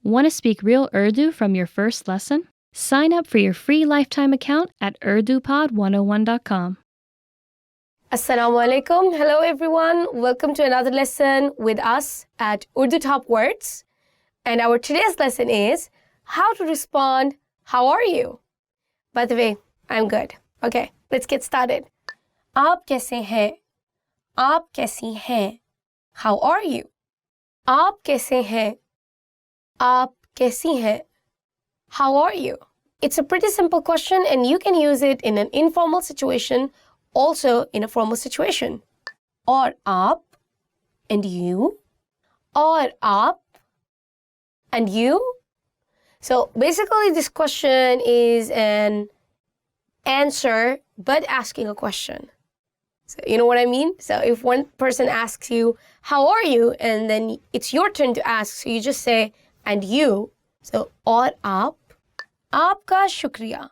Want to speak real Urdu from your first lesson? Sign up for your free lifetime account at urdupod101.com. Assalamu alaikum. Hello everyone. Welcome to another lesson with us at Urdu Top Words. And our today's lesson is how to respond, how are you? By the way, I'm good. Okay, let's get started. आप कैसे हैं? आप कैसी हैं? How are you? आप कैसे हैं? आप कैसी हैं? How are you? It's a pretty simple question and you can use it in an informal situation, also in a formal situation. और आप and you. और आप and you. So basically this question is an answer but asking a question. So you know what I mean? So if one person asks you, how are you? And then it's your turn to ask. So you just say, and you. So, और आप. आपका शुक्रिया.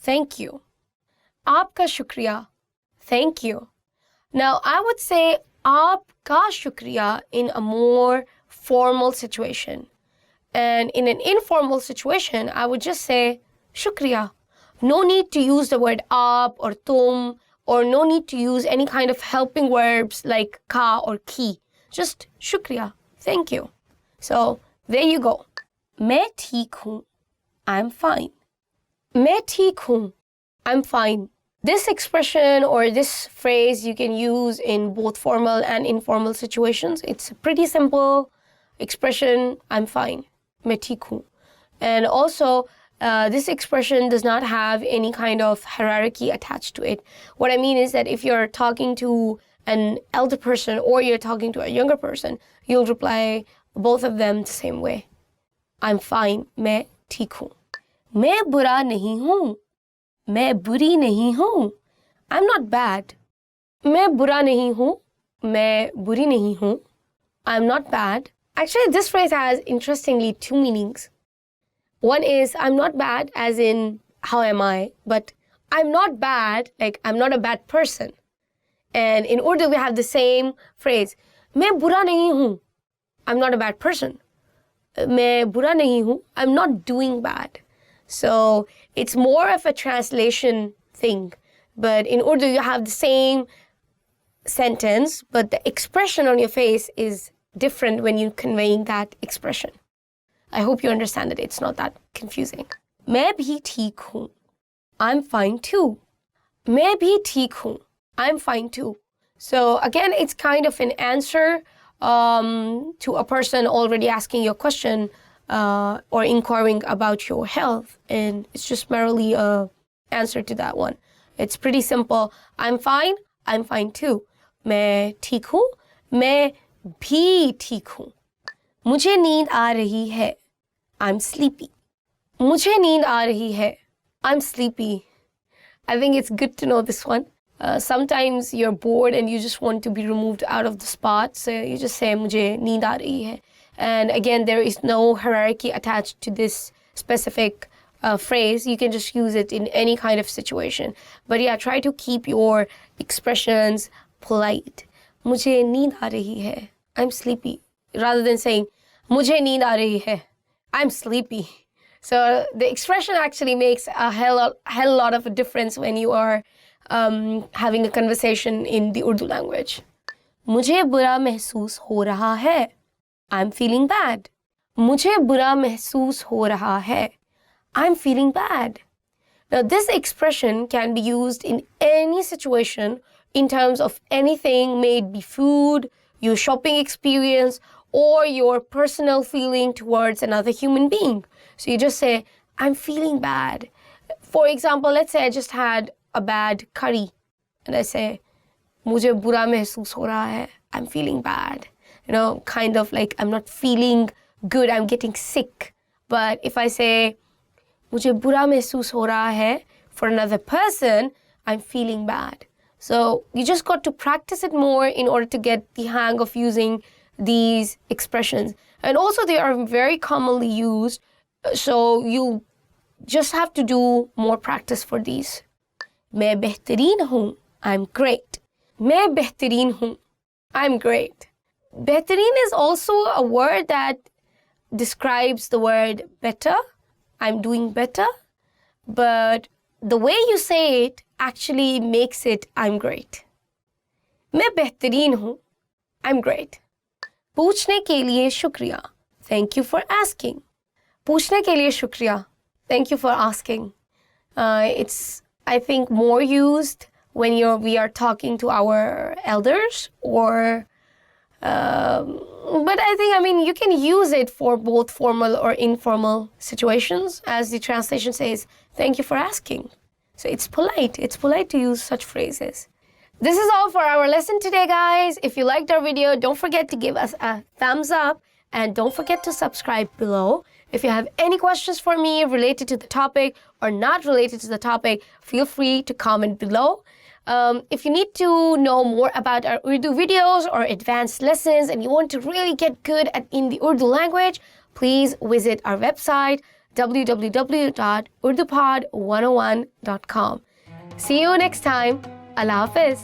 Thank you. आपका शुक्रिया. Thank you. Now, I would say आपका शुक्रिया in a more formal situation. And in an informal situation, I would just say शुक्रिया. No need to use the word आप or तुम, or no need to use any kind of helping verbs like ka or ki. Just shukriya. Thank you. So, there you go. मैं ठीक हूँ. I'm fine. मैं ठीक हूँ. I'm fine. This expression or this phrase you can use in both formal and informal situations. It's a pretty simple expression. I'm fine. मैं ठीक हूँ. And also, this expression does not have any kind of hierarchy attached to it. What I mean is that if you're talking to an elder person or you're talking to a younger person, you'll reply both of them the same way. I'm fine. मैं ठीक हूँ. मैं बुरा नहीं हूँ. मैं बुरी नहीं हूँ. I'm not bad. मैं बुरा नहीं हूँ. मैं बुरी नहीं हूँ. I'm not bad. Actually, this phrase has, interestingly, two meanings. One is, I'm not bad, as in, how am I? But I'm not bad, like, I'm not a bad person. And in Urdu, we have the same phrase, मैं बुरा नहीं हूँ. I'm not a bad person. मैं बुरा नहीं हूँ. I'm not doing bad. So it's more of a translation thing. But in Urdu, you have the same sentence, but the expression on your face is different when you're conveying that expression. I hope you understand that it's not that confusing. मैं भी ठीक हूँ. I'm fine too. मैं भी ठीक हूँ. I'm fine too. So again, it's kind of an answer to a person already asking your question or inquiring about your health. And it's just merely an answer to that one. It's pretty simple. I'm fine. I'm fine too. मैं ठीक हूँ. मैं भी ठीक हूँ. मुझे नींद आ रही है. I'm sleepy. मुझे नींद आ रही है. I'm sleepy. I think it's good to know this one. Sometimes you're bored and you just want to be removed out of the spot. So you just say, मुझे नींद आ रही है. And again, there is no hierarchy attached to this specific phrase. You can just use it in any kind of situation. But yeah, try to keep your expressions polite. मुझे नींद आ रही है. I'm sleepy. Rather than saying, मुझे नींद आ रही है. I'm sleepy. So the expression actually makes a hell lot of a difference when you are having a conversation in the Urdu language. मुझे बुरा महसूस हो रहा है. I'm feeling bad. मुझे बुरा महसूस हो रहा है. I'm feeling bad. Now this expression can be used in any situation in terms of anything, may it be food, your shopping experience, or your personal feeling towards another human being. So you just say, I'm feeling bad. For example, let's say I just had a bad curry and I say, मुझे बुरा महसूस हो रहा है. I'm feeling bad. You know, kind of like I'm not feeling good, I'm getting sick. But if I say, मुझे बुरा महसूस हो रहा है, for another person, I'm feeling bad. So you just got to practice it more in order to get the hang of using these expressions. And also they are very commonly used, so you just have to do more practice for these. मैं बेहतरीन हूँ. I'm great. मैं बेहतरीन हूँ. I'm great. Behtering is also a word that describes the word better. I'm doing better. But the way you say it actually makes it I'm great. मैं बेहतरीन हूँ. I'm great. पूछने के लिए शुक्रिया. Thank you for asking. पूछने के लिए शुक्रिया. Thank you for asking. It's, I think, more used when we are talking to our elders or but I mean, you can use it for both formal or informal situations. As the translation says, thank you for asking. So it's polite. It's polite to use such phrases. This is all for our lesson today, guys. If you liked our video, don't forget to give us a thumbs up and don't forget to subscribe below. If you have any questions for me related to the topic or not related to the topic, feel free to comment below. If you need to know more about our Urdu videos or advanced lessons and you want to really get good in the Urdu language, please visit our website www.urdupod101.com. See you next time. Allah Hafiz.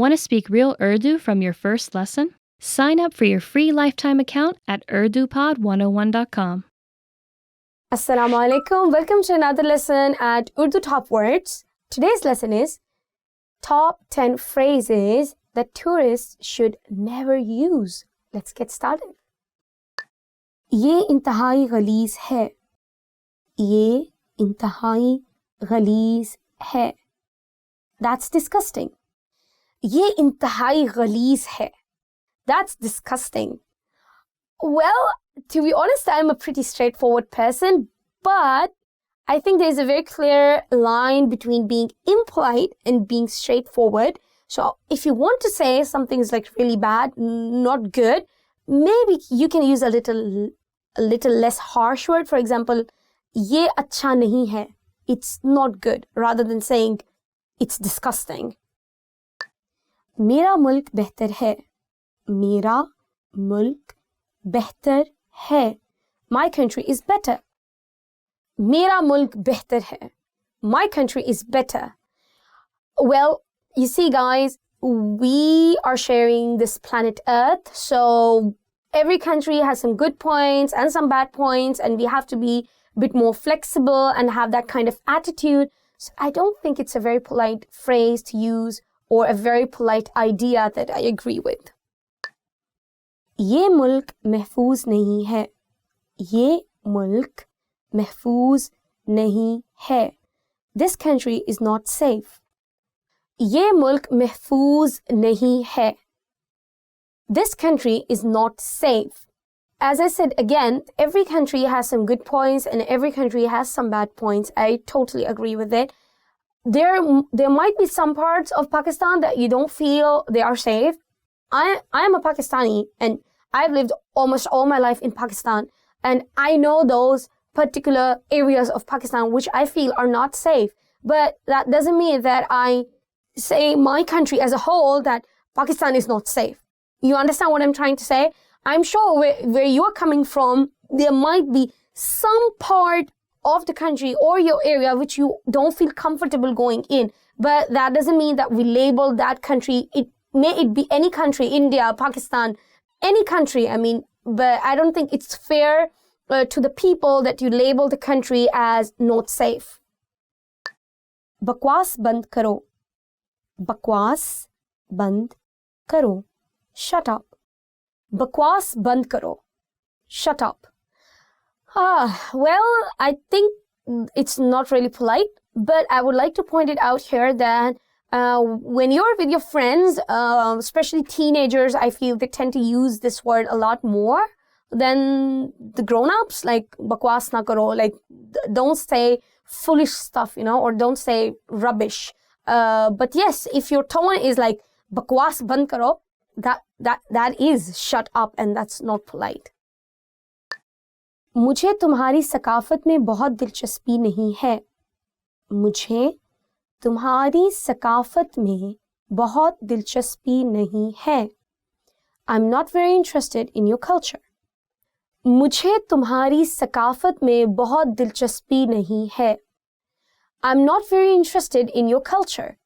Want to speak real Urdu from your first lesson? Sign up for your free lifetime account at urdupod101.com. Assalamu alaikum. Welcome to another lesson at Urdu Top Words. Today's lesson is Top 10 Phrases that Tourists Should Never Use. Let's get started. ये इंतहाई गलीज़ है. ये इंतहाई गलीज़ है. That's disgusting. ये इंतहाई गलीज़ है. That's disgusting. Well, to be honest, I'm a pretty straightforward person, but I think there's a very clear line between being impolite and being straightforward. So if you want to say something is like really bad, not good, maybe you can use a little less harsh word. For example, ये अच्छा नहीं है. It's not good, rather than saying it's disgusting. मेरा मुल्क बेहतर है. मेरा मुल्क बेहतर है. My country is better. मेरा मुल्क बेहतर है. My country is better. Well, you see, guys, we are sharing this planet Earth, so every country has some good points and some bad points, and we have to be a bit more flexible and have that kind of attitude. So I don't think it's a very polite phrase to use or a very polite idea that I agree with. ये मुल्क महफूज नहीं है. ये मुल्क महफूज नहीं है. This country is not safe. ये मुल्क महफूज नहीं है. This country is not safe. As I said again, every country has some good points and every country has some bad points. I totally agree with it. There might be some parts of Pakistan that you don't feel they are safe. I am a Pakistani and I've lived almost all my life in Pakistan, and I know those particular areas of Pakistan which I feel are not safe. But that doesn't mean that I say my country as a whole that Pakistan is not safe. You understand what I'm trying to say? I'm sure where you're coming from, there might be some part of the country or your area which you don't feel comfortable going in. But that doesn't mean that we label that country. May it be any country, India, Pakistan, any country. But I don't think it's fair to the people that you label the country as not safe. बकवास बंद करो. बकवास बंद करो. Shut up. बकवास बंद करो. Shut up. Well, I think it's not really polite, but I would like to point it out here that when you're with your friends, especially teenagers, I feel they tend to use this word a lot more than the grown-ups, like bakwas na karo, like don't say foolish stuff, or don't say rubbish. But yes, if your tone is like bakwas band karo, that is shut up, and that's not polite. मुझे तुम्हारी सकाफत में बहुत दिलचस्पी नहीं है. मुझे तुम्हारी सकाफत में बहुत दिलचस्पी नहीं है. I'm not very interested in your culture. मुझे तुम्हारी सकाफत में बहुत दिलचस्पी नहीं है. I'm not very interested in your culture.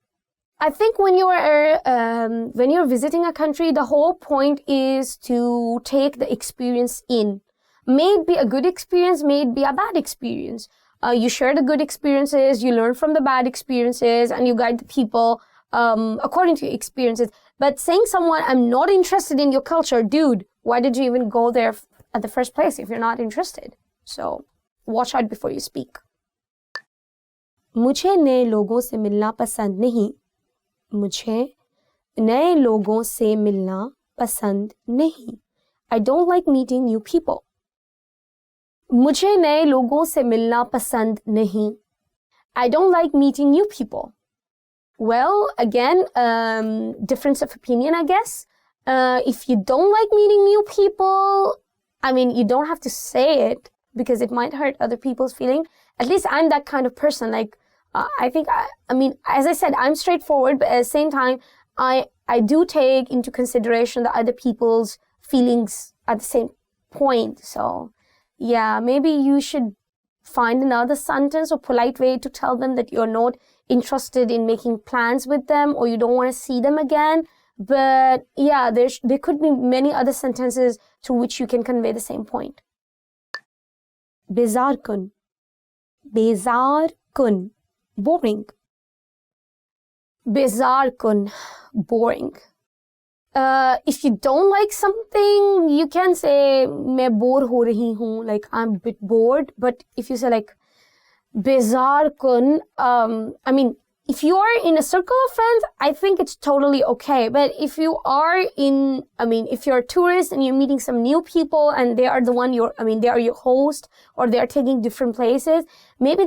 I think when you're visiting a country, the whole point is to take the experience in. May it be a good experience, may it be a bad experience. You share the good experiences, you learn from the bad experiences, and you guide the people according to your experiences. But saying someone, I'm not interested in your culture, dude, why did you even go there at the first place if you're not interested? So watch out before you speak. मुझे नए लोगों से मिलना पसंद नहीं. मुझे नए लोगों से मिलना पसंद नहीं. I don't like meeting new people. मुझे नए लोगों से मिलना पसंद नहीं. I don't like meeting new people. Well, again, difference of opinion, I guess. If you don't like meeting new people, you don't have to say it because it might hurt other people's feelings. At least I'm that kind of person. As I said, I'm straightforward, but at the same time, I do take into consideration the other people's feelings at the same point. So, yeah, maybe you should find another sentence or polite way to tell them that you're not interested in making plans with them or you don't want to see them again. But yeah, there could be many other sentences through which you can convey the same point. Bezar kun. Bezar kun. Boring. Bezar kun. Boring. If you don't like something, you can say मैं bore हो रही हूँ, like I'm a bit bored. But if you say like bezar kun, if you are in a circle of friends, I think it's totally okay. But if you are if you're a tourist and you're meeting some new people and they are they are your host or they are taking different places, maybe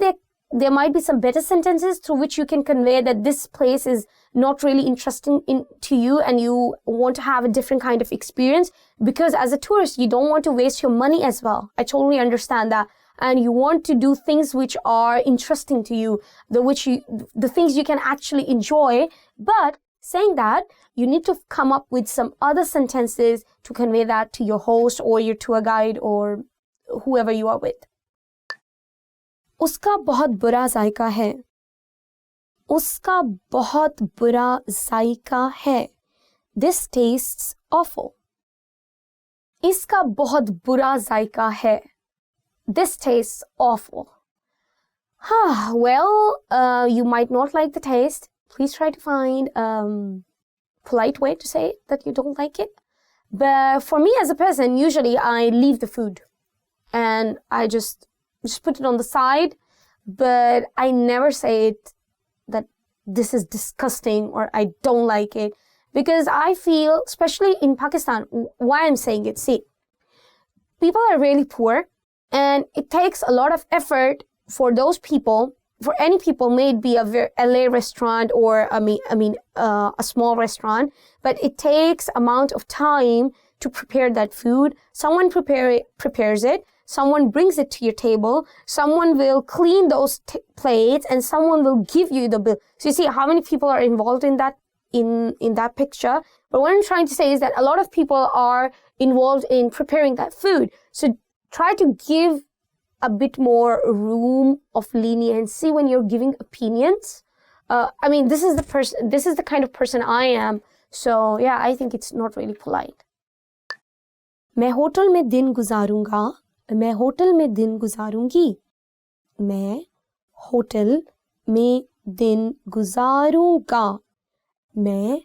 there might be some better sentences through which you can convey that this place is not really interesting to you and you want to have a different kind of experience, because as a tourist, you don't want to waste your money as well. I totally understand that. And you want to do things which are interesting to you, the things you can actually enjoy. But saying that, you need to come up with some other sentences to convey that to your host or your tour guide or whoever you are with. उसका बहुत बुरा जायका है. उसका बहुत बुरा जायका है. This tastes awful. इसका बहुत बुरा जायका है. This tastes awful. Well, you might not like the taste. Please try to find a polite way to say that you don't like it. But for me as a person, usually I leave the food and I just put it on the side. But I never say it that this is disgusting or I don't like it. Because I feel, especially in Pakistan, why I'm saying it, see, people are really poor and it takes a lot of effort for those people, for any people, may it be a LA restaurant or a small restaurant, but it takes amount of time to prepare that food. Someone prepares it, someone brings it to your table, someone will clean those plates, and someone will give you the bill. So you see how many people are involved in that picture. But what I'm trying to say is that a lot of people are involved in preparing that food. So try to give a bit more room of leniency when you're giving opinions. This is the kind of person I am. So yeah, I think it's not really polite. मैं hotel में दिन गुजारूंगा, मैं hotel में दिन गुजारूंगी, मैं hotel में दिन गुजारूंगा, मैं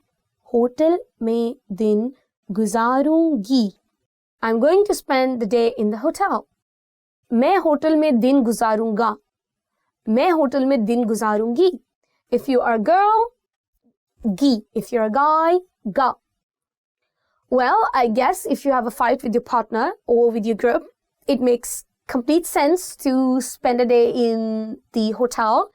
होटल में दिन गुजारूंगी. I'm going to spend the day in the hotel. मैं होटल में दिन गुजारूंगा, मैं होटल में दिन गुजारूंगी. If you are a girl, gi. If you're a guy, ga. Well, I guess if you have a fight with your partner or with your group, it makes complete sense to spend a day in the hotel.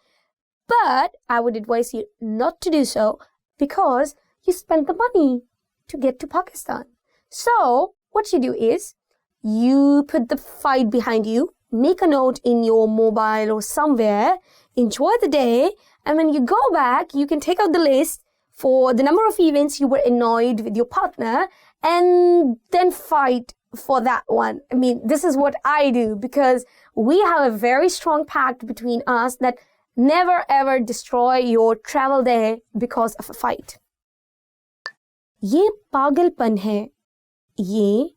But I would advise you not to do so because you spent the money to get to Pakistan. So what you do is you put the fight behind you, make a note in your mobile or somewhere, enjoy the day, and when you go back, you can take out the list for the number of events you were annoyed with your partner and then fight for that one. This is what I do because we have a very strong pact between us that never ever destroy your travel day because of a fight. ये पागलपन है, ये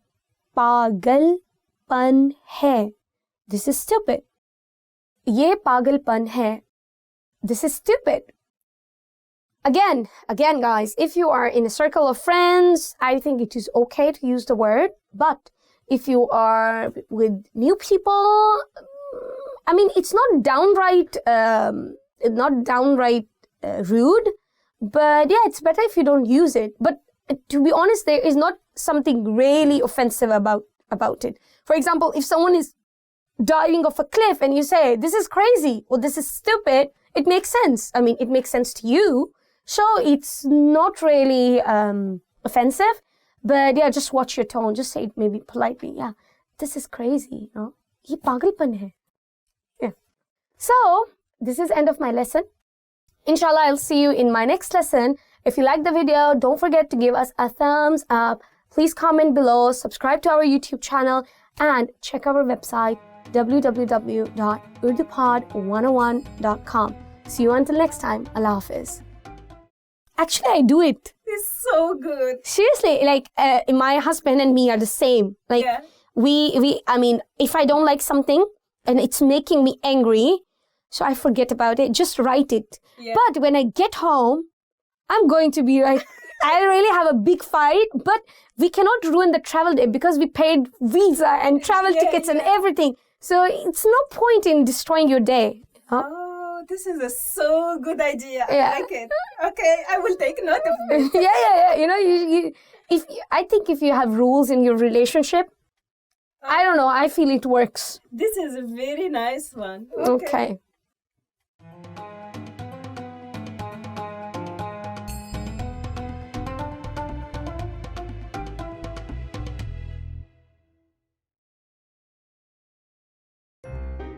पागलपन है. This is stupid. ये पागलपन है. This is stupid. Again, guys, if you are in a circle of friends, I think it is okay to use the word. But if you are with new people, it's not downright rude. But yeah, it's better if you don't use it. But to be honest, there is not something really offensive about it. For example, if someone is diving off a cliff and you say, this is crazy or this is stupid, it makes sense. It makes sense to you. So it's not really offensive. But yeah, just watch your tone. Just say it maybe politely. Yeah, this is crazy. ये पागलपन है. Yeah. So this is end of my lesson. Inshallah, I'll see you in my next lesson. If you like the video, don't forget to give us a thumbs up. Please comment below, subscribe to our YouTube channel, and check our website, www.urdupod101.com. See you until next time. Allah Hafiz. Actually, I do it. It's so good. Seriously, my husband and me are the same. If I don't like something and it's making me angry, so I forget about it, just write it. Yeah. But when I get home, I'm going to be like, I really have a big fight, but we cannot ruin the travel day because we paid visa and travel tickets and everything. So it's no point in destroying your day. Oh, this is a so good idea. Yeah. I like it. Okay, I will take note of it. Yeah. I think if you have rules in your relationship, I don't know, I feel it works. This is a very nice one. Okay.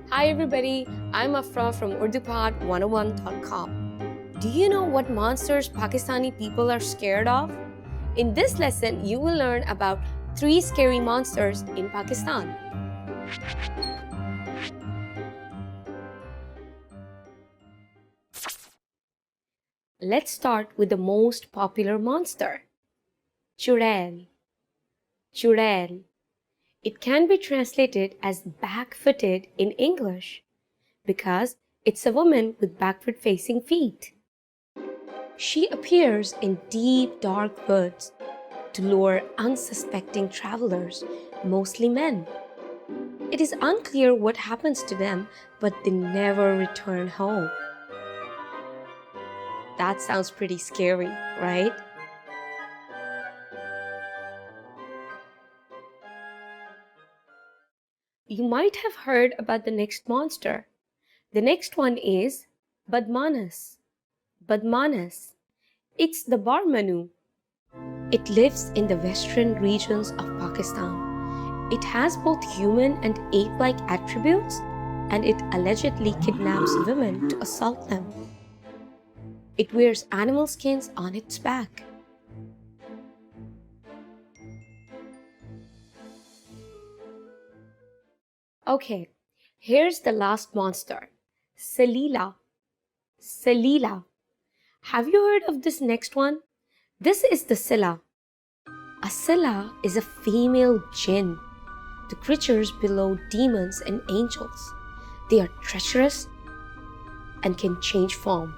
Hi everybody, I'm Afra from UrduPod101.com. Do you know what monsters Pakistani people are scared of? In this lesson, you will learn about 3 scary monsters in Pakistan. Let's start with the most popular monster, Churail. Churail. It can be translated as back-footed in English because it's a woman with backward-facing feet. She appears in deep, dark woods to lure unsuspecting travelers, mostly men. It is unclear what happens to them, but they never return home. That sounds pretty scary, right? You might have heard about the next monster. The next one is Badmanas. Badmanas. It's the Barmanu. It lives in the western regions of Pakistan. It has both human and ape-like attributes, and it allegedly kidnaps women to assault them. It wears animal skins on its back. Okay, here's the last monster, Salila. Salila. Have you heard of this next one? This is the Silla. A Silla is a female jinn. The creatures below demons and angels. They are treacherous and can change form.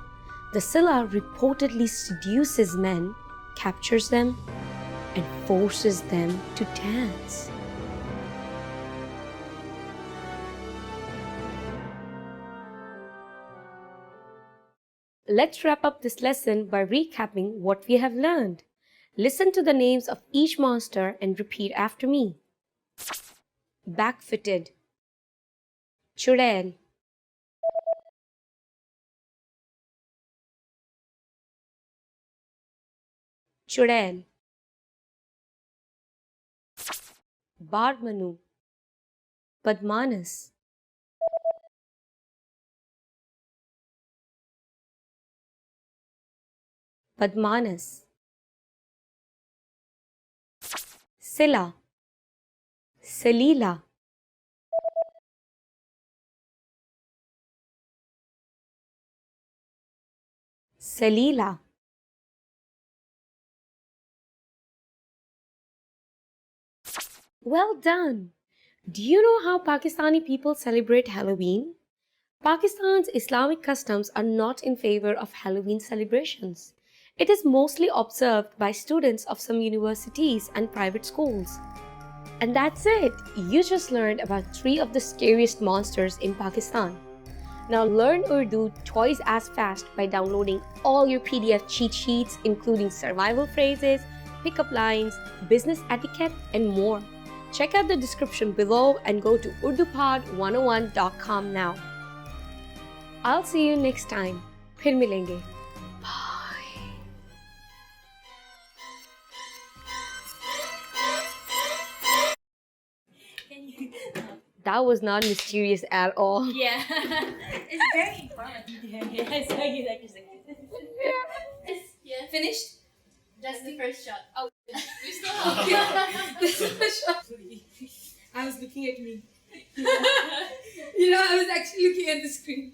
The Silla reportedly seduces men, captures them, and forces them to dance. Let's wrap up this lesson by recapping what we have learned. Listen to the names of each monster and repeat after me. Back-footed, Churail, Churail, Barmanu, Badmanas, Badmanas, Silla, Salila, Salila. Well done! Do you know how Pakistani people celebrate Halloween? Pakistan's Islamic customs are not in favor of Halloween celebrations. It is mostly observed by students of some universities and private schools. And that's it! You just learned about 3 of the scariest monsters in Pakistan. Now learn Urdu twice as fast by downloading all your PDF cheat sheets, including survival phrases, pickup lines, business etiquette, and more. Check out the description below and go to urdupod101.com now. I'll see you next time. फिर मिलेंगे. Bye. That was not mysterious at all. Yeah. It's very informative. Yeah, I saw you like yeah. Finished? That's the first shot. Oh, we still have this is the shot. I was looking at me. I was actually looking at the screen.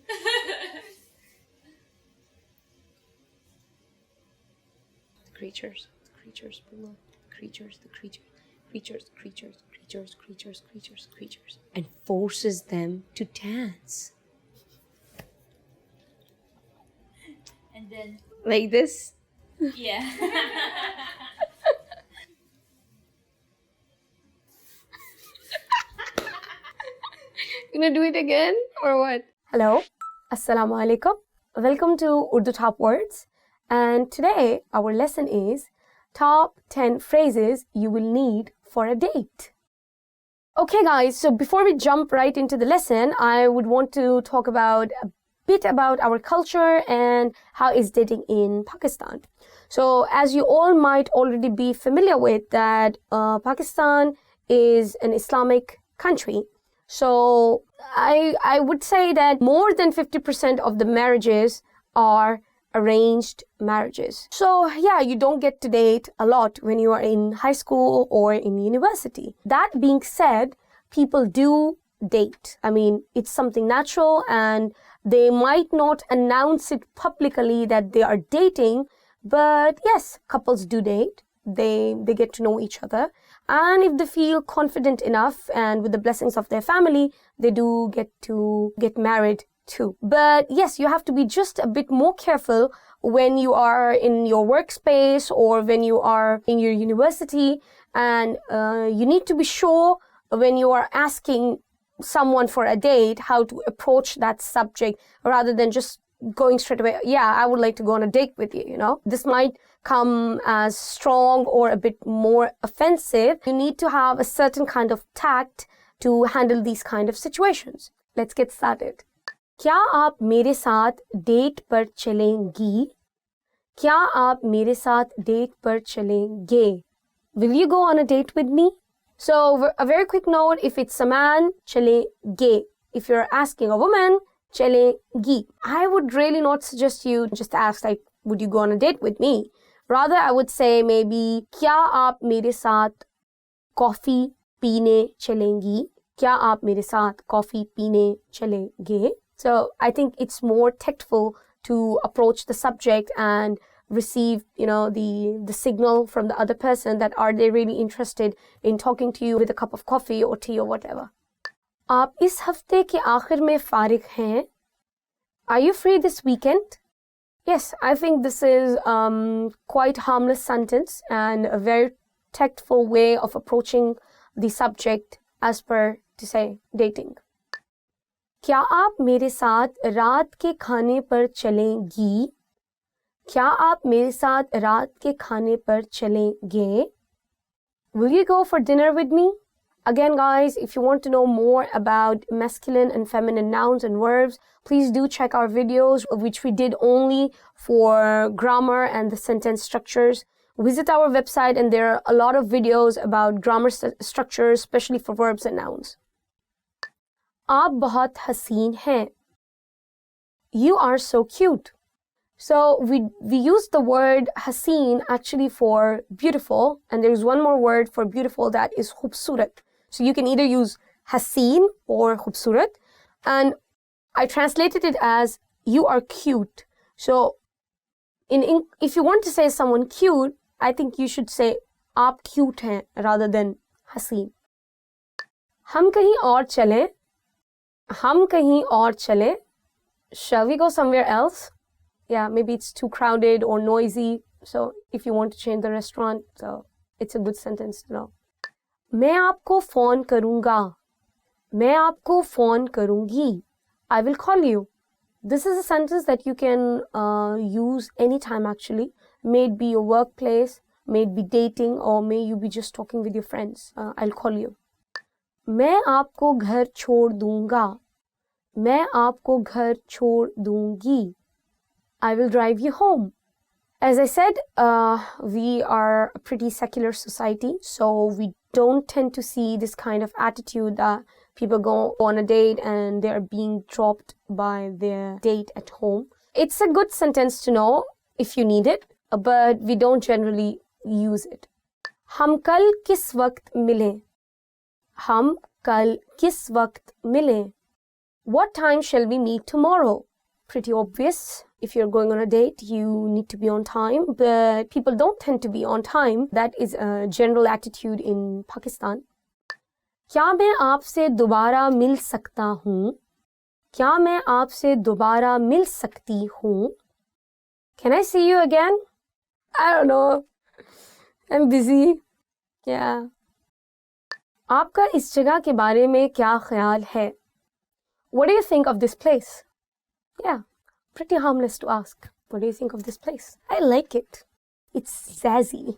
The creatures below, the creatures, and forces them to dance. And then, Like this? yeah. You gonna do it again or what? Hello, Assalamu alaikum. Welcome to Urdu Top Words. And today our lesson is top 10 phrases you will need for a date. Okay guys, so before we jump right into the lesson, I would want to talk about a bit about our culture and how is dating in Pakistan. So as you all might already be familiar with that Pakistan is an Islamic country. So I would say that more than 50% of the marriages are arranged marriages. So yeah, you don't get to date a lot when you are in high school or in university. That being said, people do date. I mean, it's something natural and they might not announce it publicly that they are dating, but yes, couples do date. They get to know each other. And if they feel confident enough and with the blessings of their family, they do get married too. But yes, you have to be just a bit more careful when you are in your workspace or when you are in your university. And you need to be sure when you are asking someone for a date how to approach that subject rather than just going straight away, yeah, I would like to go on a date with you, you know. This might come as strong or a bit more offensive. You need to have a certain kind of tact to handle these kind of situations. Let's get started. क्या आप मेरे साथ date पर चलेंगी? क्या आप मेरे साथ डेट पर चलेंगे? Will you go on a date with me? So a very quick note, if it's a man, चलेंगे. If you're asking a woman, चलेंगी. I would really not suggest you just ask like, would you go on a date with me? Rather, I would say maybe, क्या आप मेरे साथ coffee पीने चलेंगी? क्या आप मेरे साथ कॉफी पीने चलेंगे? So I think it's more tactful to approach the subject and receive, you know, the signal from the other person that are they really interested in talking to you with a cup of coffee or tea or whatever. आप इस हफ्ते के आखिर में फारिग हैं? Are you free this weekend? Yes, I think this is quite harmless sentence and a very tactful way of approaching the subject as per to say dating. क्या आप मेरे साथ रात के खाने पर चलेंगी? क्या आप मेरे साथ रात के खाने पर चलेंगे? Will you go for dinner with me? Again, guys, if you want to know more about masculine and feminine nouns and verbs, please do check our videos, which we did only for grammar and the sentence structures. Visit our website and there are a lot of videos about grammar structures, especially for verbs and nouns. आप बहुत हसीन हैं. You are so cute. So we use the word haseen actually for beautiful, and there's one more word for beautiful that is khubsurat. So you can either use haseen or khubsurat, and I translated it as you are cute. So if you want to say someone cute, I think you should say आप cute हैं rather than haseen. हम कहीं और चलें. हम कहीं और चलें. Shall we go somewhere else? Yeah, maybe it's too crowded or noisy. So if you want to change the restaurant, so it's a good sentence to know. मैं आपको phone करूँगा. मैं आपको phone करूँगी. I will call you. This is a sentence that you can use anytime actually. May it be your workplace, may it be dating, or may you be just talking with your friends. I'll call you. मैं आपको घर छोड़ दूँगा. मैं आपको घर छोड़ दूँगी. I will drive you home. As I said, we are a pretty secular society, so we don't tend to see this kind of attitude that people go on a date and they're being dropped by their date at home. It's a good sentence to know if you need it, but we don't generally use it. हम कल किस वक्त मिलें? हम कल किस वक्त मिलें? What time shall we meet tomorrow? Pretty obvious. If you're going on a date, you need to be on time, but people don't tend to be on time. That is a general attitude in Pakistan. क्या मैं आपसे दोबारा मिल सकता हूँ? क्या मैं आपसे दोबारा मिल सकती हूँ? Can I see you again? I don't know. I'm busy. Yeah. आपका इस जगह के बारे में क्या ख्याल है? What do you think of this place? Yeah, pretty harmless to ask. What do you think of this place? I like it. It's zazzy.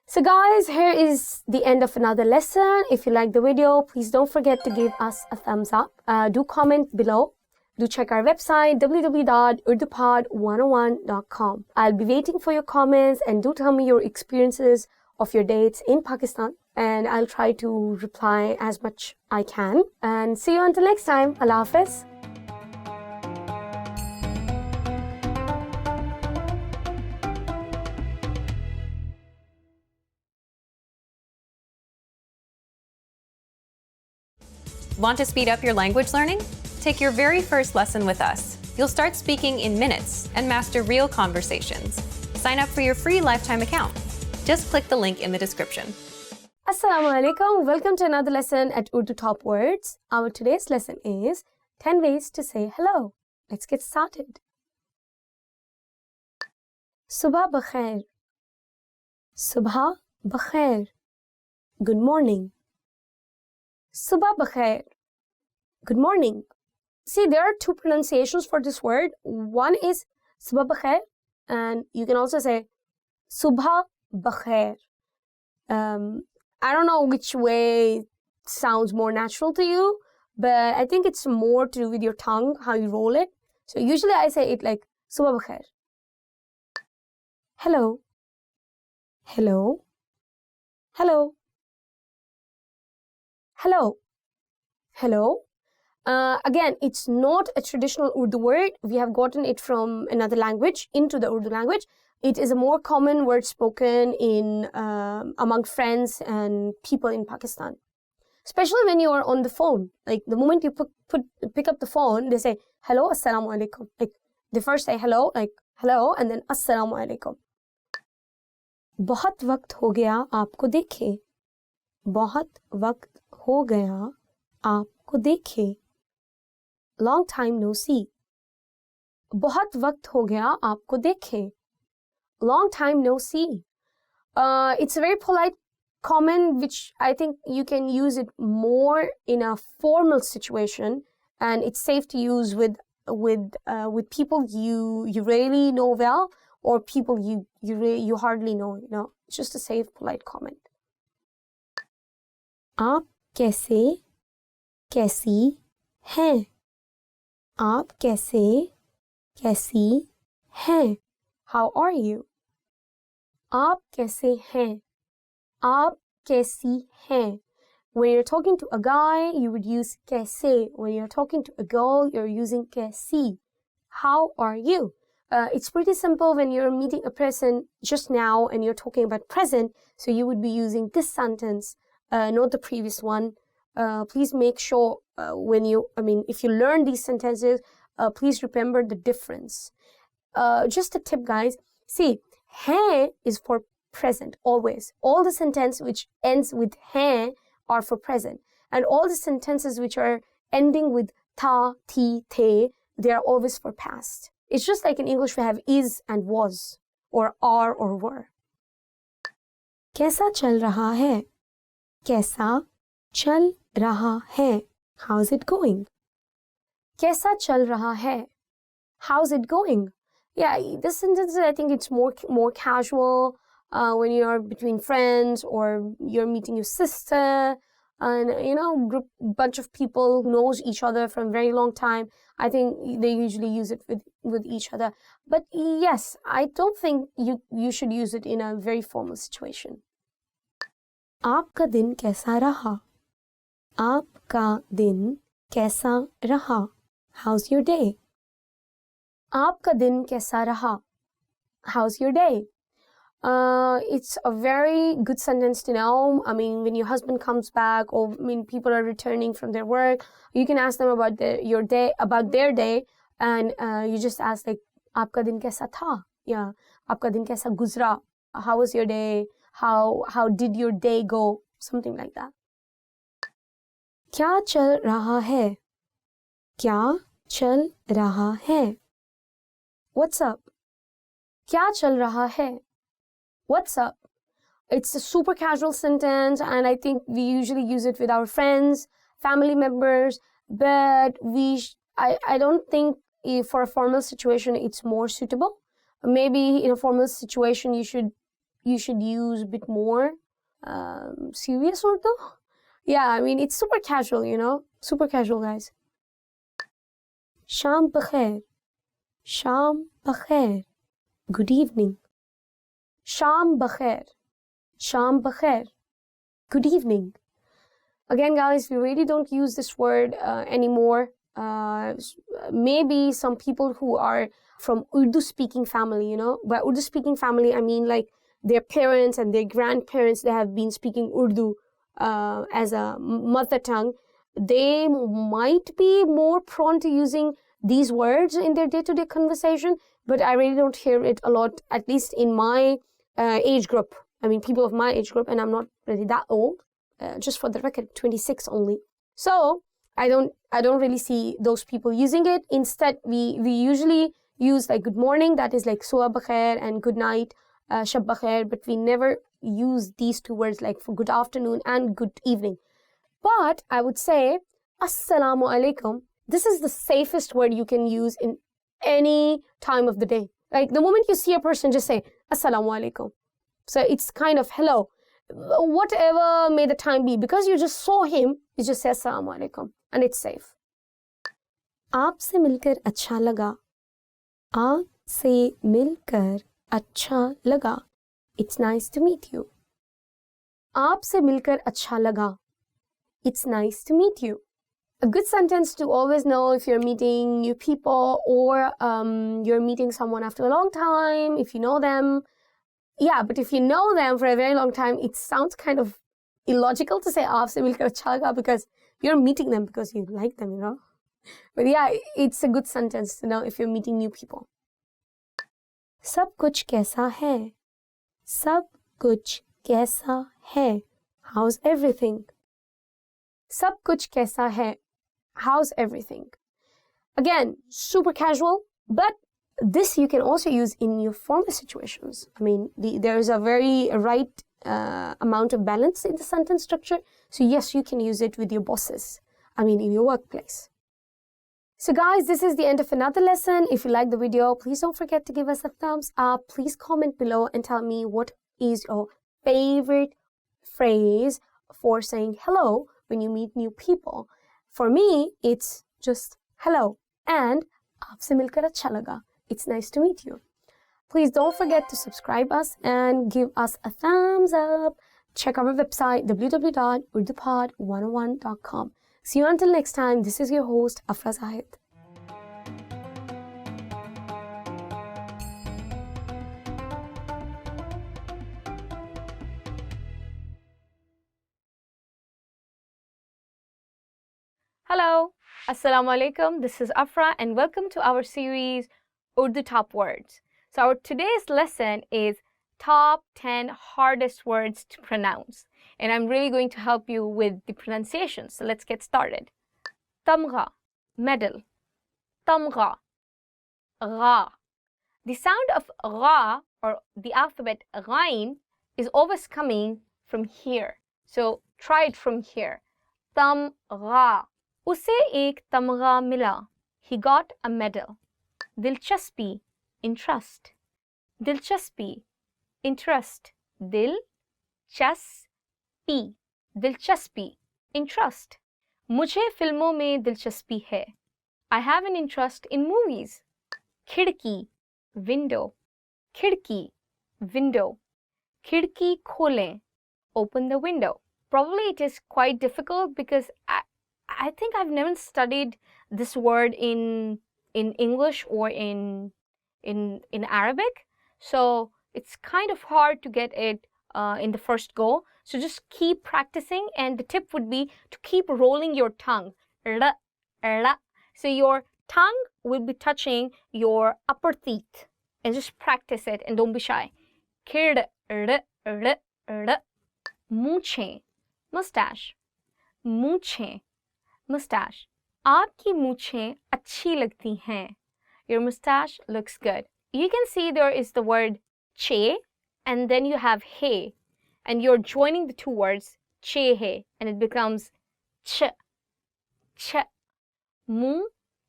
So guys, here is the end of another lesson. If you like the video, please don't forget to give us a thumbs up. Do comment below. Do check our website www.urdupod101.com. I'll be waiting for your comments and do tell me your experiences of your dates in Pakistan. And I'll try to reply as much I can. And see you until next time. Allah Hafiz. Want to speed up your language learning? Take your very first lesson with us. You'll start speaking in minutes and master real conversations. Sign up for your free lifetime account. Just click the link in the description. Assalamu alaikum. Welcome to another lesson at Urdu Top Words. Our today's lesson is 10 ways to say hello. Let's get started. Subha bakhair. Subha bakhair. Good morning. Subha bakhair. Good morning. see, there are two pronunciations for this word. One is subha bakhair, and you can also say subha bakhair. I don't know which way sounds more natural to you, but I think it's more to do with your tongue, how you roll it. So usually I say it like subha bakhair. Hello. Hello. Hello. Hello. Hello. Again, it's not a traditional Urdu word. We have gotten it from another language into the Urdu language. It is a more common word spoken in among friends and people in Pakistan. Especially when you are on the phone. Like the moment you pick up the phone, they say, hello, assalamu alaikum. Like they first say hello, like hello, and then assalamu alaikum. बहुत वक्त हो गया आपको देखे. बहुत वक्त हो गया आपको देखे. Long time no see. बहुत वक्त हो गया आपको देखे. Long time no see. It's a very polite comment, which I think you can use it more in a formal situation, and it's safe to use with people you really know well, or people you hardly know. You know, it's just a safe, polite comment. आप कैसे कैसी हैं? आप कैसे कैसी हैं? How are you? आप कैसे हैं? आप कैसी हैं? When you're talking to a guy, you would use कैसे. When you're talking to a girl, you're using कैसी. How are you? It's pretty simple when you're meeting a person just now and you're talking about present, so you would be using this sentence, not the previous one. Please make sure if you learn these sentences, please remember the difference. Just a tip, guys. See, hai is for present, always. All the sentences which ends with hai are for present. And all the sentences which are ending with ta, ti, te, they are always for past. It's just like in English we have is and was, or are or were. कैसा चल रहा है? कैसा चल रहा है? How's it going? कैसा चल रहा है? How's it going? Yeah, this sentence, I think it's more casual when you're between friends, or you're meeting your sister, and bunch of people who knows each other from a very long time. I think they usually use it with each other. But yes, I don't think you should use it in a very formal situation. आपका दिन कैसा रहा? आपका दिन कैसा रहा? How's your day? आपका दिन कैसा रहा? How's your day? It's a very good sentence to know. I mean, when your husband comes back, or people are returning from their work, you can ask them about their day, and you just ask like, आपका दिन कैसा था? Yeah, आपका दिन कैसा गुजरा? How was your day? How did your day go? Something like that. क्या चल रहा है? क्या चल रहा है? What's up? क्या चल रहा है? What's up? It's a super casual sentence, and I think we usually use it with our friends, family members, but I don't think for a formal situation it's more suitable. Maybe in a formal situation you should use a bit more serious Urdu. Yeah, I mean, it's super casual, super casual, guys. Sham bakhair. Sham bakhair. Good evening. Sham bakhair. Sham bakhair. Good evening. Again, guys, we really don't use this word anymore. Maybe some people who are from Urdu-speaking family, By Urdu-speaking family, I mean like their parents and their grandparents, they have been speaking Urdu as a mother tongue. They might be more prone to using these words in their day-to-day conversation, but I really don't hear it a lot, at least in my age group. I mean, people of my age group, and I'm not really that old. Just for the record, 26 only. So I don't really see those people using it. Instead, we usually use like good morning, that is like subah bakhair, and good night, shab bakhair, but we never use these two words like for good afternoon and good evening. But I would say assalamu alaikum This is the safest word you can use in any time of the day. Like the moment you see a person, just say Assalamu alaikum. So it's kind of hello. Whatever may the time be, because you just saw him, you just say Assalamu alaikum and it's safe. आपसे मिलकर अच्छा लगा. आपसे मिलकर अच्छा लगा. It's nice to meet you. आपसे मिलकर अच्छा लगा. It's nice to meet you. A good sentence to always know if you're meeting new people or you're meeting someone after a long time, if you know them. Yeah, but if you know them for a very long time, it sounds kind of illogical to say aapse milkar acha laga because you're meeting them because you like them, you know. But yeah, it's a good sentence to know if you're meeting new people. सब कुछ कैसा है? सब कुछ कैसा है? How's everything? सब कुछ कैसा है? How's everything? Again, super casual, but this you can also use in your formal situations. I mean, there is a very right amount of balance in the sentence structure. So yes, you can use it with your bosses. I mean, in your workplace. So guys, this is the end of another lesson. If you like the video, please don't forget to give us a thumbs up. Please comment below and tell me what is your favorite phrase for saying hello when you meet new people. For me, it's just hello and aapse milkar acha laga. It's nice to meet you. Please don't forget to subscribe us and give us a thumbs up. Check our website www.urdupod101.com. See you until next time. This is your host, Afra Zahid. Hello, Assalamu alaikum. This is Afra and welcome to our series Urdu Top Words. So our today's lesson is top 10 hardest words to pronounce. And I'm really going to help you with the pronunciation. So let's get started. Tamgha, medal. Tamgha, gha. The sound of gha or the alphabet ghain is always coming from here. So try it from here. Tamgha. Usse ek tamgha mila. He got a medal. Dilchaspi, interest. Dilchaspi, interest. Dilchaspi, dilchaspi, interest. Mujhe filmon mein dilchaspi hai. I have an interest in movies. Khidki, window. Khidki, window. Khidki kholein, open the window. Probably it is quite difficult because I think I've never studied this word in English or in Arabic. So it's kind of hard to get it in the first go. So just keep practicing, and the tip would be to keep rolling your tongue. So your tongue will be touching your upper teeth, and just practice it and don't be shy. Mooche, mustache. Mooche, mustache. Aapki mooche achhi lagti hain. Your mustache looks good. You can see there is the word che and then you have he, and you're joining the two words che he and it becomes ch. Ch. Mu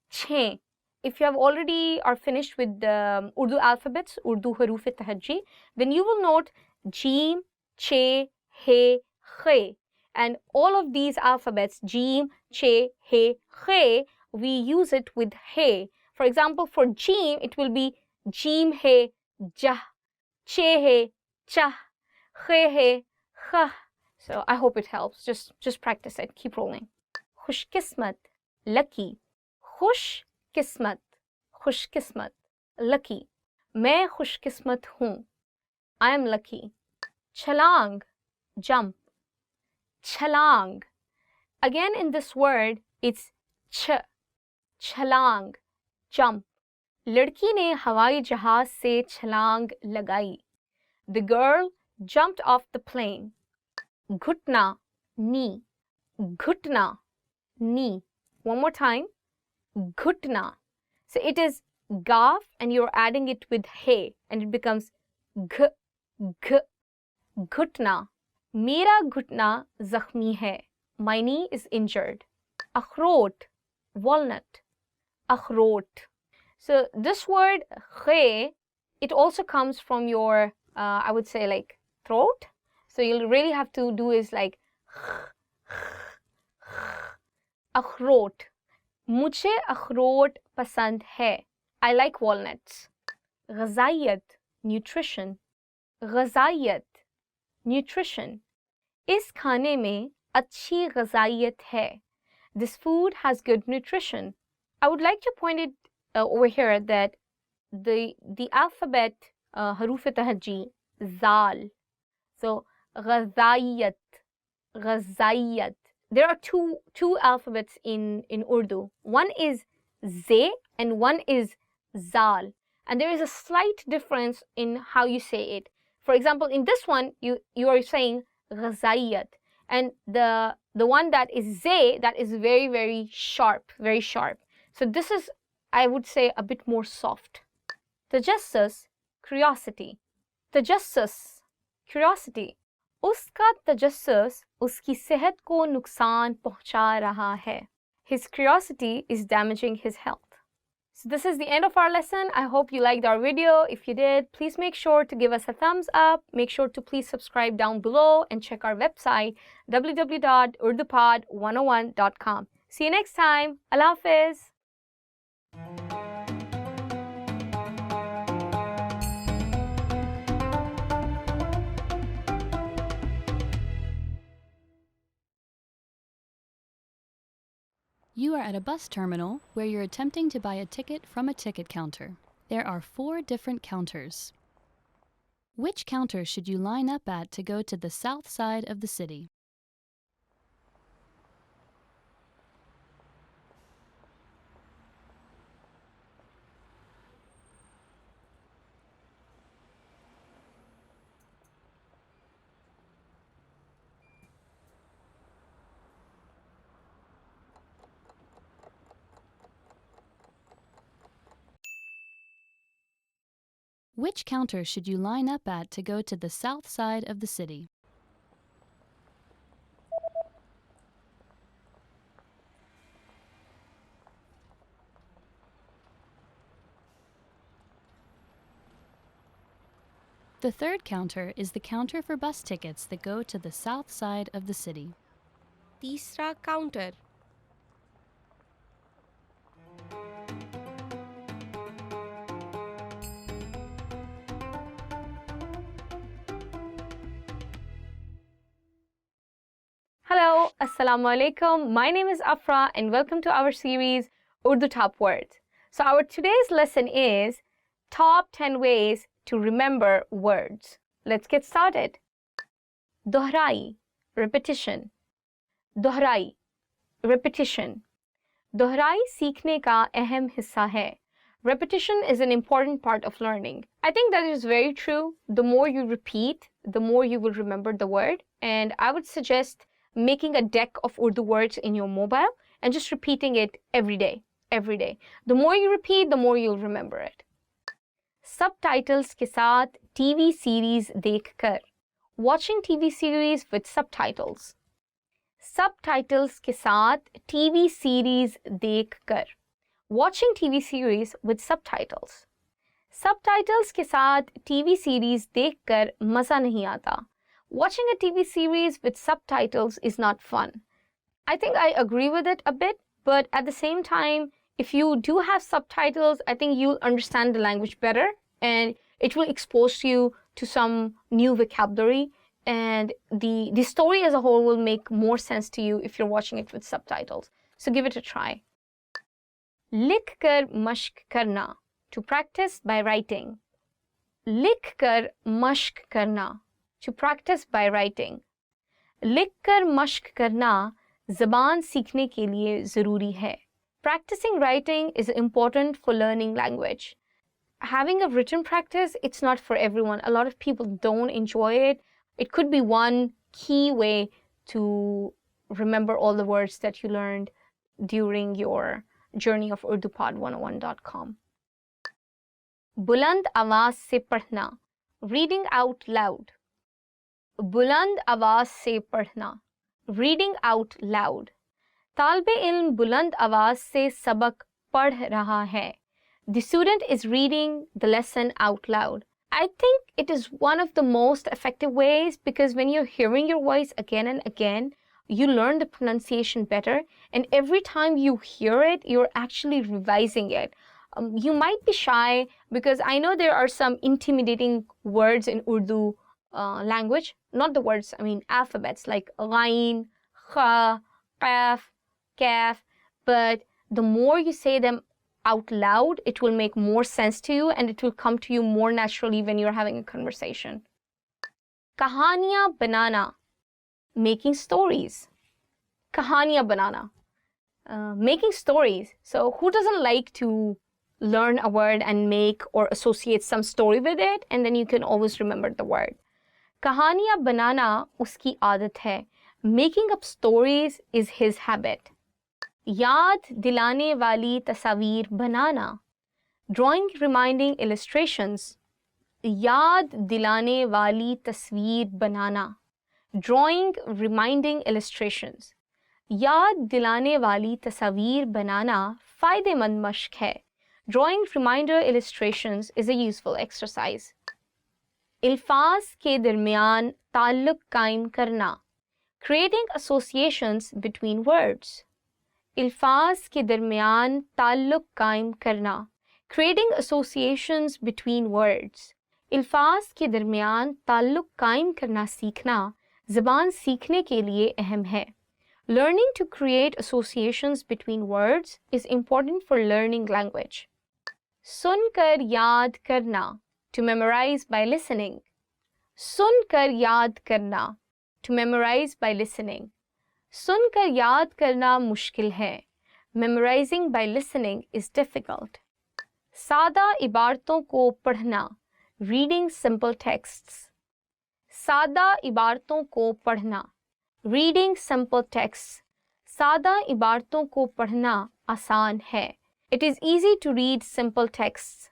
che. If you have already are finished with the Urdu alphabets, Urdu haruf-e-tahajji, then you will note jeem, che, he, khe. And all of these alphabets, jeem, che, he, khe, we use it with he. For example, for jeem, it will be jeem he, jah, che he, chah, khe he, kha. So I hope it helps. Just practice it. Keep rolling. Khush kismat, lucky. Khush kismat, khush kismat, lucky. Main khush kismat hoon. I am lucky. Chalang, jump. Chalang. Again in this word, it's ch. Chalang, jump. Ladki ne hawai jahaz se chalang lagai. The girl jumped off the plane. Ghutna, knee. Ghutna, knee. One more time. Ghutna. So it is gaf and you're adding it with he and it becomes g, g. Ghutna. Mera ghutna zakhmi hai. My knee is injured. Akhrot, walnut, akhrot. So this word khe, it also comes from your, I would say like throat. So you'll really have to do is like akhrot. मुझे अखरोट पसंद है. I like walnuts. ग़ज़ाइयत, nutrition. ग़ज़ाइयत, nutrition. इस खाने में अच्छी ग़ज़ाइयत है. This food has good nutrition. I would like to point it over here that the alphabet haruf tahajji, zal. So ग़ज़ाइयत, ग़ज़ाइयत. There are two alphabets in Urdu. One is ze and one is zal. And there is a slight difference in how you say it. For example, in this one, you are saying ghazayat. And the one that is ze, that is very, very sharp, very sharp. So this is, I would say, a bit more soft. Tajassus, curiosity. Tajassus, curiosity. उसका तजस्सुस उसकी सेहत को नुकसान पहुंचा रहा है. His curiosity is damaging his health. So this is the end of our lesson. I hope you liked our video. If you did, please make sure to give us a thumbs up. Make sure to please subscribe down below and check our website www.urdupod101.com. See you next time. Allah Hafiz. You are at a bus terminal where you're attempting to buy a ticket from a ticket counter. There are 4 different counters. Which counter should you line up at to go to the south side of the city? Which counter should you line up at to go to the south side of the city? The third counter is the counter for bus tickets that go to the south side of the city. तीसरा counter. Hello, Assalamu alaikum. My name is Afra and welcome to our series Urdu Top Words. So our today's lesson is Top 10 Ways to Remember Words. Let's get started. Dohrai, repetition. Dohrai, repetition. Dohrai सीखने का अहम हिस्सा है. Repetition is an important part of learning. I think that is very true. The more you repeat, the more you will remember the word. And I would suggest making a deck of Urdu words in your mobile and just repeating it every day. The more you repeat, the more you'll remember it. Subtitles के साथ TV series देखकर. Watching TV series with subtitles. Subtitles के साथ TV series देखकर. Watching TV series with subtitles. Subtitles के साथ TV series देखकर मज़ा नहीं आता. Watching a TV series with subtitles is not fun. I think I agree with it a bit, but at the same time, if you do have subtitles, I think you'll understand the language better and it will expose you to some new vocabulary and the story as a whole will make more sense to you if you're watching it with subtitles. So give it a try. लिख कर मश्क करना, to practice by writing. लिख कर मश्क करना, to practice by writing. लिख कर मश्क करना ज़बान सीखने के लिए ज़रूरी है. Practicing writing is important for learning language. Having a written practice, it's not for everyone. A lot of people don't enjoy it. It could be one key way to remember all the words that you learned during your journey of urdupod101.com. बुलंद आवाज़ से पढ़ना, reading out loud. बुलंद आवाज़ से पढ़ना, reading out loud. तालिबे इल्म बुलंद आवाज से सबक पढ़ रहा है. The student is reading the lesson out loud. I think it is one of the most effective ways because when you're hearing your voice again and again, you learn the pronunciation better, and every time you hear it, you're actually revising it. You might be shy because I know there are some intimidating words in Urdu language, not the words, I mean alphabets like ghain, kha, qaf, kaf, but the more you say them out loud, it will make more sense to you and it will come to you more naturally when you're having a conversation. Kahaniyan banana, making stories. Kahaniyan banana, making stories. So who doesn't like to learn a word and make or associate some story with it, and then you can always remember the word. Kahaniyan banana uski aadat hai. Making up stories is his habit. याद दिलाने वाली तस्वीर बनाना, drawing reminding illustrations. याद दिलाने वाली तस्वीर बनाना, drawing reminding illustrations. याद दिलाने वाली तस्वीर बनाना फ़ायदेमंद मश्क है. Drawing reminder illustrations is a useful exercise. अल्फाज के दरमियान ताल्लुक़ कायम करना, creating associations between words. अल्फाज के दरमियान ताल्लुक़ कायम करना, creating associations between words. अल्फाज के दरमियान ताल्लुक़ कायम करना सीखना ज़बान सीखने के लिए अहम है. Learning to create associations between words is important for learning language. सुनकर याद करना, to memorize by listening. सुनकर याद करना, to memorize by listening. सुनकर याद करना मुश्किल है. Memorizing by listening is difficult. सादा इबारतों को पढ़ना, reading simple texts. सादा इबारतों को पढ़ना, reading simple texts. सादा इबारतों को पढ़ना आसान है. It is easy to read simple texts.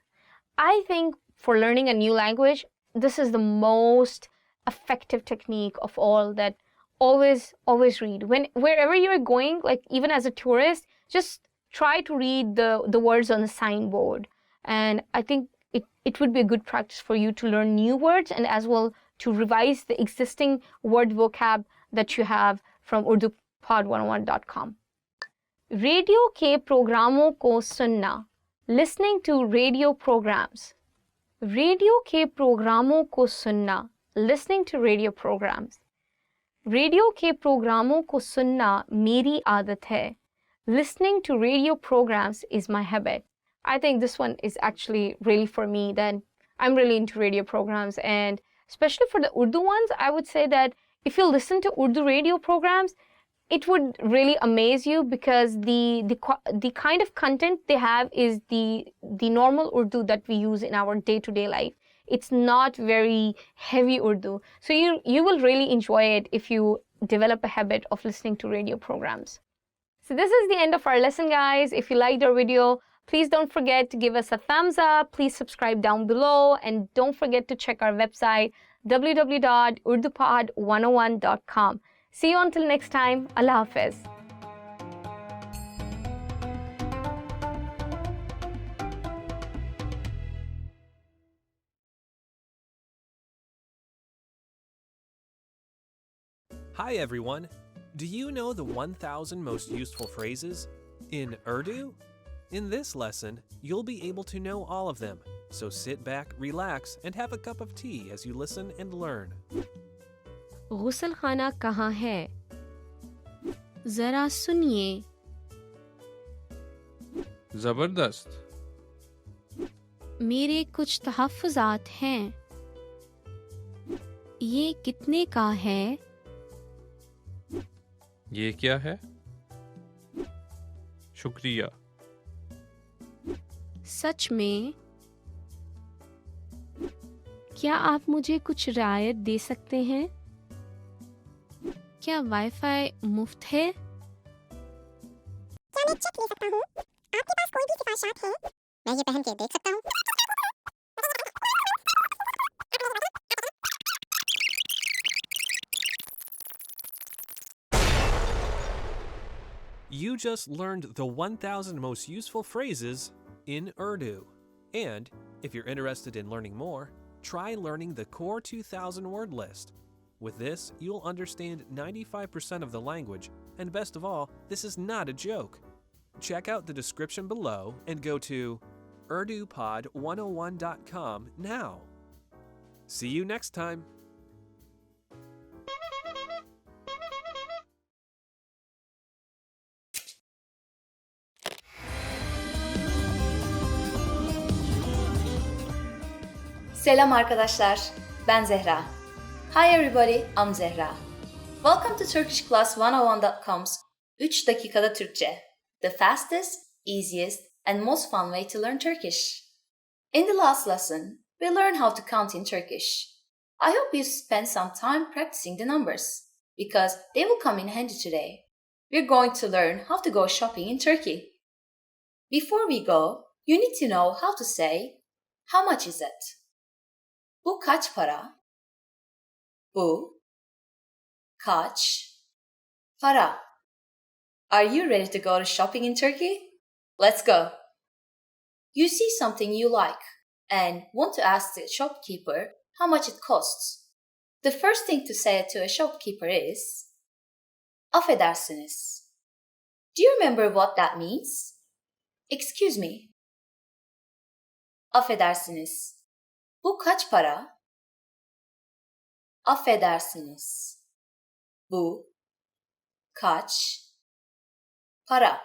I think for learning a new language, this is the most effective technique of all, that always read. Wherever you're going, like even as a tourist, just try to read the words on the signboard. And I think it would be a good practice for you to learn new words and as well to revise the existing word vocab that you have from urdupod101.com. Radio के प्रोग्रामों को सुनना, listening to radio programs. Radio के प्रोग्रामों को सुनना, listening to radio programs. Radio के प्रोग्रामों को सुनना मेरी आदत है. Listening to radio programs is my habit. I think this one is actually really for me, that I'm really into radio programs, and especially for the Urdu ones, I would say that if you listen to Urdu radio programs, it would really amaze you because the kind of content they have is the normal Urdu that we use in our day-to-day life. It's not very heavy Urdu. So you will really enjoy it if you develop a habit of listening to radio programs. So this is the end of our lesson, guys. If you liked our video, please don't forget to give us a thumbs up. Please subscribe down below, and don't forget to check our website www.urdupod101.com. See you until next time. Allah Hafiz. Hi everyone! Do you know the 1,000 most useful phrases in Urdu? In this lesson, you'll be able to know all of them, so sit back, relax, and have a cup of tea as you listen and learn. गुसल खाना कहाँ है? ज़रा सुनिए. ज़बरदस्त. मेरे कुछ तहफ़्फ़ुज़ात हैं. ये कितने का है? ये क्या है? शुक्रिया. सच में? क्या आप मुझे कुछ रियायत दे सकते हैं? क्या वाईफाई मुफ्त है? क्या मैं चेक ले सकता हूँ? आपके पास कोई भी सिफारिशात है? मैं ये पहन के देख सकता हूँ? You just learned the 1,000 most useful phrases in Urdu. And if you're interested in learning more, try learning the core 2,000 word list. With this, you'll understand 95% of the language, and best of all, this is not a joke. Check out the description below and go to urdupod101.com now. See you next time. Selam arkadaşlar, ben Zehra. Hi everybody, I'm Zehra. Welcome to TurkishClass101.com's 3 dakikada Türkçe, the fastest, easiest, and most fun way to learn Turkish. In the last lesson, we learned how to count in Turkish. I hope you spent some time practicing the numbers, because they will come in handy today. We're going to learn how to go shopping in Turkey. Before we go, you need to know how to say, how much is it? Bu kaç para? Bu kaç para? Are you ready to go to shopping in Turkey? Let's go! You see something you like and want to ask the shopkeeper how much it costs. The first thing to say to a shopkeeper is affedersiniz. Do you remember what that means? Excuse me. Affedersiniz. Bu kaç para? Affedersiniz. Bu kaç para?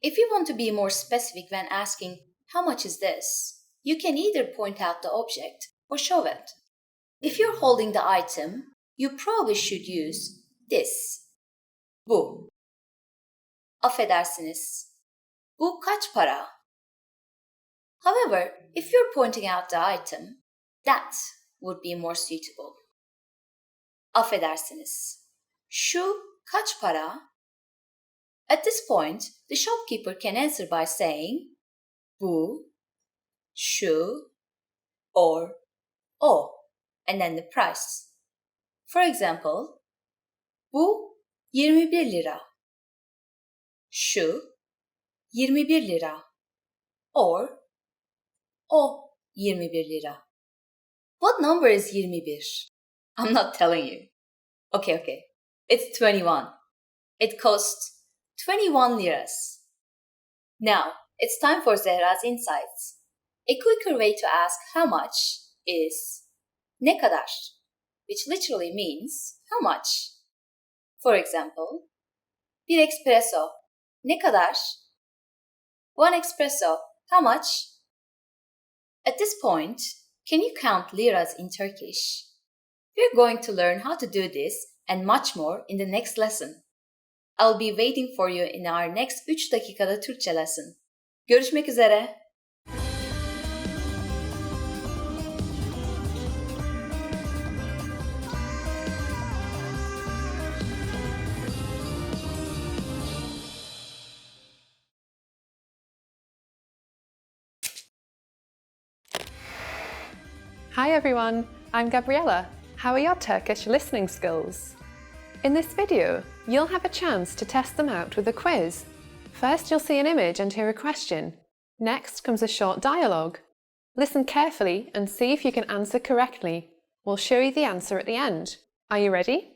If you want to be more specific when asking how much is this, you can either point out the object or show it. If you're holding the item, you probably should use this. Bu. Affedersiniz. Bu kaç para? However, if you're pointing out the item, that would be more suitable. Affedersiniz. Şu kaç para? At this point, the shopkeeper can answer by saying bu, şu, or o, and then the price. For example, bu 21 lira. Şu 21 lira. Or o 21 lira. What number is 21? I'm not telling you. Okay. It's 21. It costs 21 liras. Now, it's time for Zehra's insights. A quicker way to ask how much is ne kadar, which literally means how much. For example, bir espresso ne kadar? One espresso, how much? At this point, can you count liras in Turkish? We're going to learn how to do this and much more in the next lesson. I'll be waiting for you in our next 3 dakikada Türkçe lesson. Görüşmek üzere. Hi everyone, I'm Gabriella. How are your Turkish listening skills? In this video, you'll have a chance to test them out with a quiz. First, you'll see an image and hear a question. Next comes a short dialogue. Listen carefully and see if you can answer correctly. We'll show you the answer at the end. Are you ready?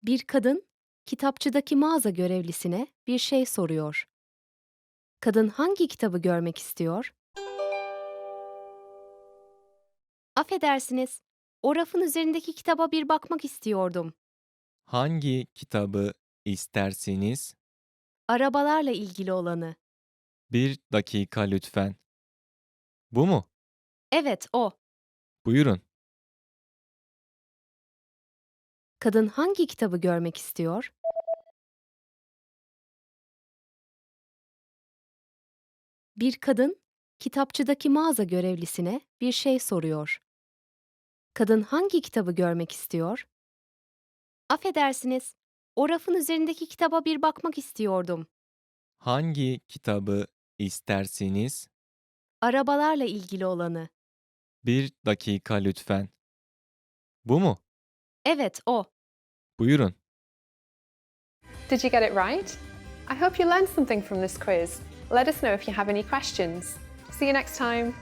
Bir kadın kitapçıdaki mağaza görevlisine bir şey soruyor. Kadın hangi kitabı görmek istiyor? Affedersiniz, o rafın üzerindeki kitaba bir bakmak istiyordum. Hangi kitabı istersiniz? Arabalarla ilgili olanı. Bir dakika lütfen. Bu mu? Evet, o. Buyurun. Kadın hangi kitabı görmek istiyor? Bir kadın kitapçıdaki mağaza görevlisine bir şey soruyor. Kadın hangi kitabı görmek istiyor? Affedersiniz, o rafın üzerindeki kitaba bir bakmak istiyordum. Hangi kitabı istersiniz? Arabalarla ilgili olanı. Bir dakika lütfen. Bu mu? Evet, o. Buyurun. Did you get it right? I hope you learned something from this quiz. Let us know if you have any questions. See you next time.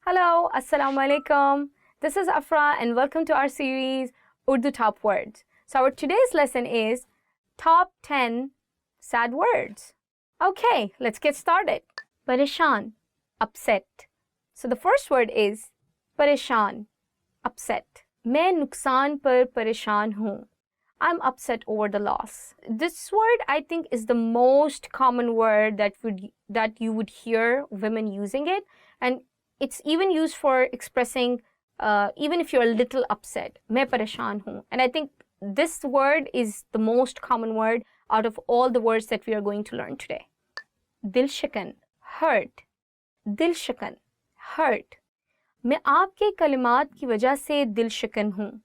Hello, Assalamu alaikum. This is Afra and welcome to our series Urdu Top Words. So our today's lesson is Top 10 Sad Words. Okay, let's get started. Pareshan, upset. So the first word is pareshan, upset. मैं नुकसान पर परेशान हूँ. I'm upset over the loss. This word I think is the most common word that you would hear women using it, and it's even used for expressing even if you're a little upset. मैं परेशान हूँ. And I think this word is the most common word out of all the words that we are going to learn today. दिल शिकन, hurt. दिल शिकन, hurt. मैं आपके कलिमात की वजह से दिल शिकन हूँ.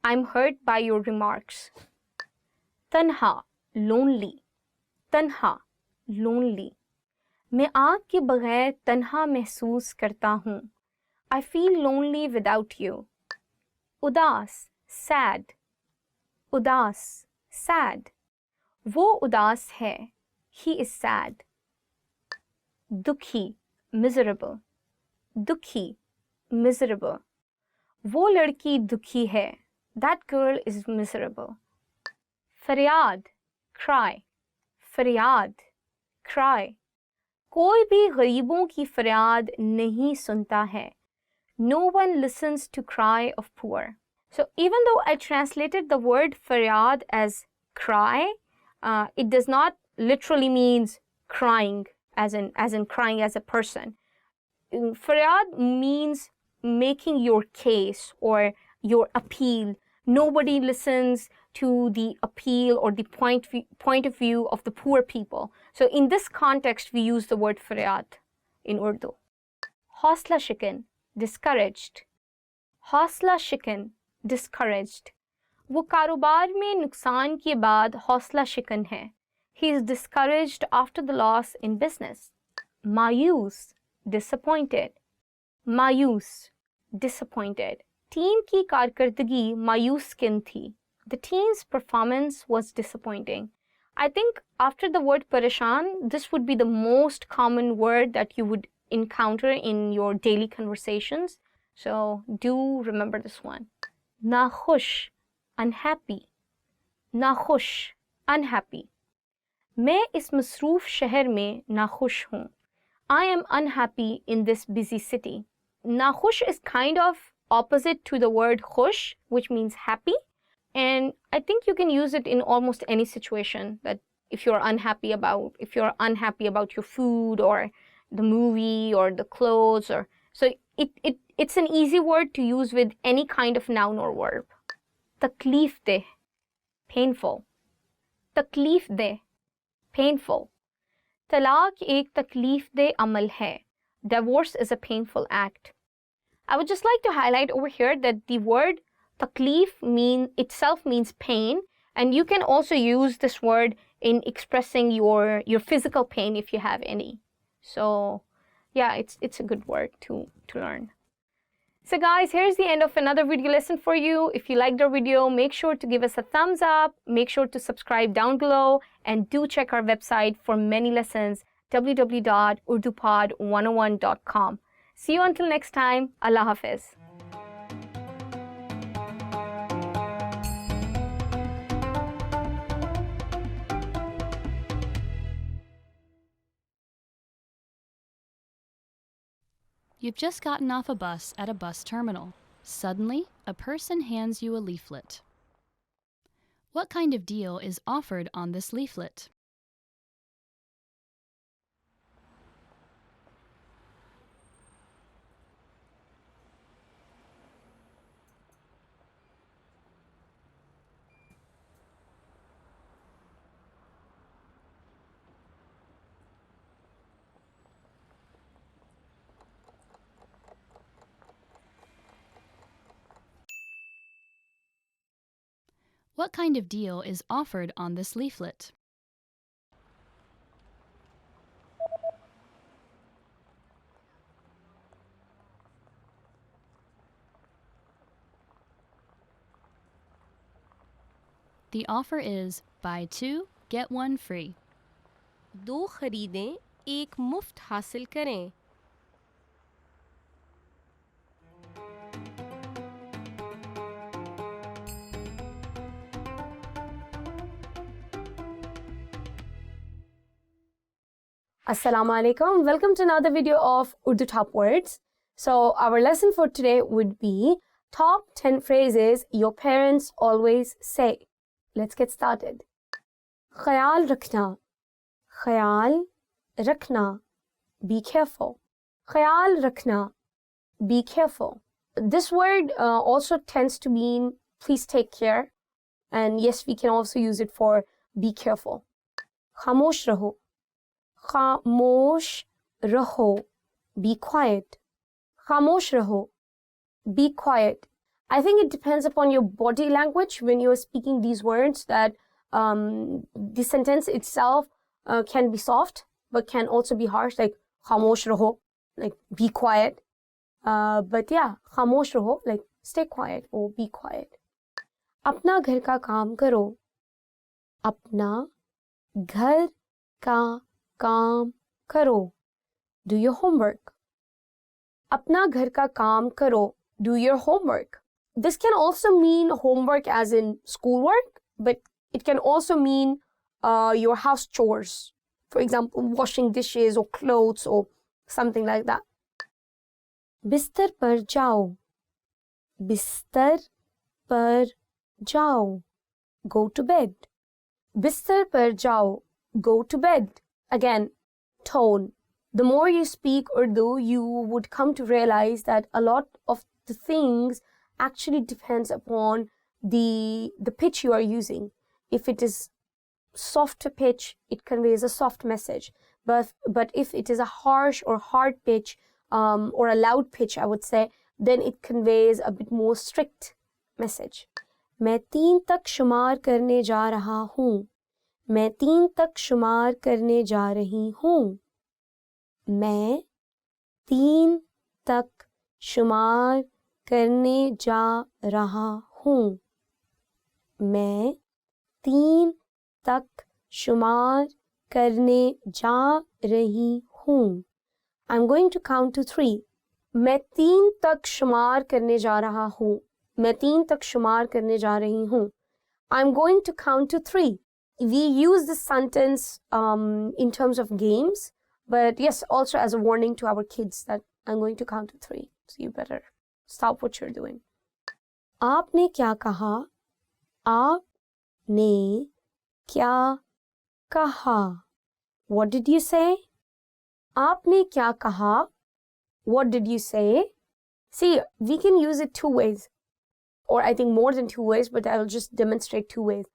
I'm hurt by your remarks. तन्हा, lonely. तन्हा, lonely. मैं आपके बगैर तन्हा महसूस करता हूँ. I feel lonely without you. उदास, sad. उदास, sad. वो उदास है. He is sad. दुखी, miserable. दुखी, miserable. वो लड़की दुखी है. That girl is miserable. फरियाद, cry. फरियाद, cry. कोई भी गरीबों की फरियाद नहीं सुनता है. No one listens to cry of poor. So even though I translated the word faryad as cry, it does not literally means crying as in crying as a person. Faryad means making your case or your appeal. Nobody listens to the appeal or the point of view of the poor people. So in this context, we use the word faryad in Urdu. Hausla shikan, discouraged. Hausla shikan, discouraged. वो कारोबार में नुकसान के बाद हौसला शिकन है. He is discouraged after the loss in business. मायूस, disappointed. मायूस, disappointed. टीम की कारकर्दगी मायूस किन थी. The team's performance was disappointing. I think after the word pareshan, this would be the most common word that you would encounter in your daily conversations. So do remember this one. Nakhush, unhappy. Nakhush, unhappy. मैं इस मसरूफ शहर में नाखुश हूँ. I am unhappy in this busy city. Nakhush is kind of opposite to the word khush, which means happy. And I think you can use it in almost any situation, that if you're unhappy about your food or the movie or the clothes, or so it's an easy word to use with any kind of noun or verb. Takleef deh, painful. Takleef deh, painful. Talaq ek takleef deh amal hai. Divorce is a painful act. I would just like to highlight over here that the word takleef itself means pain, and you can also use this word in expressing your physical pain if you have any. So yeah, it's a good word to learn. So guys, here's the end of another video lesson for you. If you liked our video, make sure to give us a thumbs up, make sure to subscribe down below, and do check our website for many lessons, www.urdupod101.com. See you until next time. Allah Hafiz. You've just gotten off a bus at a bus terminal. Suddenly, a person hands you a leaflet. What kind of deal is offered on this leaflet? What kind of deal is offered on this leaflet? The offer is buy 2, get 1 free. 2 खरीदें, 1 मुफ्त हासिल करें. Assalamu alaikum. Welcome to another video of Urdu Top Words. So our lesson for today would be top 10 phrases your parents always say. Let's get started. Khayal rakhna. Khayal rakhna. Be careful. Khayal rakhna. Be careful. This word also tends to mean please take care. And yes, we can also use it for be careful. Khamosh raho. Khamosh raho. Be quiet. Khamosh raho. Be quiet. I think it depends upon your body language when you're speaking these words that the sentence itself can be soft but can also be harsh, like khamosh raho, like be quiet. But yeah, khamosh raho, like stay quiet or be quiet. Apna ghar ka kaam karo. Apna ghar ka kaam karo. Do your homework. Apna ghar ka kaam karo. Do your homework. This can also mean homework as in schoolwork, but it can also mean your house chores. For example, washing dishes or clothes or something like that. Bistar par jao. Bistar par jao. Go to bed. Bistar par jao. Go to bed. Again, tone. The more you speak Urdu, you would come to realize that a lot of the things actually depends upon the pitch you are using. If it is soft pitch, it conveys a soft message. But if it is a harsh or hard pitch or a loud pitch, I would say, then it conveys a bit more strict message. मैं 3 तक शुमार करने जा रहा हूँ. मैं 3 तक शुमार करने जा रही हूँ. मैं 3 तक शुमार करने जा रहा हूँ. मैं 3 तक शुमार करने जा रही हूँ. I'm going to count to 3. मैं 3 तक शुमार करने जा रहा हूँ. मैं 3 तक शुमार करने जा रही हूँ. I'm going to count to 3. We use this sentence in terms of games, but yes, also as a warning to our kids that I'm going to count to 3. So you better stop what you're doing. आपने क्या कहा? आपने क्या कहा? What did you say? आपने क्या कहा? What did you say? See, we can use it 2 ways. Or I think more than 2 ways, but I'll just demonstrate 2 ways.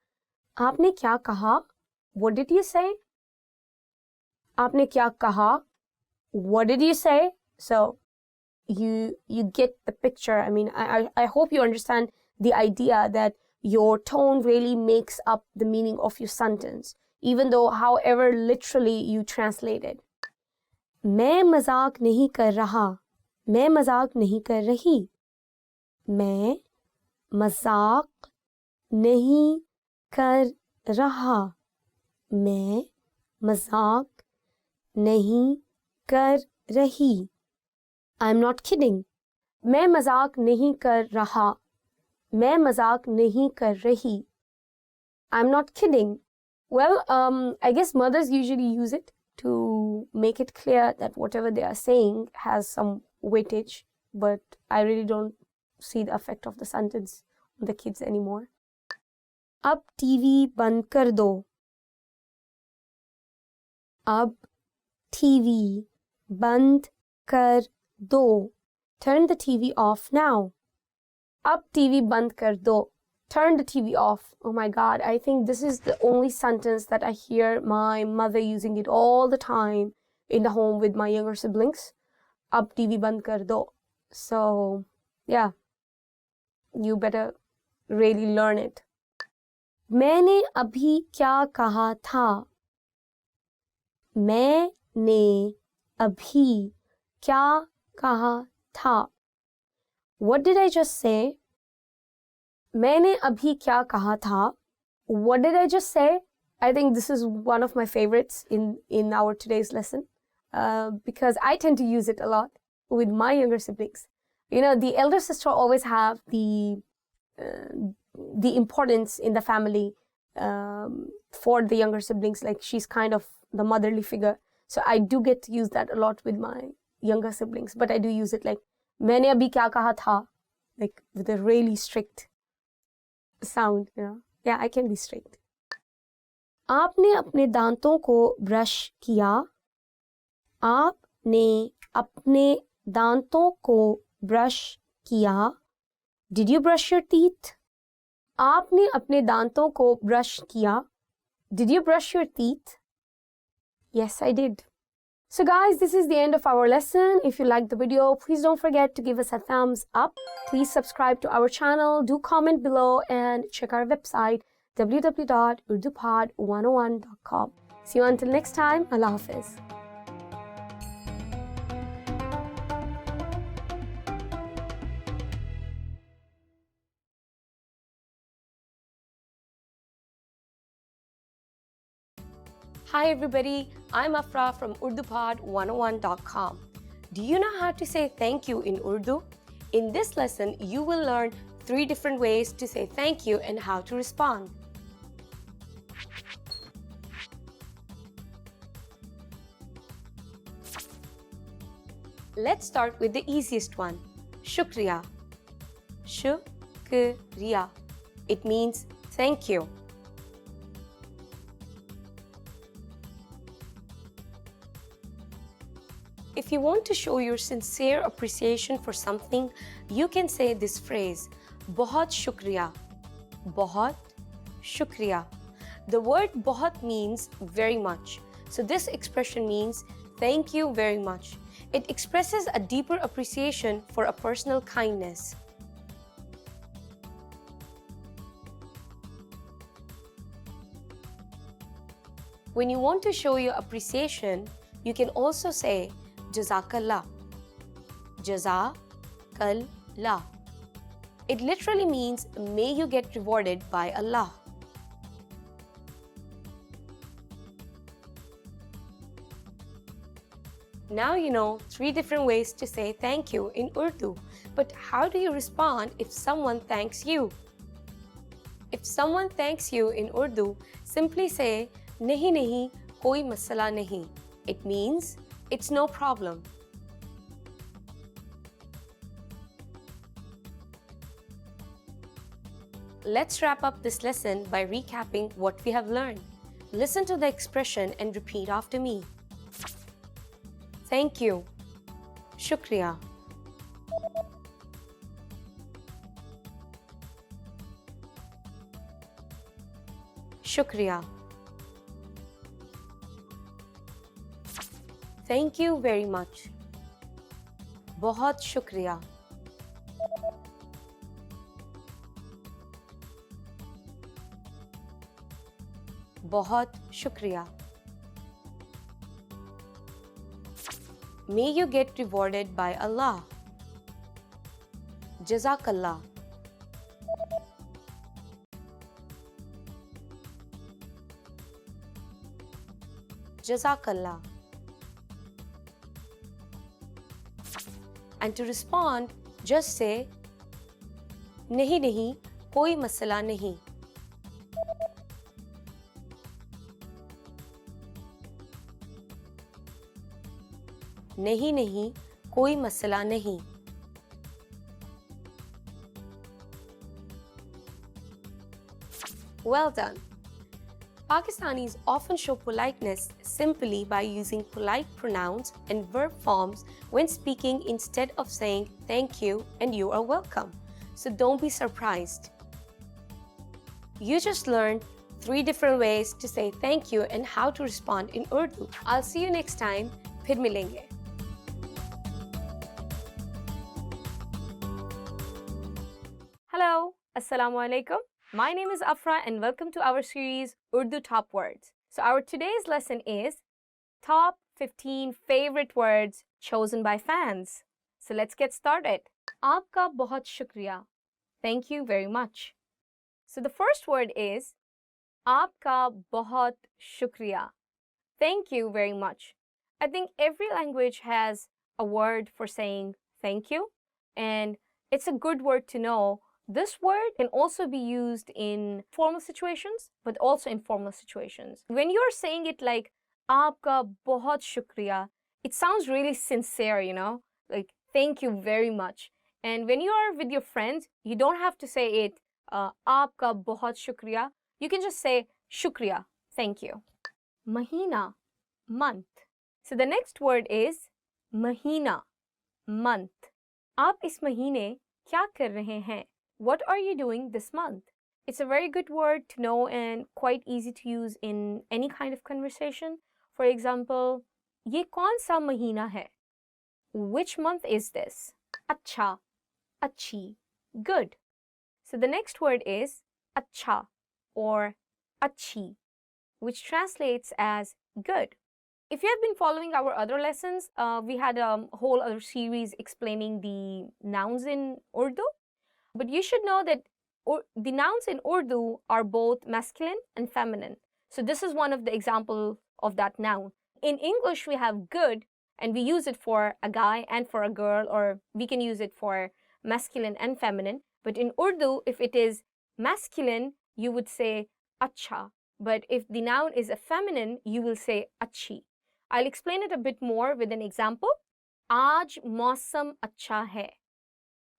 आपने क्या कहा? What did you say? आपने क्या कहा? What did you say? So you get the picture. I mean, I hope you understand the idea that your tone really makes up the meaning of your sentence, even though however literally you translate it. मैं मजाक नहीं कर रहा. मैं मजाक नहीं कर रही. मैं मजाक नहीं कर रहा. मैं मजाक नहीं कर रही. I'm not kidding. मैं मजाक नहीं कर रहा. मैं मजाक नहीं कर रही. I'm not kidding. Well, I guess mothers usually use it to make it clear that whatever they are saying has some weightage, but I really don't see the effect of the sentence on the kids anymore. अब TV बंद कर दो. अब TV बंद कर दो. Turn the TV off now. अब TV बंद कर दो. Turn the TV off. Oh my God, I think this is the only sentence that I hear my mother using it all the time in the home with my younger siblings. Ab TV band kar do. So, yeah, you better really learn it. मैंने अभी क्या कहा था? मैंने अभी क्या कहा था? What did I just say? मैंने अभी क्या कहा था? What did I just say? I think this is one of my favorites in our today's lesson because I tend to use it a lot with my younger siblings. You know, the elder sister always have the importance in the family for the younger siblings. Like she's kind of the motherly figure. So I do get to use that a lot with my younger siblings. But I do use it like मैंने अभी क्या कहा था, like with a really strict sound. You know, yeah, I can be strict. आपने अपने दांतों को brush किया. आपने अपने दांतों को ब्रश किया. Did you brush your teeth? आपने अपने दांतों को ब्रश किया. Did you brush your teeth? Yes, I did. So guys, this is the end of our lesson. If you liked the video, please don't forget to give us a thumbs up. Please subscribe to our channel, do comment below, and check our website www.urdupod101.com. See you until next time. Allah Hafiz. Hi everybody, I'm Afra from UrduPod101.com. Do you know how to say thank you in Urdu? In this lesson, you will learn 3 different ways to say thank you and how to respond. Let's start with the easiest one, Shukriya. Shukriya. It means thank you. If you want to show your sincere appreciation for something, you can say this phrase, बहुत शुक्रिया. बहुत शुक्रिया. The word बहुत means very much. So this expression means thank you very much. It expresses a deeper appreciation for a personal kindness. When you want to show your appreciation, you can also say Jazakallah. Jazakallah. It literally means may you get rewarded by Allah. Now you know 3 different ways to say thank you in Urdu. But how do you respond if someone thanks you? If someone thanks you in Urdu, simply say nahi nahi, koi masala nahi. It means it's no problem. Let's wrap up this lesson by recapping what we have learned. Listen to the expression and repeat after me. Thank you. Shukriya. Shukriya. Thank you very much. बहुत शुक्रिया. बहुत शुक्रिया. May you get rewarded by Allah. Jazakallah. Jazakallah. And to respond, just say नहीं नहीं, कोई मसला नहीं. नहीं नहीं, कोई मसला नहीं. Well done. Pakistanis often show politeness simply by using polite pronouns and verb forms when speaking instead of saying thank you and you are welcome. So don't be surprised. You just learned 3 different ways to say thank you and how to respond in Urdu. I'll see you next time. फिर मिलेंगे. Hello, Assalamu alaikum. My name is Afra and welcome to our series Urdu Top Words. So our today's lesson is Top 15 Favorite Words Chosen by Fans. So let's get started. Aapka bahut shukriya. Thank you very much. So the first word is आपका बहुत शुक्रिया. Thank you very much. I think every language has a word for saying thank you, and it's a good word to know. This word can also be used in formal situations, but also in formal situations. When you're saying it like आपका बहुत शुक्रिया, it sounds really sincere, you know, like thank you very much. And when you are with your friends, you don't have to say it आपका बहुत शुक्रिया. You can just say shukriya, thank you. Mahina, month. So the next word is mahina, month. आप इस महीने क्या कर रहे हैं? What are you doing this month? It's a very good word to know and quite easy to use in any kind of conversation. For example, ये कौन सा महीना है? Which month is this? अच्छा, अच्छी, good. So the next word is अच्छा or अच्छी, which translates as good. If you have been following our other lessons, we had a whole other series explaining the nouns in Urdu. But you should know that the nouns in Urdu are both masculine and feminine. So this is one of the examples of that noun. In English, we have good, and we use it for a guy and for a girl, or we can use it for masculine and feminine. But in Urdu, if it is masculine, you would say acha. But if the noun is a feminine, you will say अच्छी. I'll explain it a bit more with an example. आज मौसम अच्छा है.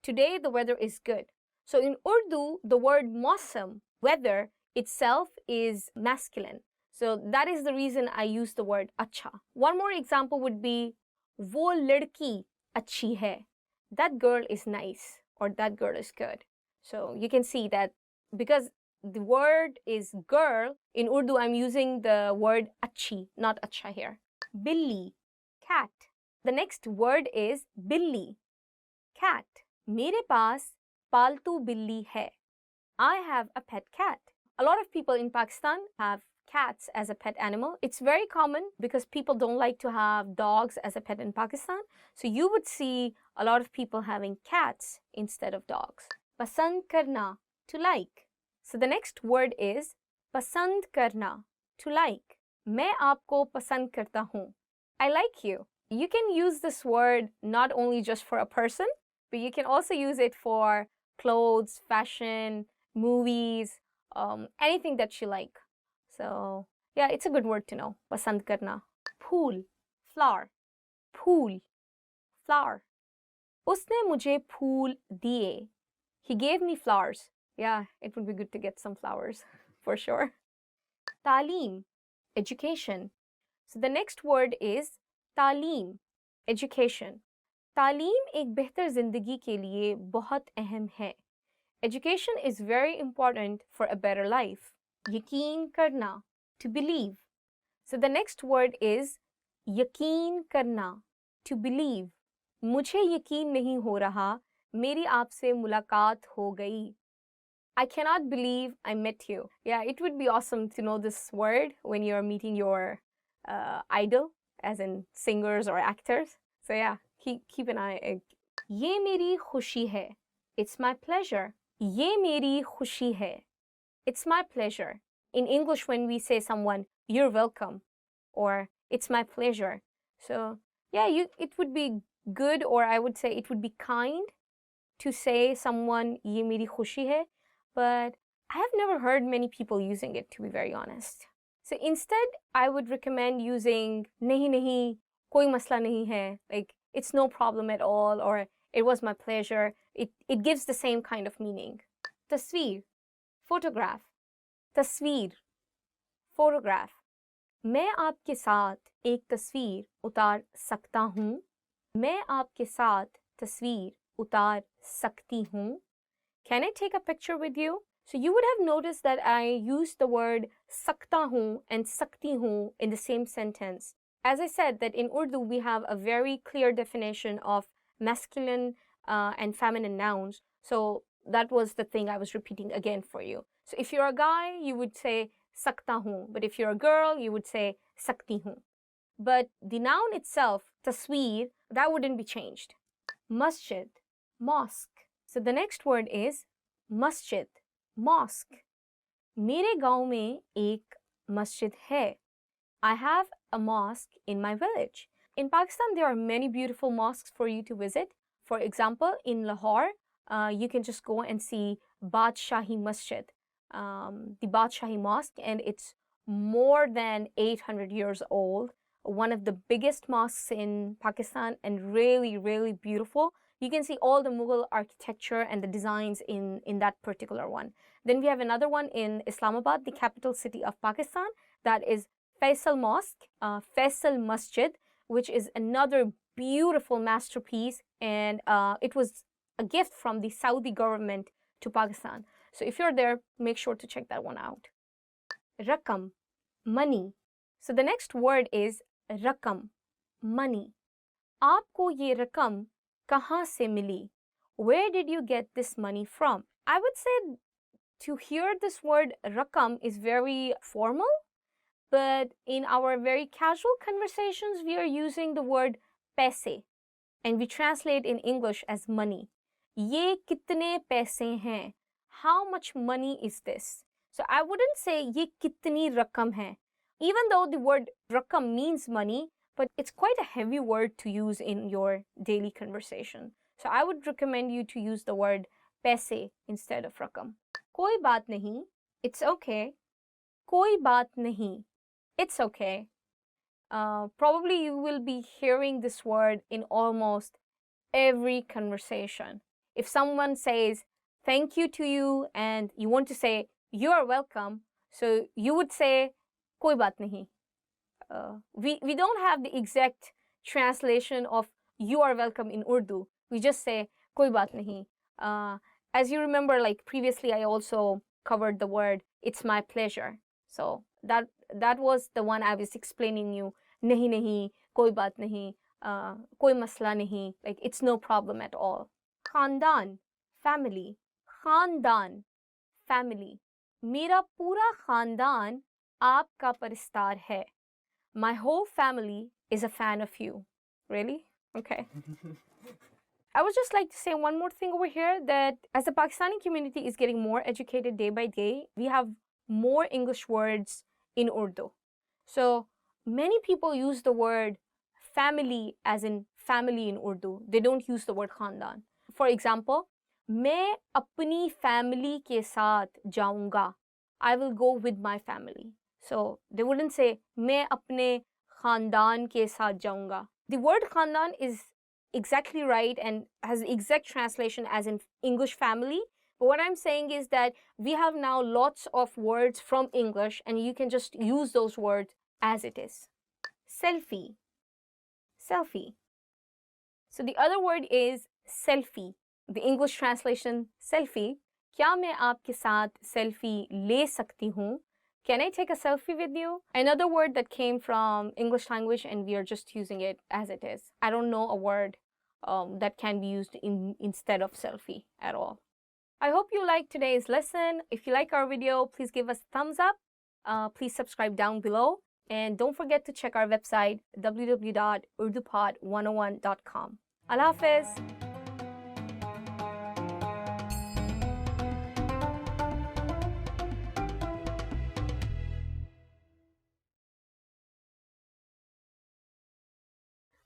Today the weather is good. So in Urdu, the word मौसम, weather, itself is masculine. So that is the reason I use the word अच्छा. One more example would be वो लड़की अच्छी है. That girl is nice, or that girl is good. So you can see that because the word is girl, in Urdu I'm using the word अच्छी, not अच्छा here. Billi, cat. The next word is billi, cat. मेरे पास पालतू बिल्ली है. I have a pet cat. A lot of people in Pakistan have cats as a pet animal. It's very common because people don't like to have dogs as a pet in Pakistan. So you would see a lot of people having cats instead of dogs. Pasand karna, to like. So the next word is pasand karna, to like. मैं आपको पसंद करता हूँ. I like you. You can use this word not only just for a person, but you can also use it for clothes, fashion, movies, anything that you like. So yeah, it's a good word to know. Pasand karna. Phool, flower. Phool, flower. उसने मुझे फूल दिए. He gave me flowers. Yeah, it would be good to get some flowers for sure. Talim, education. So the next word is तालीम, education. तालीम एक बेहतर ज़िंदगी के लिए बहुत अहम है. Education is very important for a better life. यकीन करना, to believe. So the next word is यकीन करना, to believe. मुझे यकीन नहीं हो रहा, मेरी आपसे मुलाकात हो गई. I cannot believe I met you. Yeah, it would be awesome to know this word when you're meeting your idol, as in singers or actors. So yeah, keep an eye. ये मेरी खुशी है. It's my pleasure. ये मेरी खुशी है. It's my pleasure. In English, when we say someone, you're welcome, or it's my pleasure. So yeah, it would be good, or I would say it would be kind to say someone ये मेरी खुशी है, but I have never heard many people using it, to be very honest. So instead, I would recommend using नहीं नहीं, कोई मसला नहीं है, like it's no problem at all, or it was my pleasure. It gives the same kind of meaning. तस्वीर, photograph. तस्वीर, photograph. मैं आपके साथ एक तस्वीर उतार सकता हूँ. मैं आपके साथ तस्वीर उतार सकती हूँ. Can I take a picture with you? So you would have noticed that I used the word sakta hu and sakti hu in the same sentence. As I said, that in Urdu we have a very clear definition of masculine and feminine nouns. So that was the thing I was repeating again for you. So if you're a guy, you would say sakta hu. But if you're a girl, you would say sakti hu. But the noun itself, tasweer, that wouldn't be changed. Masjid, mosque. So the next word is masjid, mosque. मेरे गांव में एक मस्जिद है. I have a mosque in my village. In Pakistan, there are many beautiful mosques for you to visit. For example, in Lahore, you can just go and see Badshahi Masjid, the Badshahi Mosque, and it's more than 800 years old. One of the biggest mosques in Pakistan and really, really beautiful. You can see all the Mughal architecture and the designs in that particular one. Then we have another one in Islamabad, the capital city of Pakistan, that is Faisal Mosque, Faisal Masjid, which is another beautiful masterpiece, and it was a gift from the Saudi government to Pakistan. So if you're there, make sure to check that one out. Rakam, money. So the next word is rakam, money. Aapko ye rakam kahan se mili? Where did you get this money from? I would say to hear this word rakam is very formal, but in our very casual conversations, we are using the word paise, and we translate in English as money. Ye kitne paise hain? How much money is this? So I wouldn't say ye kitni rakam hai. Even though the word rakam means money, but it's quite a heavy word to use in your daily conversation. So I would recommend you to use the word paise instead of rakam. Koi baat nahi, it's okay. Koi baat nahi, it's okay. Probably you will be hearing this word in almost every conversation. If someone says thank you to you and you want to say you are welcome, so you would say koi baat nahi. We don't have the exact translation of you are welcome in Urdu. We just say koi baat nahi. As you remember, like previously I also covered the word it's my pleasure. So that was the one I was explaining you. Nahi nahi, koi baat nahi, koi masla nahi. Like it's no problem at all. Khandan, family. Khandan, family. Mera pura khandan aapka paristar hai. My whole family is a fan of you. Really? Okay. I would just like to say one more thing over here, that as the Pakistani community is getting more educated day by day, we have more English words in Urdu. So many people use the word family as in family in Urdu. They don't use the word khandan. For example, मैं अपनी family के साथ जाऊंगा. I will go with my family. So they wouldn't say मैं अपने खानदान के साथ जाऊंगा. The word khandan is exactly right and has the exact translation as in English family. But what I'm saying is that we have now lots of words from English and you can just use those words as it is. Selfie. Selfie. So the other word is selfie. The English translation, selfie. क्या मैं आपके साथ selfie ले सकती हूँ? Can I take a selfie with you? Another word that came from English language and we are just using it as it is. I don't know a word that can be used instead of selfie at all. I hope you liked today's lesson. If you like our video, please give us a thumbs up. Please subscribe down below. And don't forget to check our website, www.urdupod101.com. Allah Hafiz.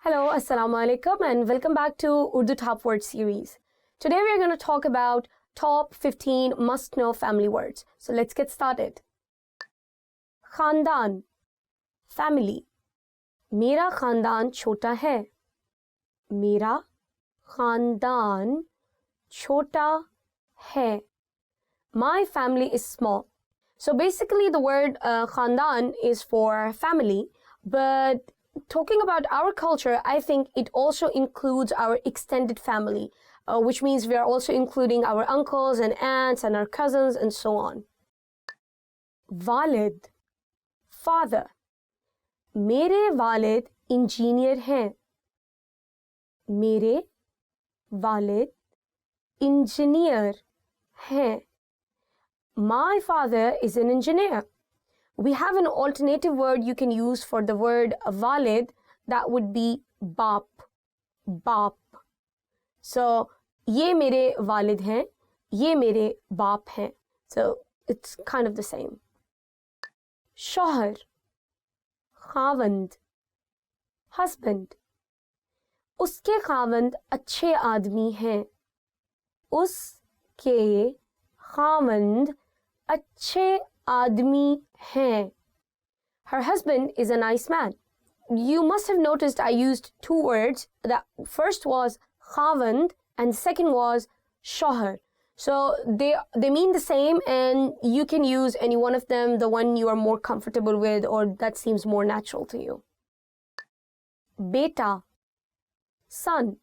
Hello, Assalamu alaikum, and welcome back to Urdu Top Words series. Today we are going to talk about top 15 must-know family words. So let's get started. Khandan, family. Mera khandan chota hai. Mera khandan chota hai. My family is small. So basically the word khandan is for family, but talking about our culture, I think it also includes our extended family, which means we are also including our uncles and aunts and our cousins and so on. Walid, father. Mere walid engineer hain. Mere walid engineer hain. My father is an engineer. We have an alternative word you can use for the word walid, that would be baap. Baap. So, ye mere walid hain, ye mere baap hain. So, it's kind of the same. शौहर, खावंद, husband. उसके खावंद अच्छे आदमी हैं. उसके खावंद अच्छे आदमी हैं. Her husband is a nice man. You must have noticed I used two words. The first was khawand and the second was shohar. So they mean the same, and you can use any one of them, the one you are more comfortable with or that seems more natural to you. Beta, son.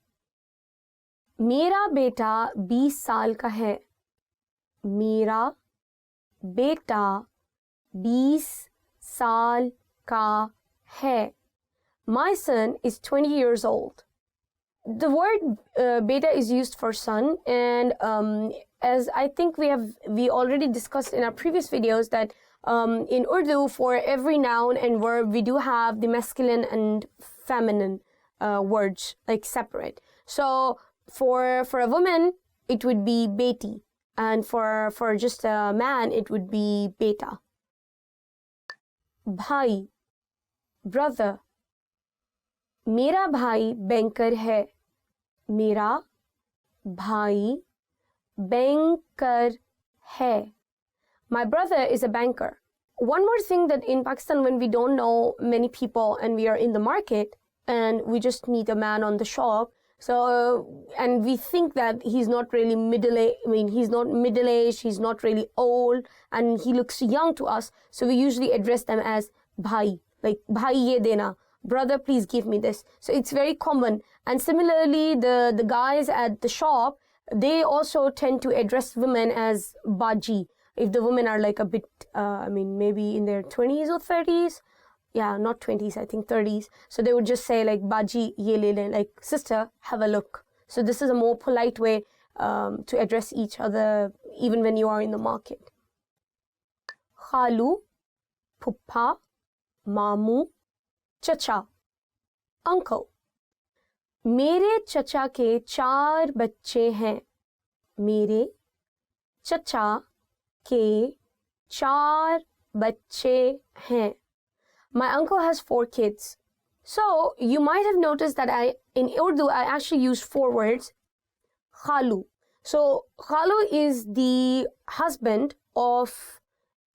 मेरा बेटा 20 साल का है. मेरा बेटा 20 साल का है. My son is 20 years old. The word beta is used for son, and as I think we already discussed in our previous videos that in Urdu, for every noun and verb, we do have the masculine and feminine words like separate. So for a woman, it would be beti, and for just a man, it would be beta. Bhai, brother. मेरा भाई banker है. मेरा भाई banker है. My brother is a banker. One more thing that in Pakistan, when we don't know many people and we are in the market and we just meet a man on the shop, and we think that he's not really he's not middle-aged, he's not really old, and he looks young to us, so we usually address them as bhai, like bhai ye dena. Brother, please give me this. So it's very common. And similarly, the guys at the shop, they also tend to address women as baji. If the women are like a bit, maybe in their 20s or 30s. Yeah, not 20s, I think 30s. So they would just say like baji ye le le, like sister, have a look. So this is a more polite way to address each other even when you are in the market. Khalu, phupha, mamu, चचा, uncle. मेरे चचा के 4 बच्चे हैं. मेरे चचा के 4 बच्चे हैं. My uncle has 4 kids. So you might have noticed that in Urdu I actually used 4 words. Khalu. So khalu is the husband of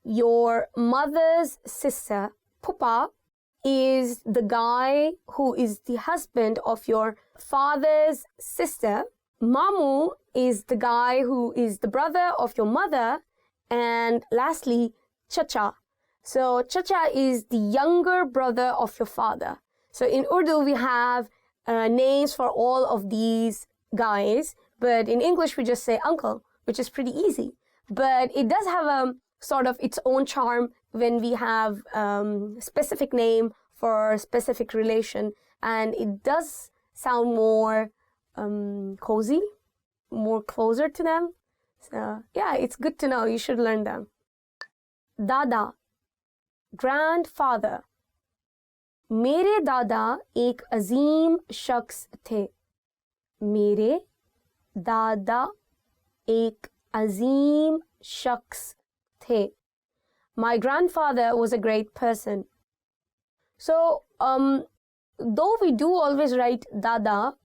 your mother's sister. Pupa is the guy who is the husband of your father's sister. Mamu is the guy who is the brother of your mother. And lastly, chacha. So chacha is the younger brother of your father. So in Urdu, we have names for all of these guys. But in English, we just say uncle, which is pretty easy. But it does have a sort of its own charm when we have specific name for a specific relation, and it does sound more cozy, more closer to them. So yeah, it's good to know. You should learn them. Dada, grandfather. मेरे दादा एक अजीम शख्स थे. मेरे दादा एक अजीम शख्स थे. My grandfather was a great person. So, though we do always write dada,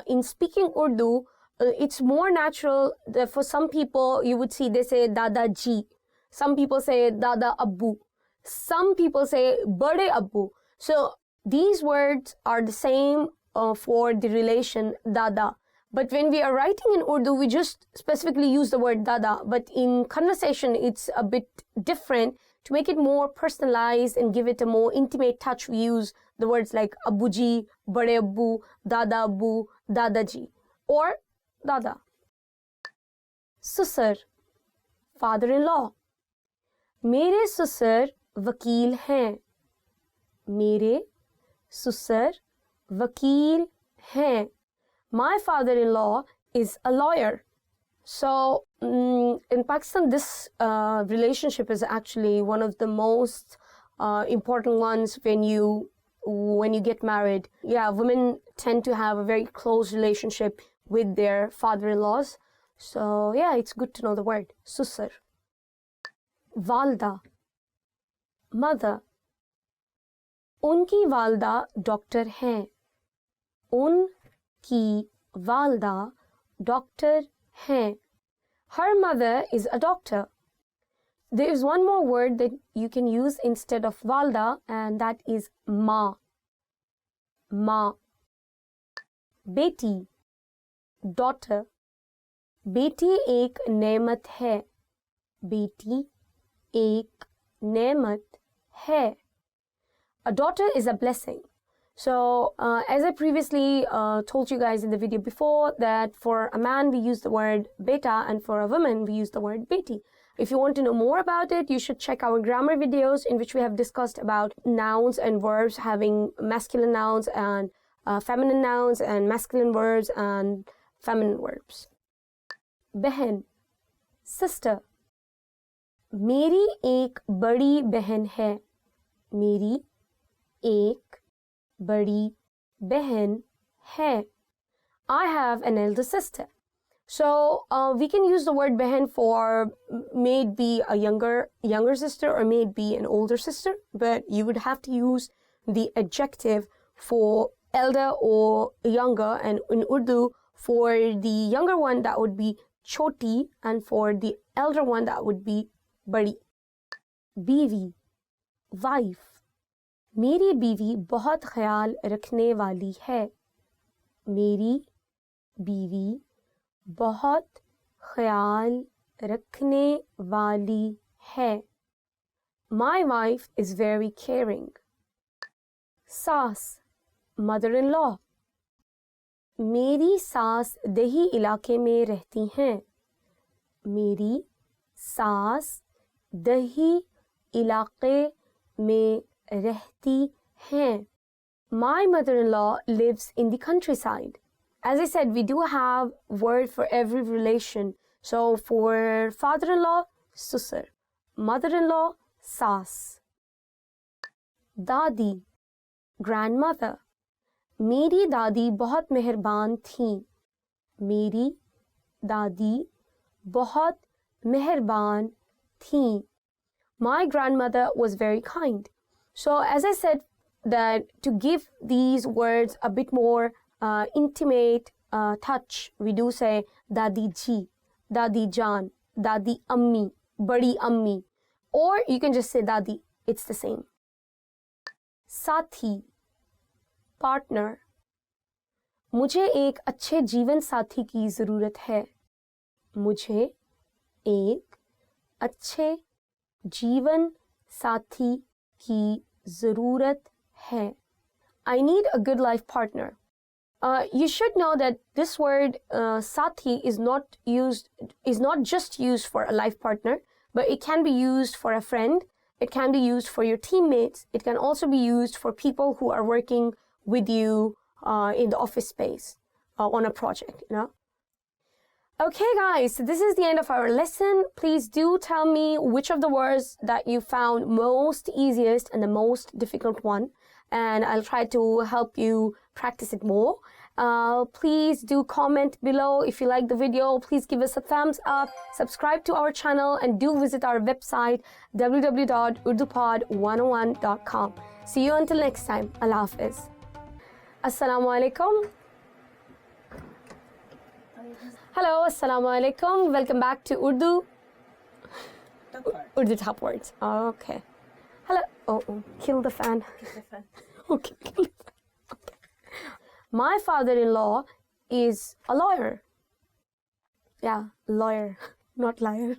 in speaking Urdu, it's more natural that for some people, you would see they say dada ji. Some people say dada abbu. Some people say bade abbu. So, these words are the same for the relation dada. But when we are writing in Urdu, we just specifically use the word dada. But in conversation, it's a bit different. To make it more personalized and give it a more intimate touch, we use the words like abuji, bade abbu, dadaji, or dada. Susar, father-in-law. मेरे ससुर वकील हैं. मेरे ससुर वकील हैं. My father-in-law is a lawyer. So in Pakistan, this relationship is actually one of the most important ones when you get married. Yeah, women tend to have a very close relationship with their father-in-laws. So yeah, it's good to know the word susar. वालदा, mother. उनकी वालदा doctor हैं. उनकी वालदा doctor हैं. Her mother is a doctor. There is one more word that you can use instead of walda, and that is ma. Ma. Beti, daughter. Beti एक नेमत है. Beti एक नेमत है. A daughter is a blessing. So, as I previously told you guys in the video before, that for a man we use the word beta, and for a woman we use the word beti. If you want to know more about it, you should check our grammar videos in which we have discussed about nouns and verbs having masculine nouns and feminine nouns, and masculine verbs and feminine verbs. Behen, sister. मेरी एक बड़ी बहन है. मेरी एक बड़ी बहन है. I have an elder sister. So we can use the word behen for may it be a younger sister or may it be an older sister, but you would have to use the adjective for elder or younger, and in Urdu for the younger one that would be choti, and for the elder one that would be badi. Biwi, wife. मेरी बीवी बहुत ख्याल रखने वाली है. मेरी बीवी बहुत ख्याल रखने वाली है. My wife is very caring. सास, mother-in-law. मेरी सास दही इलाके में रहती हैं. मेरी सास दही इलाके में रहती हैं. My mother-in-law lives in the countryside. As I said, we do have word for every relation. So for father-in-law, susar. Mother-in-law, saas. Dadi, grandmother. मेरी दादी बहुत मेहरबान थीं. मेरी दादी बहुत मेहरबान थीं. My grandmother was very kind. So as I said, that to give these words a bit more intimate touch, we do say dadi ji, dadi jaan, dadi ammi, badi ammi, or you can just say dadi. It's the same. Sathi, partner. मुझे एक अच्छे जीवन साथी की ज़रूरत है. मुझे एक अच्छे जीवन साथी की ज़रूरत है. I need a good life partner. You should know that this word sathi is not just used for a life partner, but it can be used for a friend. It can be used for your teammates. It can also be used for people who are working with you in the office space on a project, you know. Okay guys, so this is the end of our lesson. Please do tell me which of the words that you found most easiest and the most difficult one, and I'll try to help you practice it more. Please do comment below if you like the video. Please give us a thumbs up, subscribe to our channel, and do visit our website www.urdupod101.com. See you until next time. Allah Hafiz. Assalamu alaikum. Hello, assalamu alaikum. Welcome back to Urdu. Urdu top words. Okay. Hello. Oh, kill the fan. Okay, kill the fan. Okay. My father-in-law is a lawyer. Yeah, lawyer, not liar.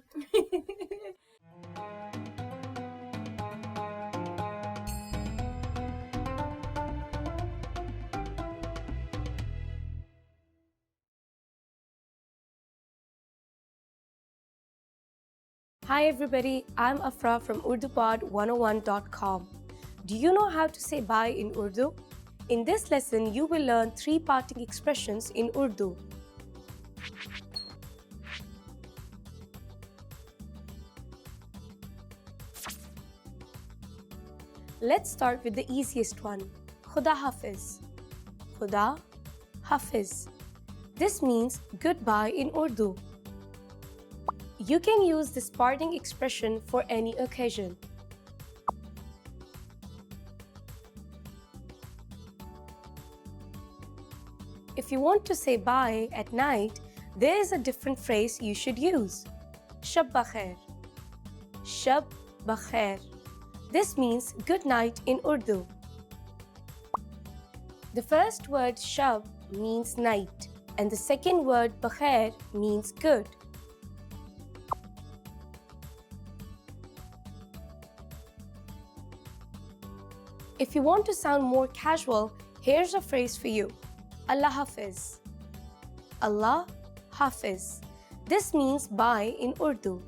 Hi everybody, I'm Afra from UrduPod101.com. Do you know how to say bye in Urdu? In this lesson, you will learn 3 parting expressions in Urdu. Let's start with the easiest one, Khuda Hafiz. Khuda Hafiz. This means goodbye in Urdu. You can use this parting expression for any occasion. If you want to say bye at night, there is a different phrase you should use. Shab bakhair. Shab bakhair. This means good night in Urdu. The first word shab means night, and the second word bakhair means good. If you want to sound more casual, here's a phrase for you. Allah Hafiz. Allah Hafiz. This means bye in Urdu.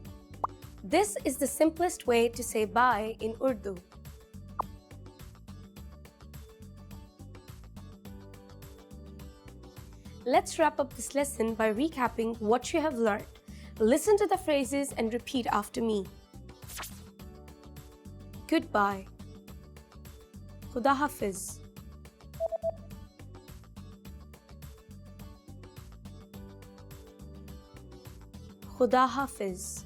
This is the simplest way to say bye in Urdu. Let's wrap up this lesson by recapping what you have learned. Listen to the phrases and repeat after me. Goodbye. Khuda Hafiz. Khuda Hafiz.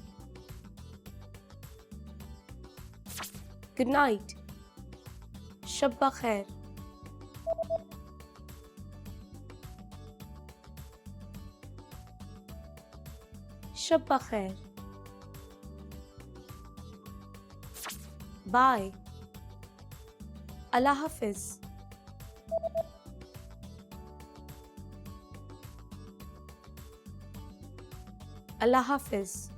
Good night. Shab bakhair. Shab bakhair. Bye. Allah Hafiz. Allah Hafiz.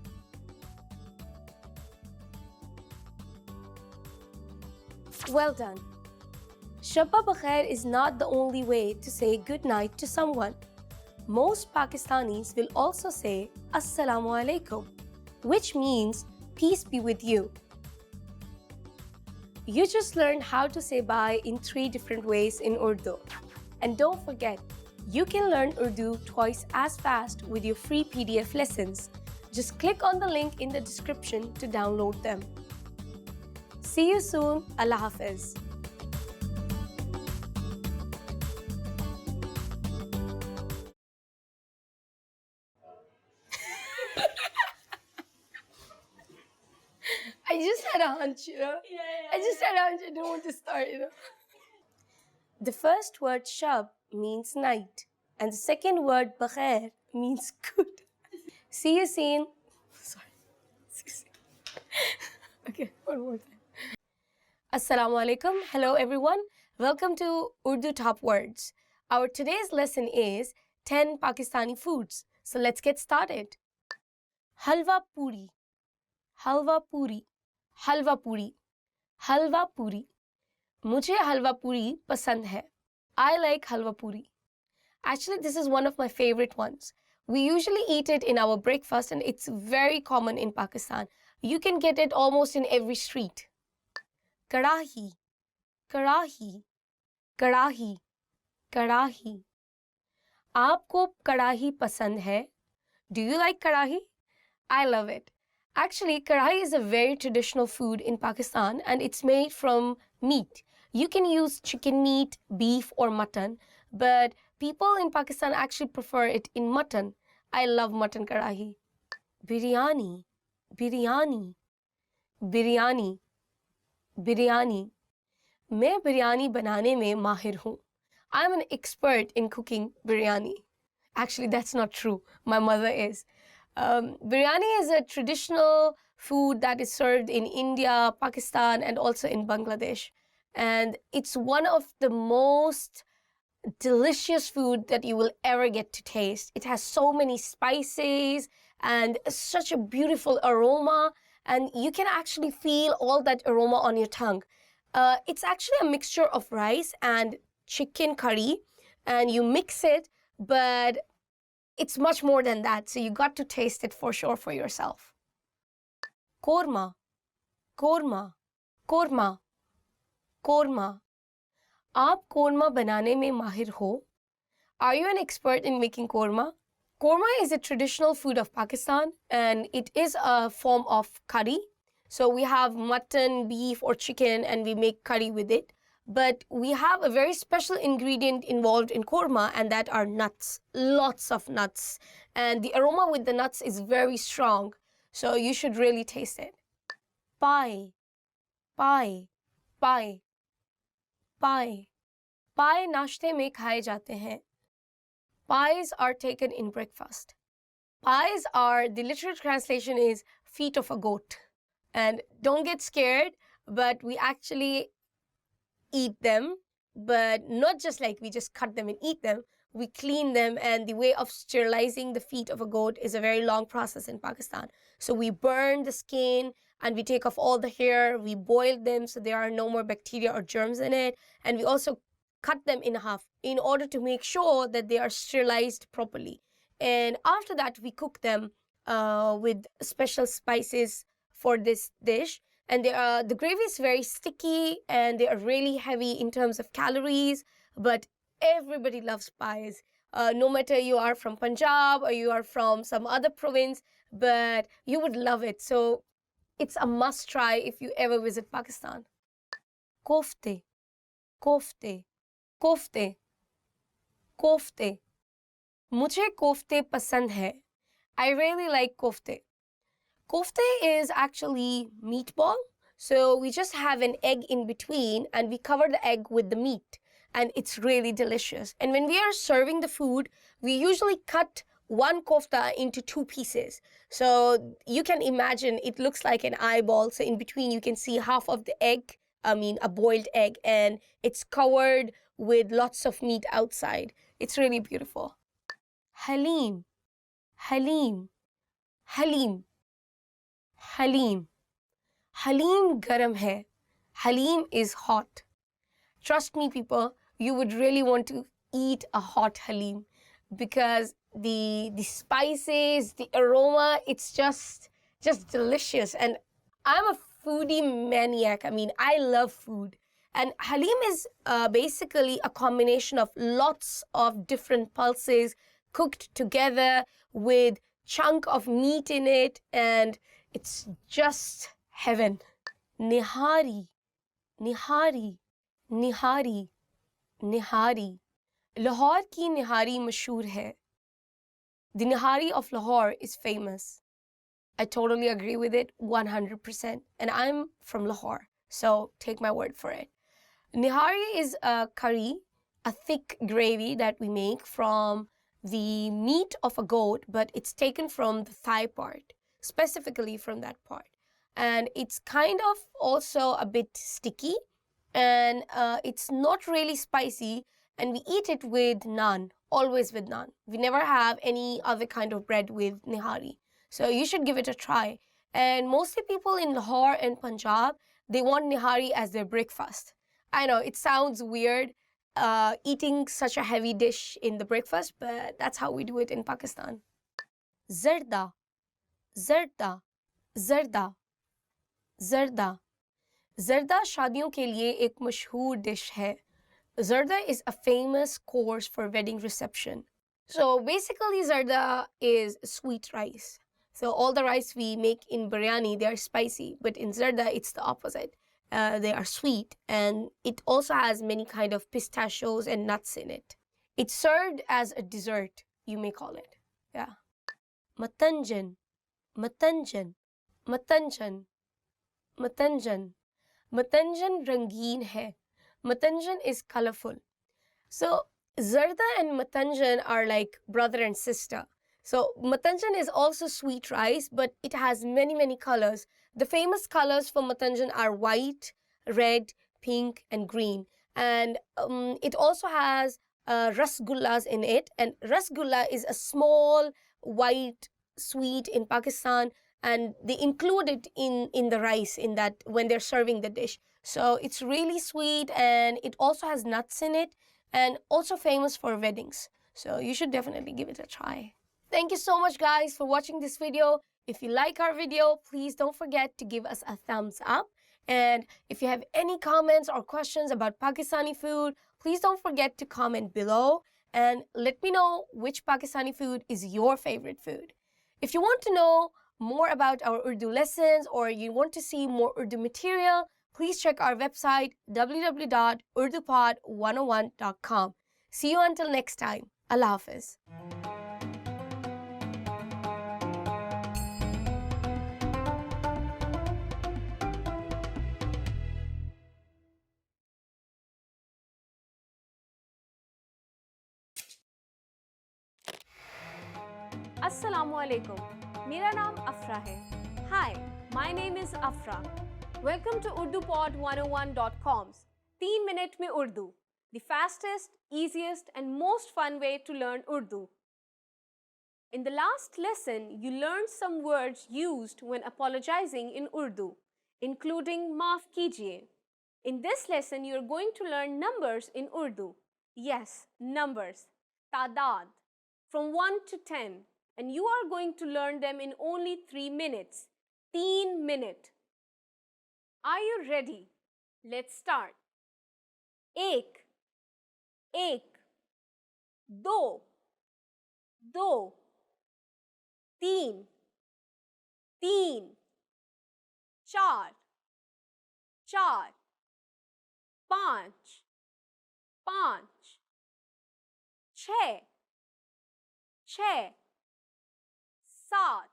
Well done. Shabba Bakhair is not the only way to say good night to someone. Most Pakistanis will also say Assalamu alaikum, which means peace be with you. You just learned how to say bye in 3 different ways in Urdu. And don't forget, you can learn Urdu twice as fast with your free PDF lessons. Just click on the link in the description to download them. See you soon. Allah Hafiz. I just had a hunch, I just had a hunch. I didn't want to start, The first word shab means night, and the second word bakhair means good. See you soon. Sorry. Okay, one more time. Assalamu alaikum. Hello, everyone. Welcome to Urdu Top Words. Our today's lesson is 10 Pakistani foods. So let's get started. Halwa puri. Halwa puri. Halwa puri. Halwa puri. Mujhe halwa puri pasand hai. I like halwa puri. Actually, this is one of my favorite ones. We usually eat it in our breakfast and it's very common in Pakistan. You can get it almost in every street. Kadahi. Kadahi. Kadahi. Kadahi. Aapko kadahi pasand hai? Do you like kadahi? I love it. Actually, kadahi is a very traditional food in Pakistan and it's made from meat. You can use chicken meat, beef or mutton, but people in Pakistan actually prefer it in mutton. I love mutton kadahi. Biryani. Biryani. Biryani. Biryani. मैं बिरयानी बनाने में माहिर हूँ. I'm an expert in cooking biryani. Actually, that's not true. My mother is. Biryani is a traditional food that is served in India, Pakistan, and also in Bangladesh. And it's one of the most delicious food that you will ever get to taste. It has so many spices and such a beautiful aroma, and you can actually feel all that aroma on your tongue. It's actually a mixture of rice and chicken curry, and you mix it, but it's much more than that, so you got to taste it for sure for yourself. Korma. Korma. Korma. Korma. आप korma बनाने में माहिर हो? Are you an expert in making korma? Korma is a traditional food of Pakistan and it is a form of curry. So we have mutton, beef or chicken and we make curry with it. But we have a very special ingredient involved in korma and that are nuts. Lots of nuts. And the aroma with the nuts is very strong. So you should really taste it. Pie, pie, pie, pie. Pie नाश्ते में खाए जाते हैं. Pies are taken in breakfast. Pies are, the literal translation is feet of a goat. And don't get scared, but we actually eat them, but not just like we just cut them and eat them. We clean them, and the way of sterilizing the feet of a goat is a very long process in Pakistan. So we burn the skin and we take off all the hair, we boil them so there are no more bacteria or germs in it, and we also cut them in half in order to make sure that they are sterilized properly. And after that, we cook them with special spices for this dish. And the gravy is very sticky and they are really heavy in terms of calories, but everybody loves pies. No matter you are from Punjab or you are from some other province, but you would love it. So it's a must try if you ever visit Pakistan. Kofte, kofte, kofte, kofte. मुझे कोफ्ते पसंद है. I really like kofte. Kofte is actually meatball. So we just have an egg in between and we cover the egg with the meat. And it's really delicious. And when we are serving the food, we usually cut one kofta into 2 pieces. So you can imagine it looks like an eyeball. So in between you can see half of the egg, a boiled egg, and it's covered with lots of meat outside. It's really beautiful. Halim, Halim, Halim, Halim. Halim garam hai. Halim is hot. Trust me, people, you would really want to eat a hot halim because the spices, the aroma, it's just delicious. And I'm a foodie maniac. I mean, I love food. And halim is basically a combination of lots of different pulses cooked together with chunk of meat in it, and it's just heaven. Nihari, nihari, nihari, nihari. Lahore ki nihari mashhoor hai. The nihari of Lahore is famous. I totally agree with it 100%. And I'm from Lahore, so take my word for it. Nihari is a curry, a thick gravy that we make from the meat of a goat, but it's taken from the thigh part, specifically from that part. And it's kind of also a bit sticky, and it's not really spicy, and we eat it with naan, always with naan. We never have any other kind of bread with nihari. So you should give it a try. And mostly people in Lahore and Punjab, they want nihari as their breakfast. I know, it sounds weird, eating such a heavy dish in the breakfast, but that's how we do it in Pakistan. Zarda, zarda, zarda, zarda. Zarda शादियों के लिए एक मशहूर dish है. Zarda is a famous course for wedding reception. So basically zarda is sweet rice. So all the rice we make in biryani, they are spicy, but in zarda it's the opposite. They are sweet, and it also has many kind of pistachios and nuts in it. It's served as a dessert, you may call it. Yeah. Matanjan, matanjan, matanjan, matanjan. Matanjan rangeen hai. Matanjan is colorful. So zarda and matanjan are like brother and sister. So matanjan is also sweet rice, but it has many, many colors. The famous colors for matanjan are white, red, pink, and green. And it also has rasgullas in it. And rasgulla is a small white sweet in Pakistan, and they include it in the rice in that when they're serving the dish. So it's really sweet, and it also has nuts in it, and also famous for weddings. So you should definitely give it a try. Thank you so much, guys, for watching this video. If you like our video, please don't forget to give us a thumbs up. And if you have any comments or questions about Pakistani food, please don't forget to comment below and let me know which Pakistani food is your favorite food. If you want to know more about our Urdu lessons or you want to see more Urdu material, please check our website www.urdupod101.com. See you until next time. Allah Hafiz. Assalamu alaikum. मेरा नाम अफरा है. Hi, my name is Afra. Welcome to UrduPod101.com's 3 Minute में Urdu, the fastest, easiest and most fun way to learn Urdu. In the last lesson, you learned some words used when apologizing in Urdu, including maaf kijiye. In this lesson, you are going to learn numbers in Urdu. Yes, numbers. Tadad, from 1 to 10. And you are going to learn them in only 3 minutes. 3 minute. Are you ready? Let's start. Ek, ek. Do, do. Teen, teen. Char, char. Panch, panch. Chhe, chhe. Saat,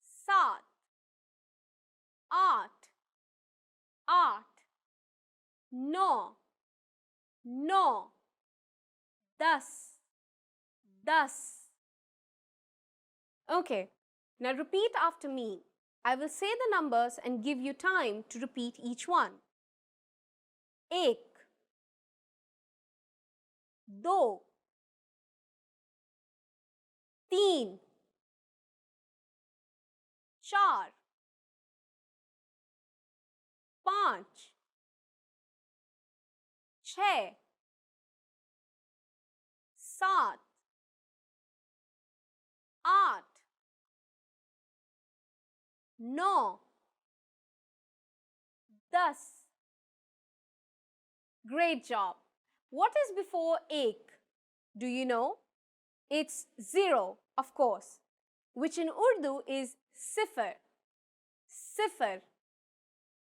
saat. Aat, aat. No, no. Das, das. Okay, now repeat after me. I will say the numbers and give you time to repeat each one. Ek, do, teen, char, panch, छः, सात, आठ, नौ, 10. Great job. What is before ek? Do you know? It's 0, of course, which in Urdu is sifar. Sifar.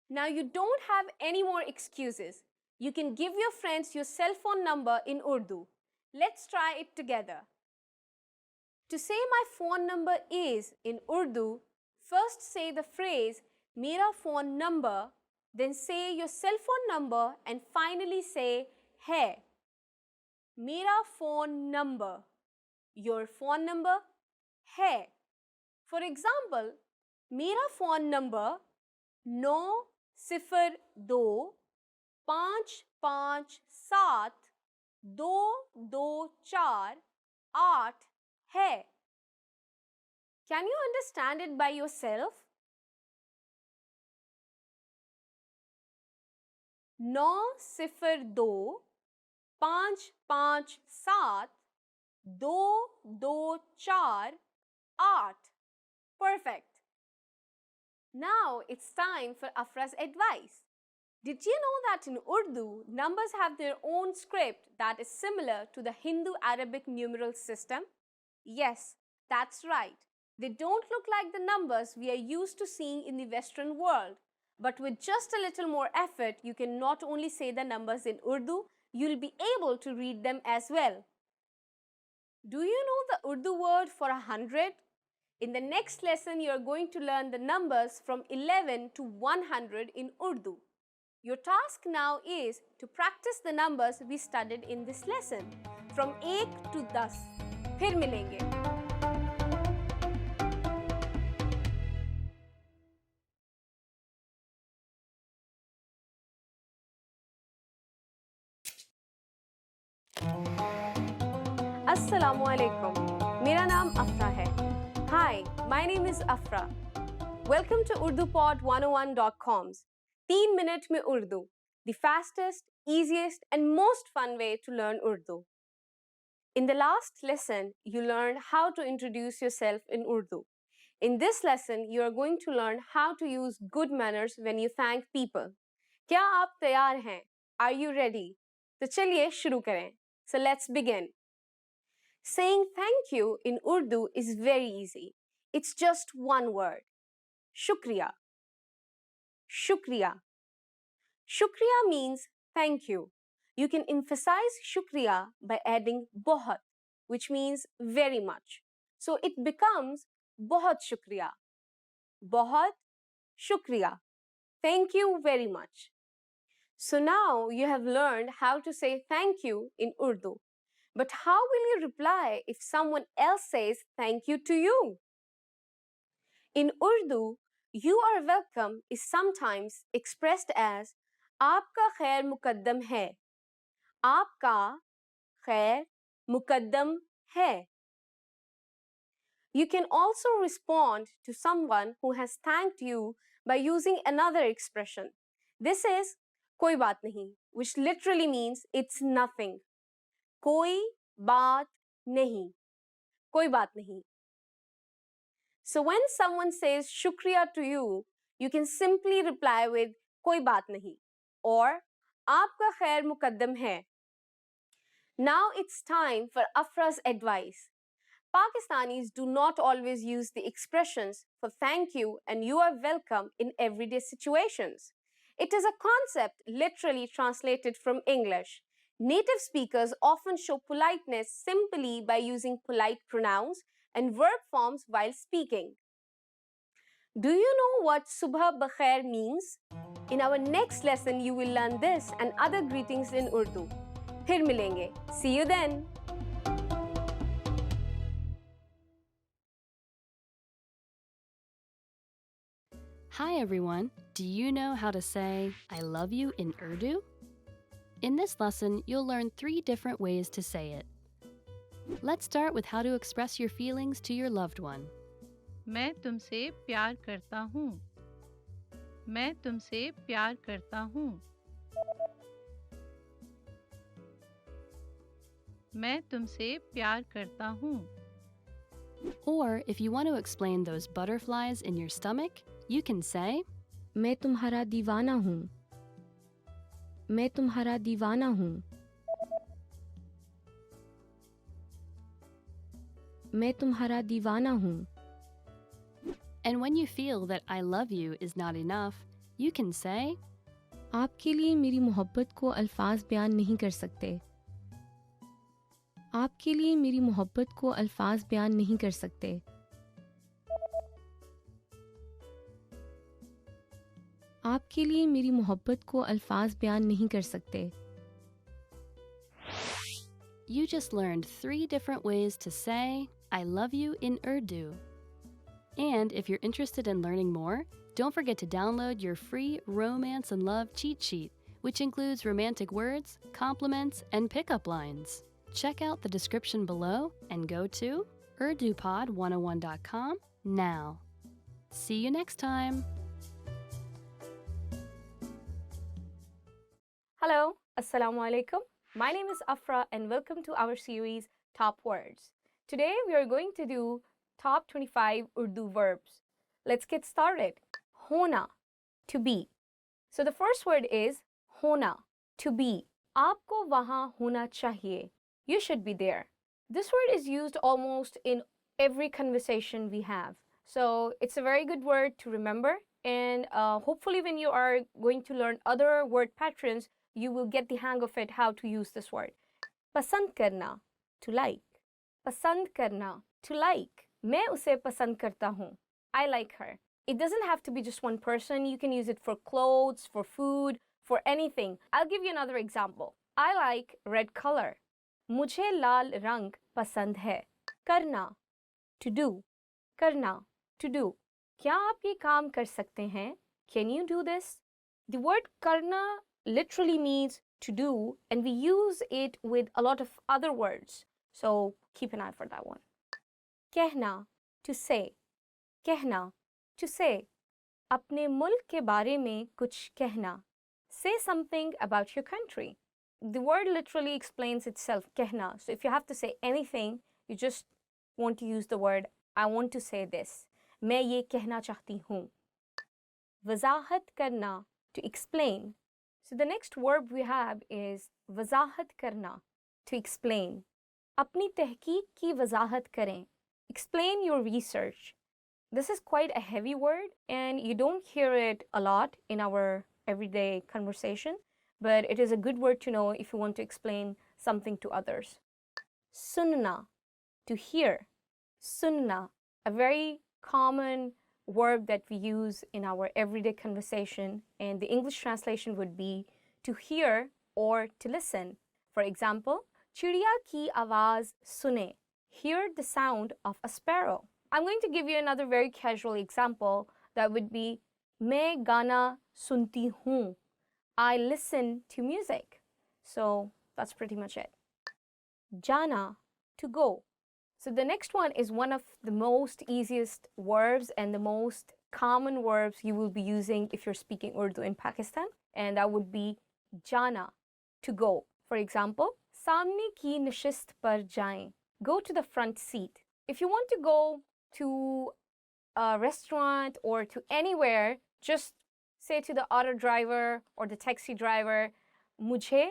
Now you don't have any more excuses. You can give your friends your cell phone number in Urdu. Let's try it together. To say my phone number is in Urdu, first say the phrase Mera phone number, then say your cell phone number and finally say hai. Mera phone number. Your phone number hai. For example, Mera phone number 902 557 224 8 है. Can you understand it by yourself? 902 557 224 8. Perfect. Now it's time for Afra's advice. Did you know that in Urdu, numbers have their own script that is similar to the Hindu-Arabic numeral system? Yes, that's right. They don't look like the numbers we are used to seeing in the Western world. But with just a little more effort, you can not only say the numbers in Urdu, you'll be able to read them as well. Do you know the Urdu word for 100? In the next lesson, you are going to learn the numbers from 11 to 100 in Urdu. Your task now is to practice the numbers we studied in this lesson from 1 to 10. फिर मिलेंगे. Assalamu alaikum. मेरा नाम अफरा है. Hi, my name is Afra. Welcome to UrduPod101.com's 3 Minute में Urdu, the fastest, easiest and most fun way to learn Urdu. In the last lesson, you learned how to introduce yourself in Urdu. In this lesson, you are going to learn how to use good manners when you thank people. क्या आप तैयार हैं? Are you ready? तो चलिए शुरू करें. So let's begin. Saying thank you in Urdu is very easy. It's just one word. Shukriya. Shukriya. Shukriya means thank you. You can emphasize shukriya by adding बहुत, which means very much. So it becomes बहुत shukriya. बहुत shukriya. Thank you very much. So now you have learned how to say thank you in Urdu. But how will you reply if someone else says thank you to you? In Urdu, you are welcome is sometimes expressed as आपका खैर मुकद्दम है. आपका खैर मुकद्दम है. You can also respond to someone who has thanked you by using another expression. This is कोई बात नहीं, which literally means it's nothing. कोई बात नहीं. कोई बात नहीं. So when someone says shukriya to you, you can simply reply with कोई बात नहीं or आपका खैर मुकद्दम है. Now it's time for Afra's advice. Pakistanis do not always use the expressions for thank you and you are welcome in everyday situations. It is a concept literally translated from English. Native speakers often show politeness simply by using polite pronouns and verb forms while speaking. Do you know what Subha Bakhair means? In our next lesson, you will learn this and other greetings in Urdu. फिर मिलेंगे. See you then. Hi everyone! Do you know how to say I love you in Urdu? In this lesson, you'll learn 3 different ways to say it. Let's start with how to express your feelings to your loved one. मैं तुमसे प्यार करता हूँ. मैं तुमसे प्यार करता हूँ. मैं तुमसे प्यार करता हूँ. Or if you want to explain those butterflies in your stomach, you can say मैं तुम्हारा दीवाना हूँ. मैं तुम्हारा दीवाना हूँ. मैं तुम्हारा दीवाना हूँ. And when you feel that I love you is not enough, you can say आपके लिए मेरी मोहब्बत को अल्फाज बयान नहीं कर सकते. आपके लिए मेरी मोहब्बत को अल्फाज बयान नहीं कर सकते. आपके लिए मेरी मोहब्बत को अल्फाज बयान नहीं कर सकते. You just learned 3 different ways to say I love you in Urdu. And if you're interested in learning more, don't forget to download your free Romance and Love cheat sheet, which includes romantic words, compliments, and pickup lines. Check out the description below and go to urdupod101.com now. See you next time. Hello, Assalamu alaikum. My name is Afra and welcome to our series Top Words. Today we are going to do top 25 Urdu verbs. Let's get started. Hona, to be. So the first word is hona, to be. Aapko wahan hona chahiye. You should be there. This word is used almost in every conversation we have. So it's a very good word to remember, and hopefully when you are going to learn other word patterns, you will get the hang of it, how to use this word. Pasand karna, to like. Pasand karna, to like. मैं उसे पसंद करता हूँ. I like her. It doesn't have to be just one person. You can use it for clothes, for food, for anything. I'll give you another example. I like red color. मुझे लाल रंग पसंद है. करना, to do. करना, to do. क्या आप ये काम कर सकते हैं? Can you do this? The word karna literally means to do, and we use it with a lot of other words. So keep an eye for that one. कहना, to say. कहना, to say. अपने मुल्क के बारे में कुछ कहना. Say something about your country. The word literally explains itself, कहना. So if you have to say anything, you just want to use the word, I want to say this. मैं ये कहना चाहती हूँ. वज़ाहत करना, to explain. So the next verb we have is वज़ाहत करना, to explain. अपनी तहकीक की वज़ाहत करें. Explain your research. This is quite a heavy word and you don't hear it a lot in our everyday conversation, but it is a good word to know if you want to explain something to others. Sunna, to hear. Sunna, a very common verb that we use in our everyday conversation, and the English translation would be to hear or to listen. For example, चिड़िया की आवाज सुने. Hear the sound of a sparrow. I'm going to give you another very casual example that would be मैं गाना सुनती हूँ. I listen to music. So that's pretty much it. Jana, to go. So the next one is one of the most easiest verbs and the most common verbs you will be using if you're speaking Urdu in Pakistan, and that would be jana, to go. For example, सामने की नशिस्त पर जाएं. Go to the front seat. If you want to go to a restaurant or to anywhere, just say to the auto driver or the taxi driver, मुझे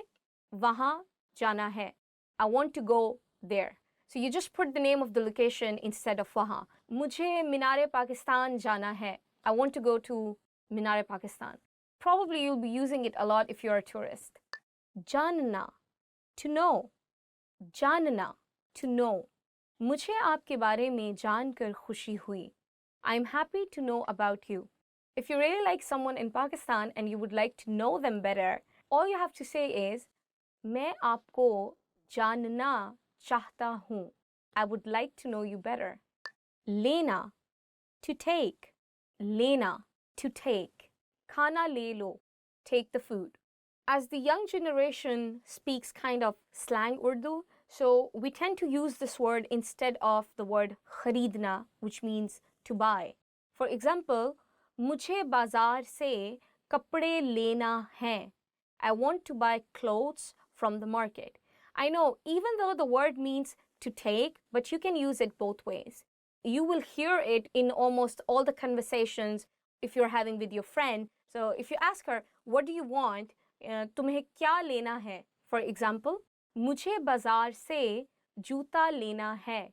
वहाँ जाना है. I want to go there. So you just put the name of the location instead of वहाँ. मुझे मीनार Pakistan जाना है. I want to go to Minar Pakistan. Probably you'll be using it a lot if you're a tourist. जानना, to know. जानना, to know. मुझे आपके बारे में जानकर खुशी हुई. I'm happy to know about you. If you really like someone in Pakistan and you would like to know them better, all you have to say is, मैं आपको जानना चाहता हूँ. I would like to know you better. लेना, to take. लेना, to take. खाना ले लो, take the food. As the young generation speaks kind of slang Urdu, so we tend to use this word instead of the word खरीदना, which means to buy. For example, मुझे बाजार से कपड़े लेना है. I want to buy clothes from the market. I know, even though the word means to take, but you can use it both ways. You will hear it in almost all the conversations if you're having with your friend. So if you ask her, what do you want? तुम्हें क्या लेना है? For example, मुझे बाजार से जूता लेना है.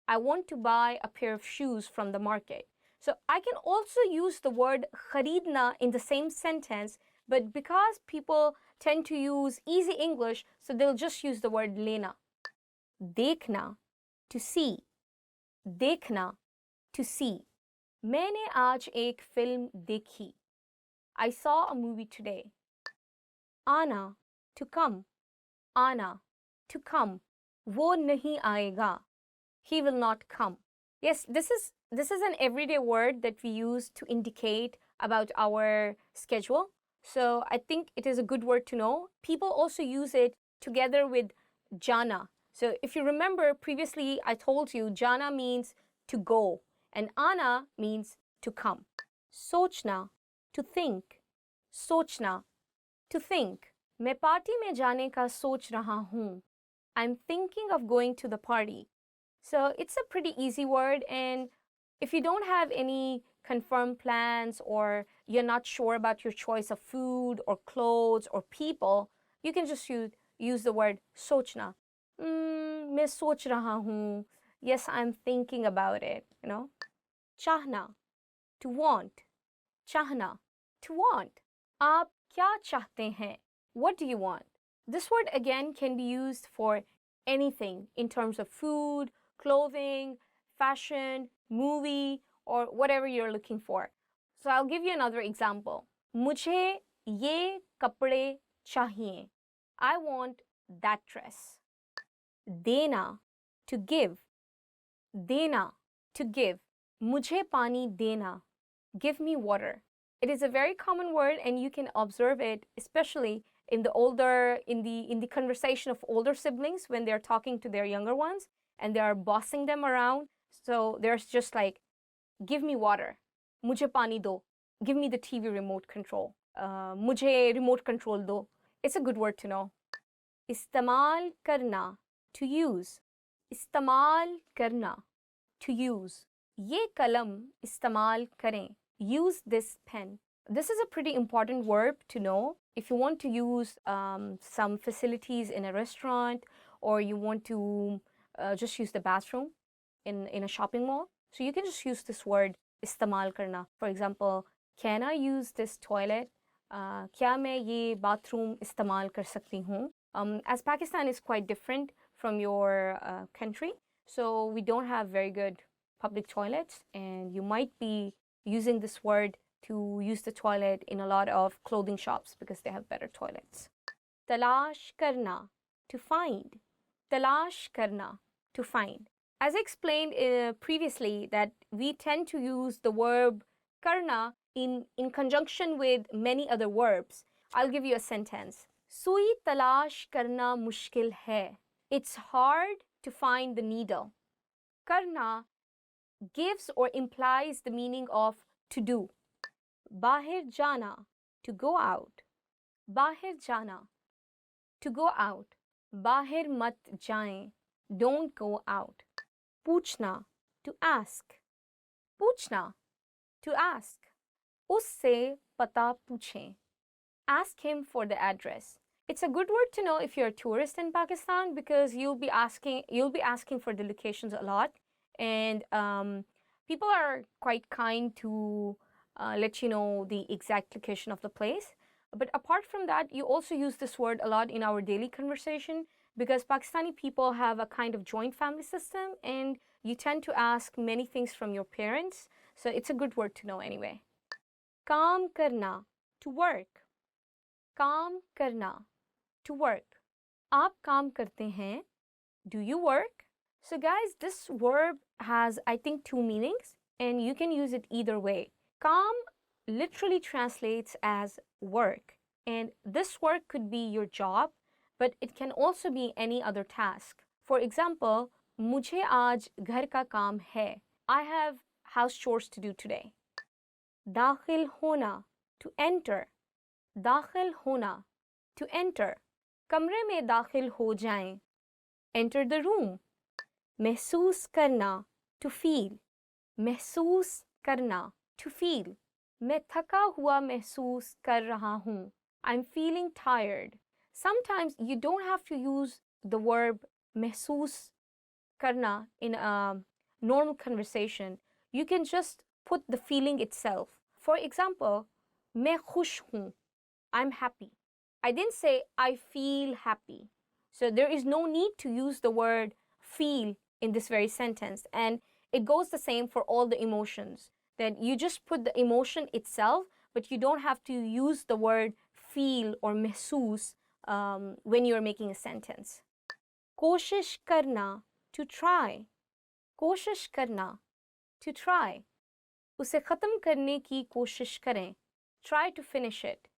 I want to buy a pair of shoes from the market. So I can also use the word kharidna in the same sentence, but because people tend to use easy English, so they'll just use the word lena. Dekhna, to see. Dekhna, to see. मैंने आज एक film देखी. I saw a movie today. Ana, to come. Ana, to come. वो नहीं आएगा. He will not come. Yes, this is an everyday word that we use to indicate about our schedule. So I think it is a good word to know. People also use it together with jana. So if you remember previously, I told you jana means to go and ana means to come. Sochna, to think. Sochna, to think. मैं party में जाने का सोच रहा हूँ. I'm thinking of going to the party. So it's a pretty easy word, and if you don't have any confirmed plans or you're not sure about your choice of food or clothes or people, you can just use the word sochna. मैं सोच रहा हूँ. Yes, I'm thinking about it, you know. Chahna, to want. Chahna, to want. आप क्या चाहते हैं? What do you want? This word again can be used for anything in terms of food, clothing, fashion, movie, or whatever you're looking for. So I'll give you another example. मुझे ये कपड़े चाहिए. I want that dress. देना, to give. देना, to give. मुझे पानी देना. Give me water. It is a very common word, and you can observe it, especially in the conversation of older siblings when they're talking to their younger ones and they are bossing them around. So there's just like, give me water. मुझे पानी दो. Give me the TV remote control. मुझे remote control दो. It's a good word to know. इस्तेमाल करना, to use. इस्तेमाल करना, to use. ये कलम इस्तेमाल करें. Use this pen. This is a pretty important verb to know. If you want to use some facilities in a restaurant, or you want to just use the bathroom in a shopping mall, so you can just use this word istamal karna. For example, can I use this toilet? क्या मैं ये bathroom इस्तेमाल कर सकती हूँ? As Pakistan is quite different from your country, so we don't have very good public toilets, and you might be using this word to use the toilet in a lot of clothing shops because they have better toilets. Talash karna, to find. Talash karna, to find. As I explained previously, that we tend to use the verb karna in conjunction with many other verbs. I'll give you a sentence. Sui talash karna mushkil hai. It's hard to find the needle. Karna gives or implies the meaning of to do. Bahir jana, to go out. Bahir jana, to go out. Bahir mat jaएं, don't go out. Puchna, to ask. Puchna, to ask. Usse pata pucheं. Ask him for the address. It's a good word to know if you're a tourist in Pakistan, because you'll be asking for the locations a lot, and people are quite kind to let you know the exact location of the place. But apart from that, you also use this word a lot in our daily conversation, because Pakistani people have a kind of joint family system, and you tend to ask many things from your parents. So it's a good word to know anyway. Kaam karna, to work. Kaam karna, to work. Aap kaam karte hain. Do you work? So guys, this verb has, I think, two meanings, and you can use it either way. Kaam literally translates as work, and this work could be your job, but it can also be any other task. For example, mujhe aaj ghar ka kaam hai. I have house chores to do today. Dakhil hona, to enter. Dakhil hona, to enter. Kamre mein dakhil ho jaएं. Enter the room. Mehsoos karna, to feel. Mehsoos karna, to feel. मैं थका हुआ महसूस कर रहा हूँ. I'm feeling tired. Sometimes you don't have to use the verb महसूस karna in a normal conversation. You can just put the feeling itself. For example, मैं खुश हूँ. I'm happy. I didn't say I feel happy. So there is no need to use the word feel in this very sentence. And it goes the same for all the emotions. That you just put the emotion itself, but you don't have to use the word feel or महसूस when you're making a sentence. कोशिश करना, to try. कोशिश करना, to try. उसे ख़त्म करने की कोशिश करें. Try to finish it.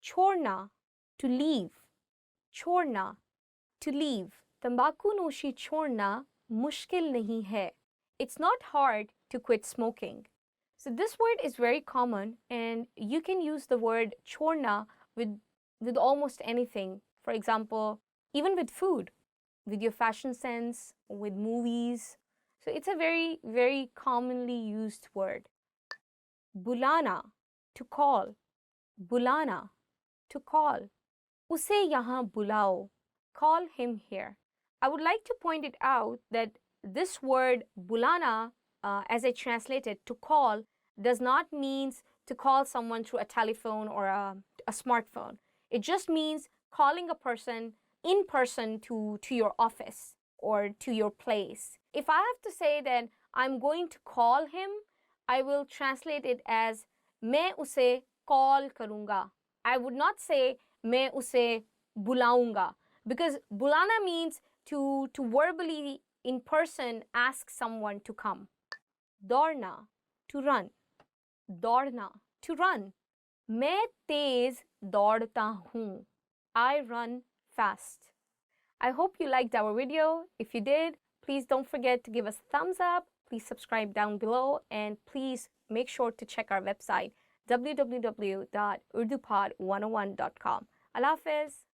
छोड़ना, to leave. छोड़ना, to leave. तंबाकू नोशी छोड़ना मुश्किल नहीं है. It's not hard to quit smoking. So this word is very common, and you can use the word chorna with almost anything. For example, even with food, with your fashion sense, with movies. So it's a very, very commonly used word. Bulana, to call. Bulana, to call. Usse yahan bulao. Call him here. I would like to point it out that this word bulana, as I translate it, to call, does not mean to call someone through a telephone or a smartphone. It just means calling a person in person to your office or to your place. If I have to say that I'm going to call him, I will translate it as मैं उसे call करूँगा. I would not say मैं उसे बुलाऊँगा, because bulana means to verbally in person ask someone to come. दौड़ना, to run. दौड़ना, to run. मैं तेज दौड़ता हूँ. I run fast. I hope you liked our video. If you did, please don't forget to give us a thumbs up. Please subscribe down below, and please make sure to check our website www.urdupod101.com. Allah Hafiz.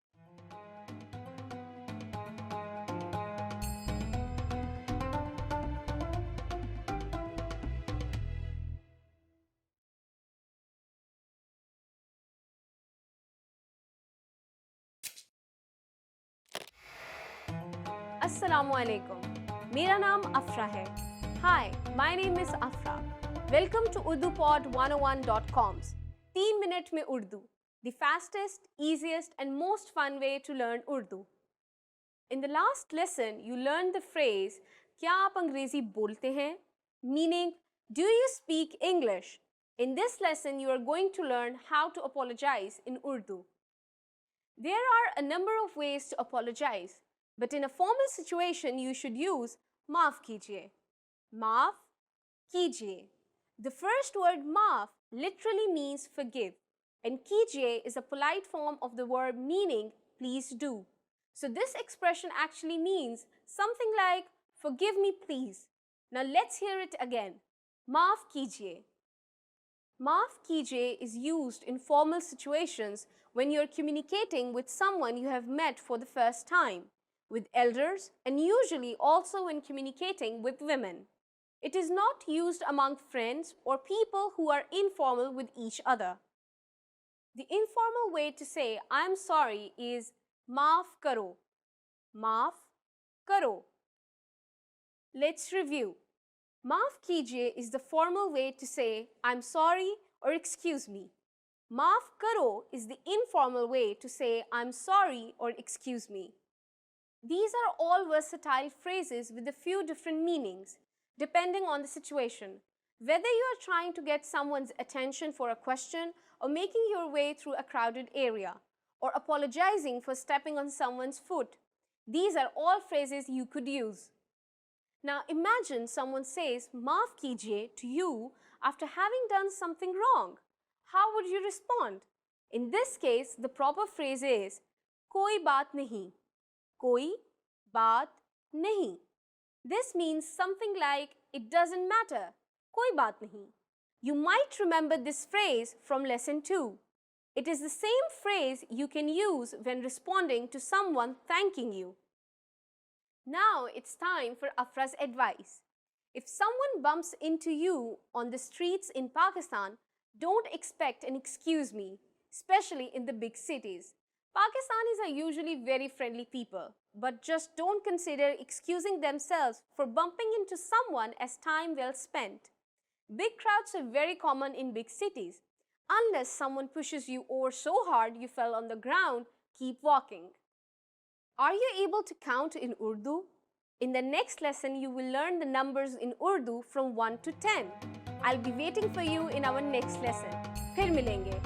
Assalamualaikum. मेरा नाम अफरा है. Hi, my name is Afra. Welcome to UrduPod101.com's 3 minute में Urdu, the fastest, easiest and most fun way to learn Urdu. In the last lesson, you learned the phrase क्या आप अंग्रेजी बोलते हैं? Meaning, do you speak English? In this lesson, you are going to learn how to apologize in Urdu. There are a number of ways to apologize. But in a formal situation, you should use maaf kijiye. Maaf kijiye. The first word maaf literally means forgive, and kijiye is a polite form of the verb meaning please do. So this expression actually means something like forgive me please. Now let's hear it again. Maaf kijiye. Maaf kijiye is used in formal situations when you're communicating with someone you have met for the first time, with elders, and usually also when communicating with women. It is not used among friends or people who are informal with each other. The informal way to say I'm sorry is maaf karo. Maaf karo. Let's review. Maaf kijiye is the formal way to say I'm sorry or excuse me. Maaf karo is the informal way to say I'm sorry or excuse me. These are all versatile phrases with a few different meanings, depending on the situation. Whether you are trying to get someone's attention for a question or making your way through a crowded area, or apologizing for stepping on someone's foot, these are all phrases you could use. Now imagine someone says maaf kijiye to you after having done something wrong. How would you respond? In this case, the proper phrase is koi baat nahi. Koi baat nahi. This means something like it doesn't matter. Koi baat nahi. You might remember this phrase from lesson 2. It is the same phrase you can use when responding to someone thanking you. Now it's time for Afra's advice. If someone bumps into you on the streets in Pakistan, don't expect an excuse me, especially in the big cities. Pakistanis are usually very friendly people, but just don't consider excusing themselves for bumping into someone as time well spent. Big crowds are very common in big cities. Unless someone pushes you over so hard you fell on the ground, keep walking. Are you able to count in Urdu? In the next lesson, you will learn the numbers in Urdu from 1 to 10. I'll be waiting for you in our next lesson. फिर मिलेंगे.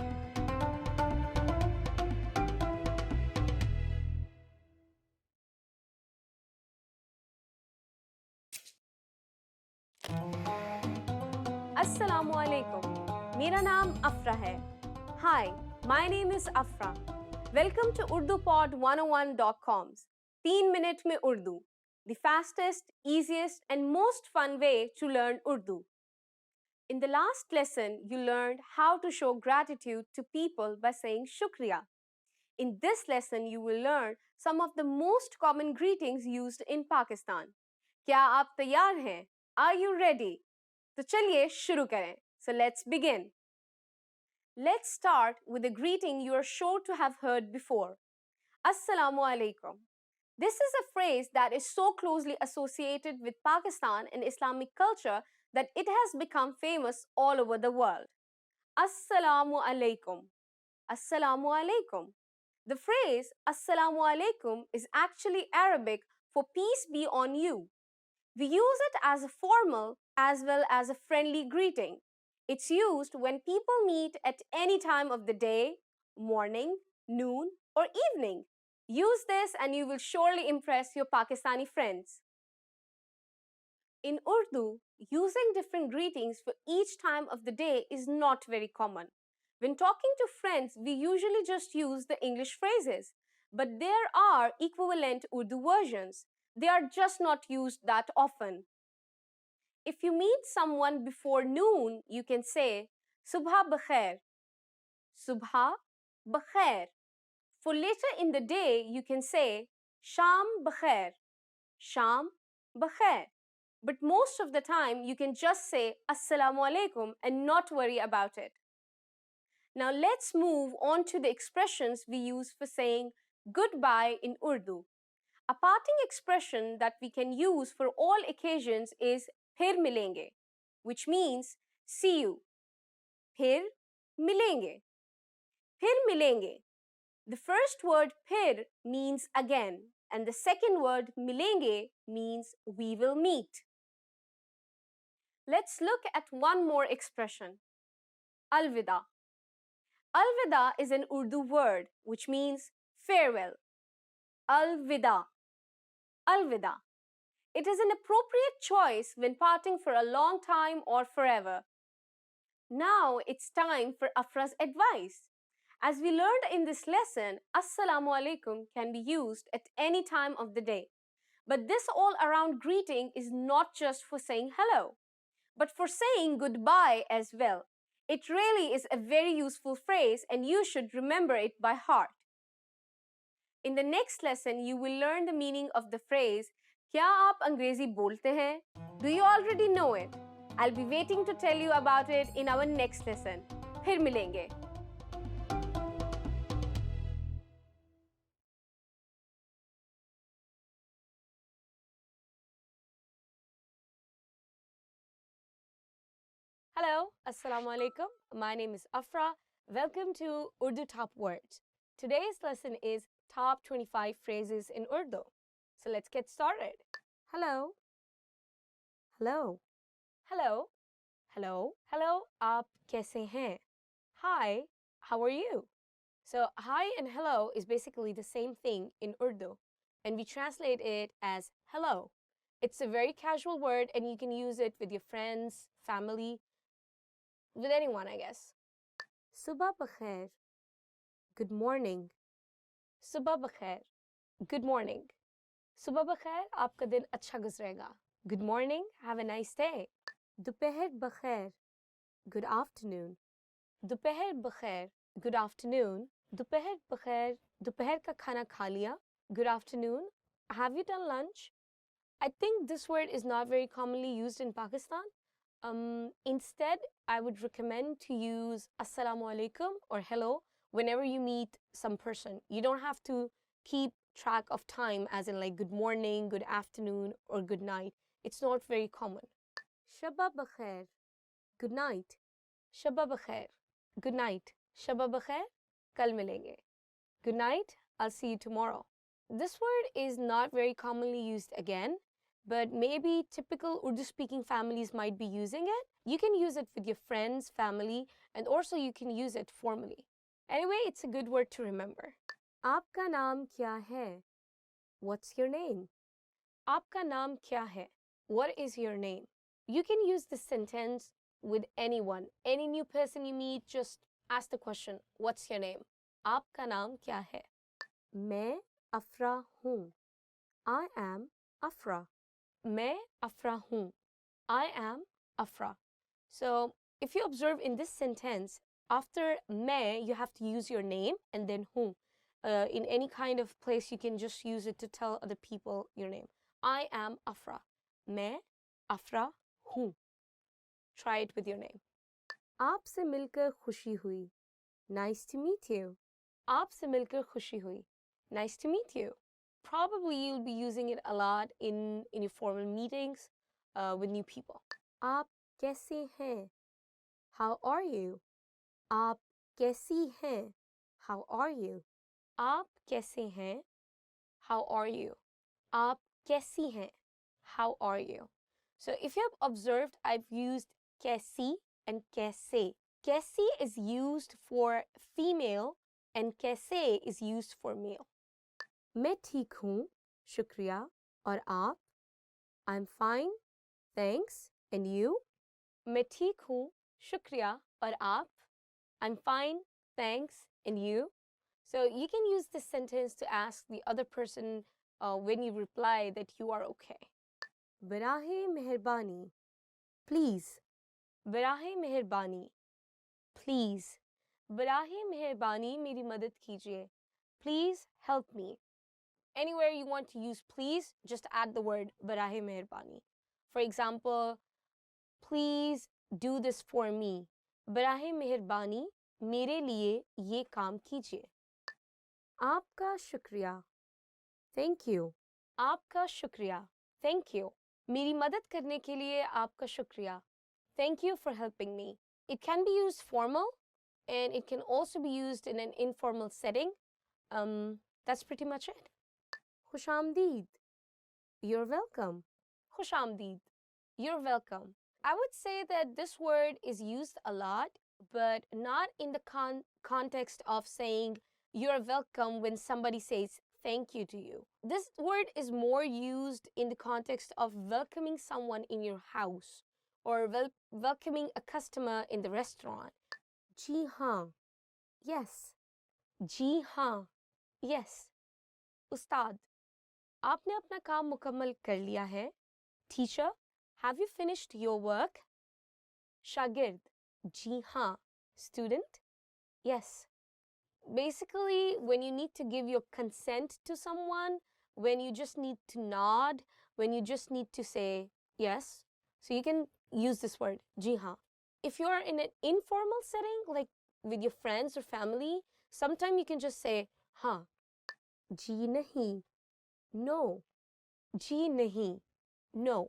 Assalamu alaikum. मेरा नाम अफरा है. Hi, my name is Afra. Welcome to UrduPod101.com's 3 minute में Urdu, the fastest, easiest and most fun way to learn Urdu. In the last lesson, you learned how to show gratitude to people by saying shukriya. In this lesson, you will learn some of the most common greetings used in Pakistan. क्या आप तैयार हैं? Are you ready? तो चलिए शुरू करें. So let's begin. Let's start with a greeting you are sure to have heard before. Assalamu alaikum. This is a phrase that is so closely associated with Pakistan and Islamic culture that it has become famous all over the world. Assalamu alaikum. Assalamu alaikum. The phrase Assalamu alaikum is actually Arabic for peace be on you. We use it as a formal as well as a friendly greeting. It's used when people meet at any time of the day, morning, noon, or evening. Use this and you will surely impress your Pakistani friends. In Urdu, using different greetings for each time of the day is not very common. When talking to friends, we usually just use the English phrases, but there are equivalent Urdu versions. They are just not used that often. If you meet someone before noon, you can say Subha bakhair. Subha bakhair. For later in the day, you can say Sham bakhair. Sham bakhair. But most of the time, you can just say Assalamu alaikum and not worry about it. Now let's move on to the expressions we use for saying goodbye in Urdu. A parting expression that we can use for all occasions is phir milenge, which means see you. Phir milenge. Phir milenge. The first word phir means again, and the second word milenge means we will meet. Let's look at one more expression. Alvida. Alvida is an Urdu word which means farewell. Alvida. alvida. It is an appropriate choice when parting for a long time or forever. Now it's time for Afra's advice. As we learned in this lesson, Assalamu alaikum can be used at any time of the day. But this all-around greeting is not just for saying hello, but for saying goodbye as well. It really is a very useful phrase and you should remember it by heart. In the next lesson, you will learn the meaning of the phrase, क्या आप अंग्रेजी बोलते हैं? Do you already know it? I'll be waiting to tell you about it in our next lesson. फिर मिलेंगे. Hello, Assalamu alaikum. My name is Afra. Welcome to Urdu Top Words. Today's lesson is Top 25 Phrases in Urdu. So let's get started. Hello. Hello. Hello. Hello. Hello. Aap kaise hain? Hi. How are you? So hi and hello is basically the same thing in Urdu, and we translate it as hello. It's a very casual word and you can use it with your friends, family, with anyone, I guess. Subah bakhair. Good morning. Subah bakhair. Good morning. Subah bakhair, aapka din acha guzrega. Good morning, have a nice day. Dopahar bakhair. Good afternoon. Dopahar bakhair. Good afternoon. Dopahar bakhair. Dopahar ka khana kha liya. Good afternoon. Have you done lunch? I think this word is not very commonly used in Pakistan. Instead, I would recommend to use Assalamu alaikum or hello whenever you meet some person. You don't have to keep track of time as in like good morning, good afternoon, or good night. It's not very common. Shabba bakhair. Good night. Shabba bakhair. Good night. Shabba bakhair. Kal milenge. Good night. I'll see you tomorrow. This word is not very commonly used again, but maybe typical Urdu-speaking families might be using it. You can use it with your friends, family, and also you can use it formally. Anyway, it's a good word to remember. Aapka naam kya hai? What's your name? Aapka naam kya hai? What is your name? You can use this sentence with anyone. Any new person you meet, just ask the question, what's your name? Aapka naam kya hai? Main Afra hoon. I am Afra. Main Afra hoon. I am Afra. So, if you observe in this sentence, after main, you have to use your name and then hoon. In any kind of place, you can just use it to tell other people your name. I am Afra. Main Afra hoon. Try it with your name. Aapse milkar khushi hui. Nice to meet you. Aapse milkar khushi hui. Nice to meet you. Probably you'll be using it a lot in your formal meetings with new people. Aap kaise hain? How are you? Aap kaisi hain? How are you? Aap kaise hain? How are you? Aap kaisi hain? How are you? So if you have observed, I've used kaisi and kaise. Kaisi is used for female and kaise is used for male. मैं ठीक हूँ, शुक्रिया, और आप? I'm fine, thanks, and you? मैं ठीक हूँ, शुक्रिया, और आप? I'm fine, thanks, and you? So you can use this sentence to ask the other person when you reply that you are okay. Barahe meherbani. Please. Barahe meherbani. Please. Barahe meherbani meri madad kijiye. Please help me. Anywhere you want to use please, just add the word barahe meherbani. For example, please do this for me. Barahe meherbani mere liye ye kaam kijiye. Aapka shukriya. Thank you. Aapka shukriya. Thank you. Meri madad karne ke liye aapka shukriya. Thank you for helping me. It can be used formal and it can also be used in an informal setting. That's pretty much it. Khushamdeed. You're welcome. Khushamdeed. You're welcome. I would say that this word is used a lot, but not in the context of saying you're welcome when somebody says thank you to you. This word is more used in the context of welcoming someone in your house or welcoming a customer in the restaurant. जी हाँ, yes. जी हाँ, yes. उस्ताद, आपने अपना काम मुकम्मल कर लिया है? Teacher, have you finished your work? शागिर्द, जी हाँ. Student, yes. Basically, when you need to give your consent to someone, when you just need to nod, when you just need to say yes, so you can use this word, ji haan. If you're in an informal setting, like with your friends or family, sometimes you can just say, haan, ji nahi, no, ji nahi, no.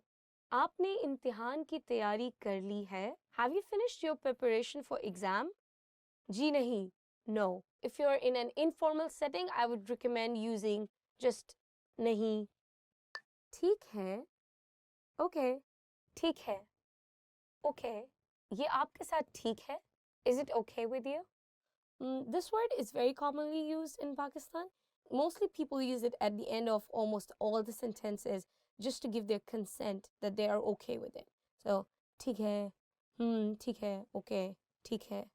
आपने इम्तिहान की तैयारी कर ली है? Have you finished your preparation for exam? जी नहीं, no. If you're in an informal setting, I would recommend using just nahi. ठीक है, okay, ठीक है, okay. ये आपके साथ ठीक है? Is it okay with you? This word is very commonly used in Pakistan. Mostly people use it at the end of almost all the sentences just to give their consent that they are okay with it. So, ठीक है, ठीक है, okay, ठीक है.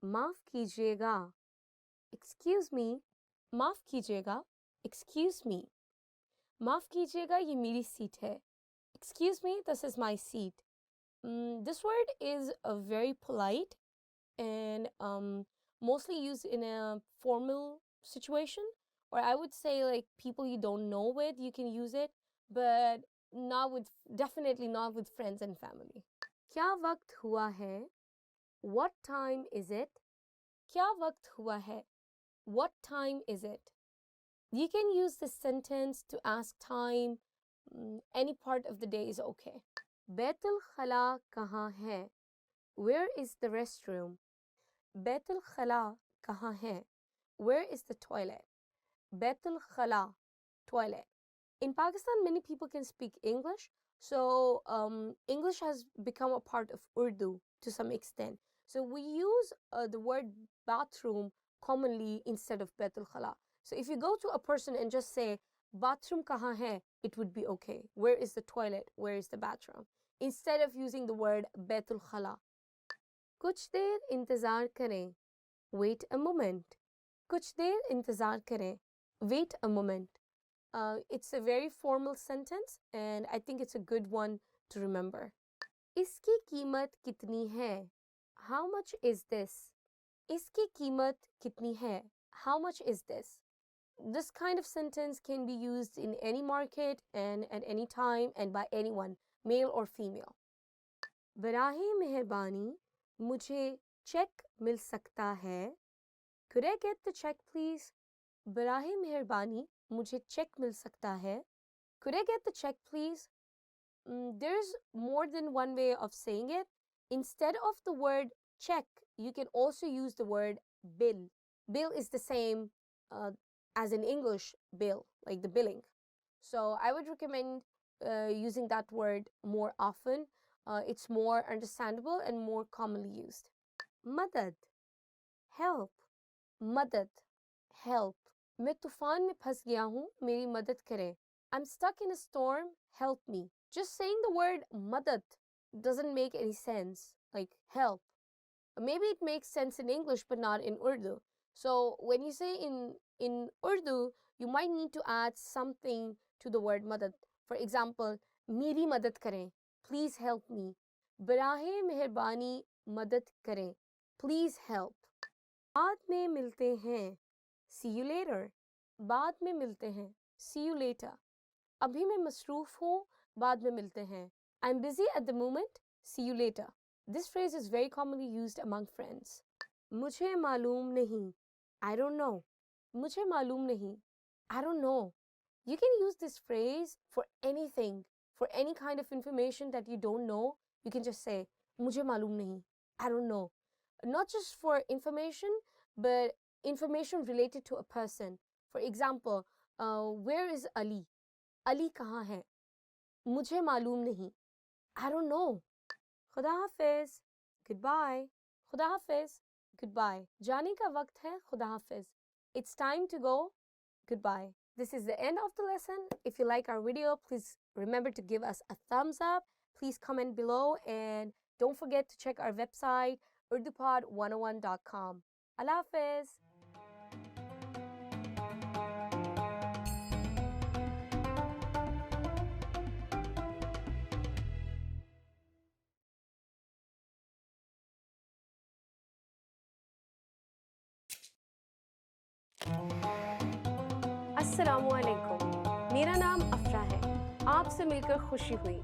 माफ कीजिएगा. Excuse me. माफ कीजिएगा. Excuse me. माफ कीजिएगा, ये मेरी सीट है. Excuse me, this is my seat. This word is very polite and mostly used in a formal situation, or I would say like people you don't know with, you can use it, but definitely not with friends and family. क्या वक्त हुआ है? What time is it? क्या वक्त हुआ है? What time is it? You can use this sentence to ask time. Any part of the day is okay. Baitul Khala kahan hai? Where is the restroom? Baitul Khala kahan hai? Where is the toilet? Baitul Khala, toilet. In Pakistan, many people can speak English, so English has become a part of Urdu to some extent. So we use the word bathroom commonly instead of Baitul Khala. So if you go to a person and just say, bathroom kahan hai, it would be okay. Where is the toilet? Where is the bathroom? Instead of using the word Baitul Khala. Kuch der intezar kare. Wait a moment. Kuch der intezar kare. Wait a moment. It's a very formal sentence and I think it's a good one to remember. Iski कीमत कितनी है? How much is this? Iski कीमत कितनी है? How much is this? This kind of sentence can be used in any market and at any time and by anyone, male or female. बराहे मेहरबानी मुझे check मिल सकता है? Could I get the check please? बराहे मेहरबानी मुझे check मिल सकता है? Could I get the check please? There's more than one way of saying it. Instead of the word check, you can also use the word bill. Bill is the same as in English bill, like the billing. So I would recommend using that word more often. It's more understandable and more commonly used. Madad, help. Madad, help. मैं तूफान में फंस गया हूँ, मेरी मदद करें. I'm stuck in a storm, help me. Just saying the word madad doesn't make any sense, like help. Maybe it makes sense in English but not in Urdu. So when you say in Urdu, you might need to add something to the word madad. For example, मेरी मदद करें, please help me. बराहे मेहरबानी मदद करें, please help. बाद में मिलते हैं, see you later. बाद में मिलते हैं, see you later. अभी मैं मसरूफ हूँ, बाद में मिलते हैं. I'm busy at the moment, see you later. This phrase is very commonly used among friends. मुझे मालूम नहीं, I don't know. मुझे मालूम नहीं, I don't know. You can use this phrase for anything, for any kind of information that you don't know. You can just say, मुझे मालूम नहीं, I don't know. Not just for information, but information related to a person. For example, where is Ali? Ali कहाँ है? मुझे मालूम नहीं. I don't know. खुदा हाफिज. Goodbye. खुदा हाफिज. Goodbye. जाने का वक्त है. खुदा हाफिज. It's time to go. Goodbye. This is the end of the lesson. If you like our video, please remember to give us a thumbs up. Please comment below and don't forget to check our website urdupod101.com. Allah Hafiz. Assalamualaikum. मेरा नाम अफरा है. आपसे मिलकर खुशी हुई.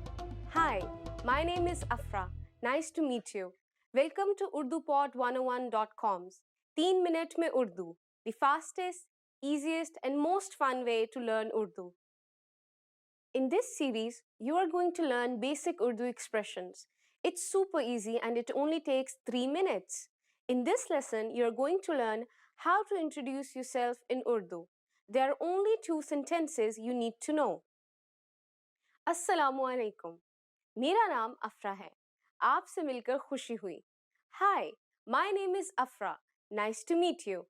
Hi, my name is Afra. Nice to meet you. Welcome to UrduPod101.com's 3 minute में Urdu, the fastest, easiest and most fun way to learn Urdu. In this series, you are going to learn basic Urdu expressions. It's super easy and it only takes 3 minutes. In this lesson, you are going to learn how to introduce yourself in Urdu. There are only 2 sentences you need to know. Assalamu alaikum. मेरा नाम अफरा है. आपसे मिलकर खुशी हुई. Hi, my name is Afra. Nice to meet you.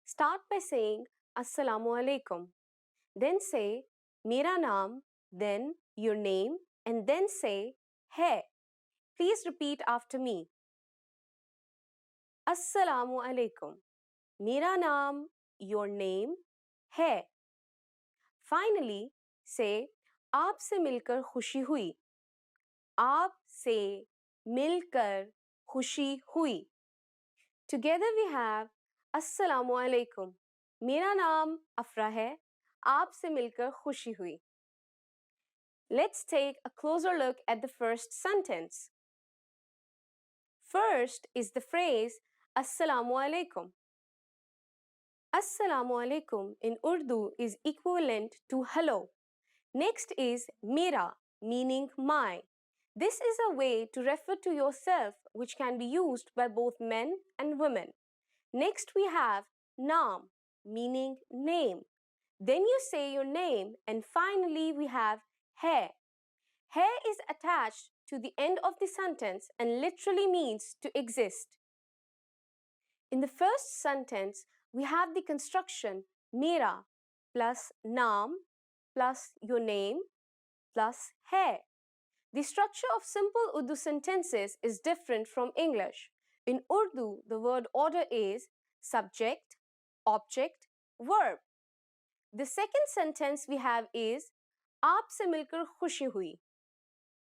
Start by saying Assalamu alaikum. Then say मेरा नाम, then your name, and then say है. Please repeat after me. Assalamu alaikum. मेरा नाम, your name, है. Finally, say आपसे मिलकर खुशी हुई. आपसे मिलकर खुशी हुई. Together we have Assalamu alaikum. मेरा नाम अफरा है. आपसे मिलकर खुशी हुई. Let's take a closer look at the first sentence. First is the phrase Assalamu alaikum. Assalamu alaikum in Urdu is equivalent to hello. Next is mera, meaning my. This is a way to refer to yourself which can be used by both men and women. Next we have naam, meaning name. Then you say your name and finally we have hai. Hai is attached to the end of the sentence and literally means to exist. In the first sentence, we have the construction mera plus naam plus your name plus hai. The structure of simple Urdu sentences is different from English. In Urdu, the word order is subject, object, verb. The second sentence we have is आपसे मिलकर खुशी हुई.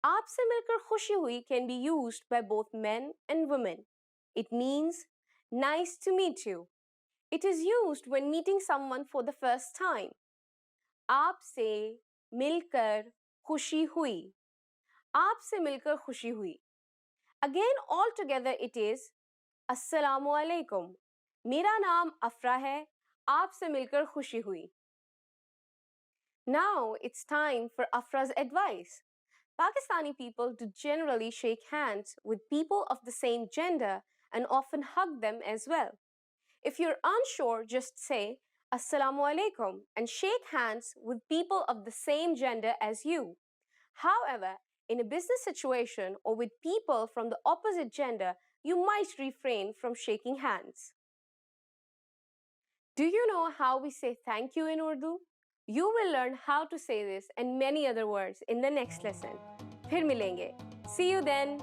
आपसे मिलकर खुशी हुई can be used by both men and women. It means nice to meet you. It is used when meeting someone for the first time. आपसे मिलकर खुशी हुई. आपसे मिलकर खुशी हुई. Again, all together it is Assalamu alaikum. मेरा नाम अफरा है. आपसे मिलकर खुशी हुई. Now it's time for Afra's advice. Pakistani people do generally shake hands with people of the same gender and often hug them as well. If you're unsure, just say Assalamu alaikum and shake hands with people of the same gender as you. However, in a business situation or with people from the opposite gender, you might refrain from shaking hands. Do you know how we say thank you in Urdu? You will learn how to say this and many other words in the next lesson. फिर मिलेंगे. See you then.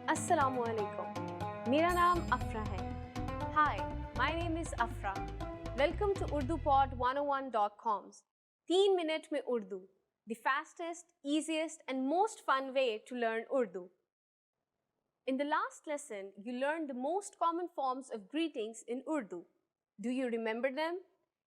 Assalamu alaikum. मेरा नाम अफरा है. Hi, my name is Afra. Welcome to UrduPod101.com's 3 minute में Urdu, the fastest, easiest and most fun way to learn Urdu. In the last lesson, you learned the most common forms of greetings in Urdu. Do you remember them?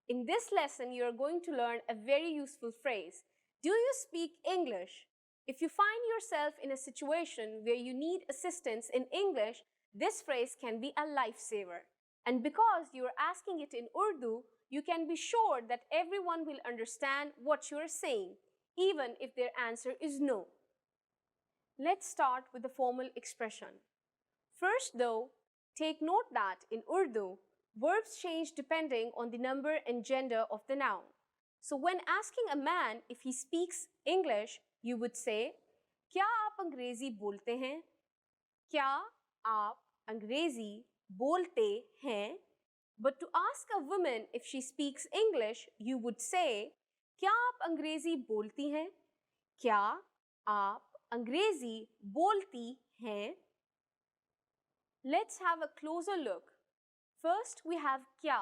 In this lesson, you are going to learn a very useful phrase. Do you speak English? If you find yourself in a situation where you need assistance in English, this phrase can be a lifesaver. And because you are asking it in Urdu, you can be sure that everyone will understand what you are saying, even if their answer is no. Let's start with the formal expression. First though, take note that in Urdu, Verbs change depending on the number and gender of the noun. So when asking a man if he speaks English, you would say, क्या आप अंग्रेजी बोलते हैं? क्या आप अंग्रेजी बोलते हैं? But to ask a woman if she speaks English, you would say, क्या आप अंग्रेजी बोलती हैं? क्या आप अंग्रेजी बोलती हैं? Let's have a closer look. First, we have kya,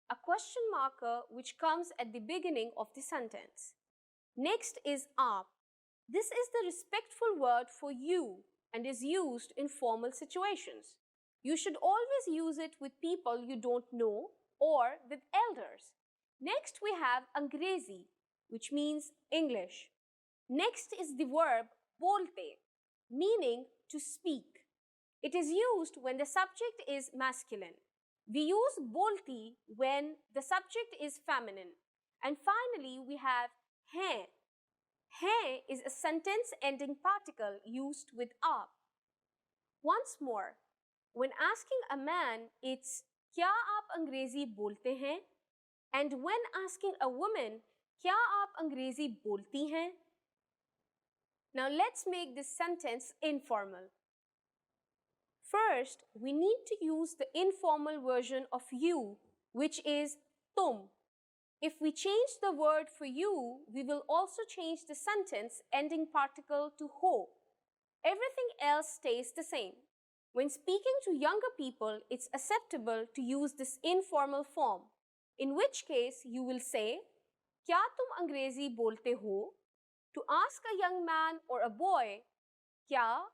a question marker which comes at the beginning of the sentence. Next is aap. This is the respectful word for you and is used in formal situations. You should always use it with people you don't know or with elders. Next, we have angrezi, which means English. Next is the verb bolte, meaning to speak. It is used when the subject is masculine. We use bolti when the subject is feminine. And finally, we have hain. Hain is a sentence-ending particle used with aap. Once more, when asking a man, it's क्या आप अंग्रेजी बोलते हैं? And when asking a woman, क्या आप अंग्रेजी बोलती हैं? Now let's make this sentence informal. First, we need to use the informal version of you, which is tum. If we change the word for you, we will also change the sentence ending particle to ho. Everything else stays the same. When speaking to younger people, it's acceptable to use this informal form, in which case you will say, क्या तुम अंग्रेजी बोलते हो? To ask a young man or a boy, क्या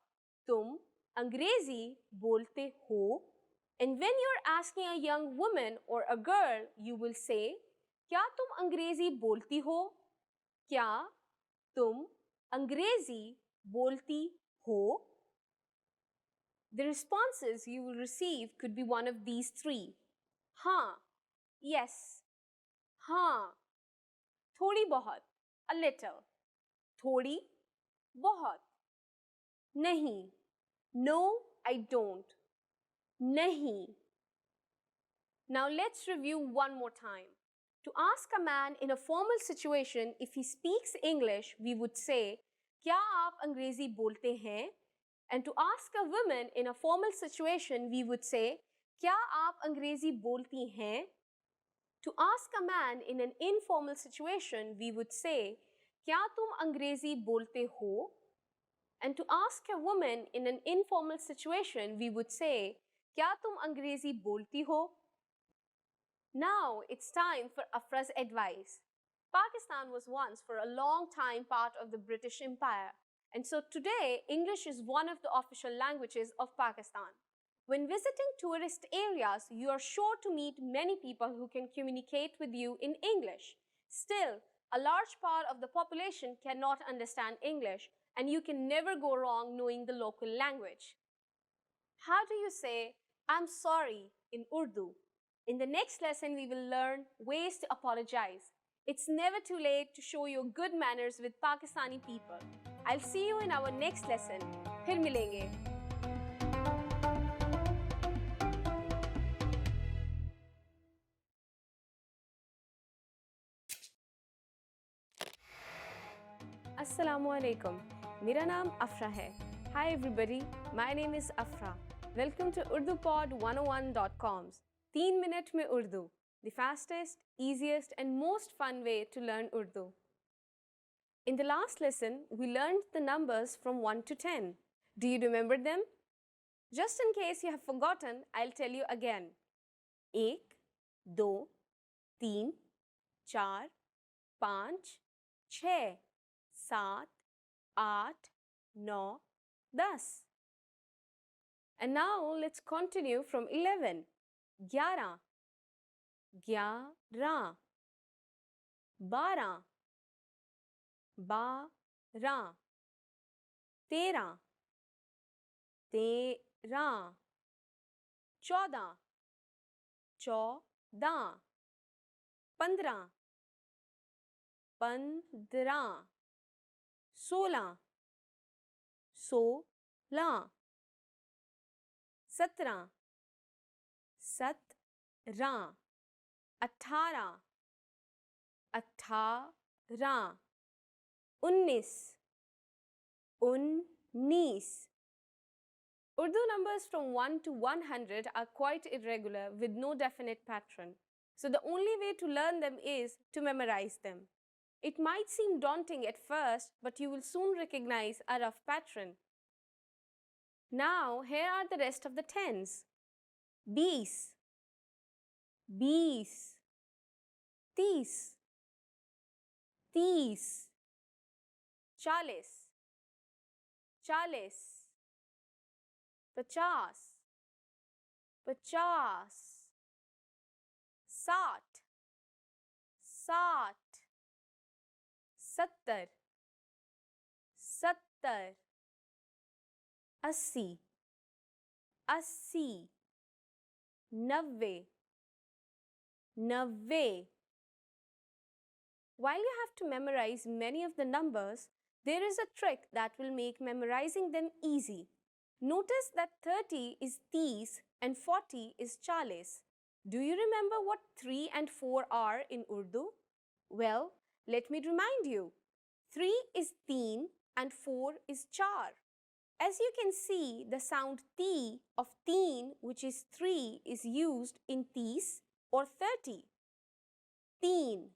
तुम अंग्रेजी बोलते हो? And when you're asking a young woman or a girl, you will say, क्या तुम अंग्रेजी बोलती हो? क्या तुम अंग्रेजी बोलती हो? The responses you will receive could be one of these three. हाँ, yes, हाँ, थोड़ी बहुत, a little, थोड़ी, बहुत, नहीं, no, I don't, नहीं. Now let's review one more time. To ask a man in a formal situation if he speaks English, we would say, क्या आप अंग्रेजी बोलते हैं? And to ask a woman in a formal situation, we would say, क्या आप अंग्रेजी बोलती हैं? To ask a man in an informal situation, we would say, क्या तुम अंग्रेजी बोलते हो? And to ask a woman in an informal situation, we would say, क्या तुम अंग्रेजी बोलती हो? Now it's time for Afra's advice. Pakistan was once for a long time part of the British Empire. And so today, English is one of the official languages of Pakistan. When visiting tourist areas, you are sure to meet many people who can communicate with you in English. Still, a large part of the population cannot understand English, and you can never go wrong knowing the local language. How do you say, I'm sorry in Urdu? In the next lesson, we will learn ways to apologize. It's never too late to show your good manners with Pakistani people. I'll see you in our next lesson. फिर मिलेंगे. Assalamualaikum. मेरा नाम अफरा है. Hi everybody, my name is Afra. Welcome to UrduPod101.com's 3 minute में Urdu, the fastest, easiest and most fun way to learn Urdu. In the last lesson, we learned the numbers from 1 to 10. Do you remember them? Just in case you have forgotten, I'll tell you again. 1, 2, 3, 4, 5, 6, 7, 8, 9, 10. And now let's continue from 11. 11, 11, 12, 12, 13, 13, 14, 14, 15, 15, 16, 16, 17, 17, 18 18 18 19 19 Urdu numbers from 1 to 100 are quite irregular with no definite pattern. So the only way to learn them is to memorize them. It might seem daunting at first, but you will soon recognize a rough pattern. Now, here are the rest of the tens. 20 20 30 30 40 40 50 50 60 60 70 70 80 80 90 90 While you have to memorize many of the numbers, there is a trick that will make memorizing them easy. Notice that 30 is 30 and 40 is 40. Do you remember what 3 and 4 are in Urdu? Well, let me remind you. 3 is teen and 4 is char. As you can see, the sound T of teen, which is 3, is used in 30 or 30. Teen,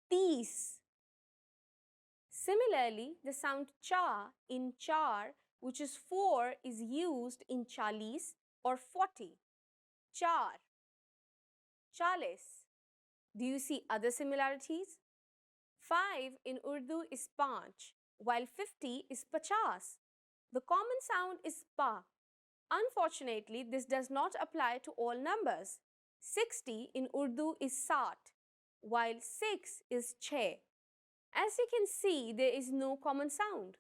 30. Similarly, the sound cha in char, which is 4, is used in 40 or 40. Char, 40. Do you see other similarities? 5 in Urdu is panch, while 50 is pachas. The common sound is pa. Unfortunately, this does not apply to all numbers. 60 in Urdu is sat, while 6 is che. As you can see, there is no common sound.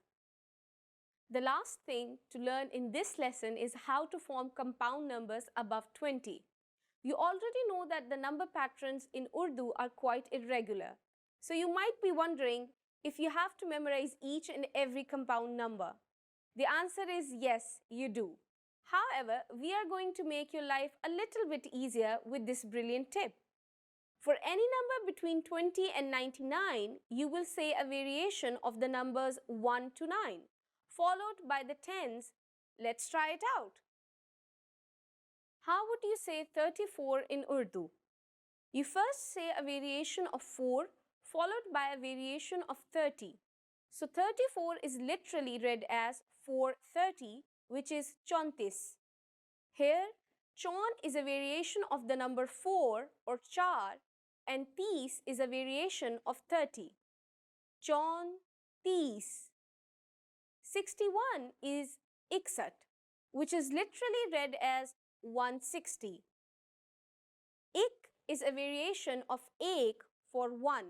The last thing to learn in this lesson is how to form compound numbers above 20. You already know that the number patterns in Urdu are quite irregular. So you might be wondering if you have to memorize each and every compound number. The answer is yes, you do. However, we are going to make your life a little bit easier with this brilliant tip. For any number between 20 and 99, you will say a variation of the numbers 1 to 9, followed by the tens. Let's try it out. How would you say 34 in Urdu? You first say a variation of 4, followed by a variation of 30. So 34 is literally read as 430, which is chontis. Here, chon is a variation of the number 4 or char, and tis is a variation of 30. Chon, tis. 61 is iksat, which is literally read as 160. Ik is a variation of ek for 1,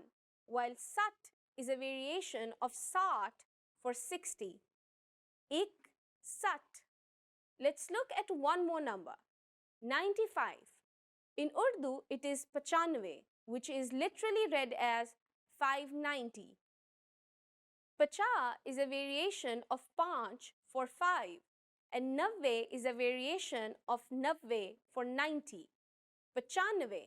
while sat is a variation of sat for 60. Ik, sat. Let's look at one more number, 95. In Urdu, it is 95, which is literally read as 590. Pacha is a variation of panch for 5, and 90 is a variation of 90 for 90. 95.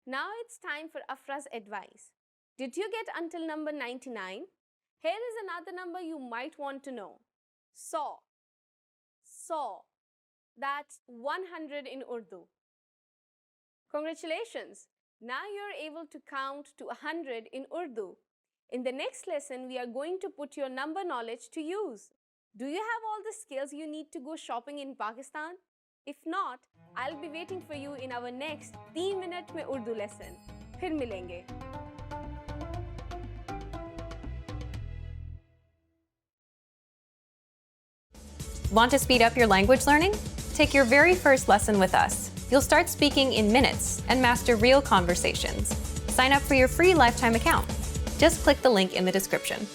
Now it's time for Afra's advice. Did you get until number 99? Here is another number you might want to know. 100. 100. That's 100 in Urdu. Congratulations! Now you're able to count to 100 in Urdu. In the next lesson, we are going to put your number knowledge to use. Do you have all the skills you need to go shopping in Pakistan? If not, I'll be waiting for you in our next 3 minute mein Urdu lesson. Phir milenge. Want to speed up your language learning? Take your very first lesson with us. You'll start speaking in minutes and master real conversations. Sign up for your free lifetime account. Just click the link in the description.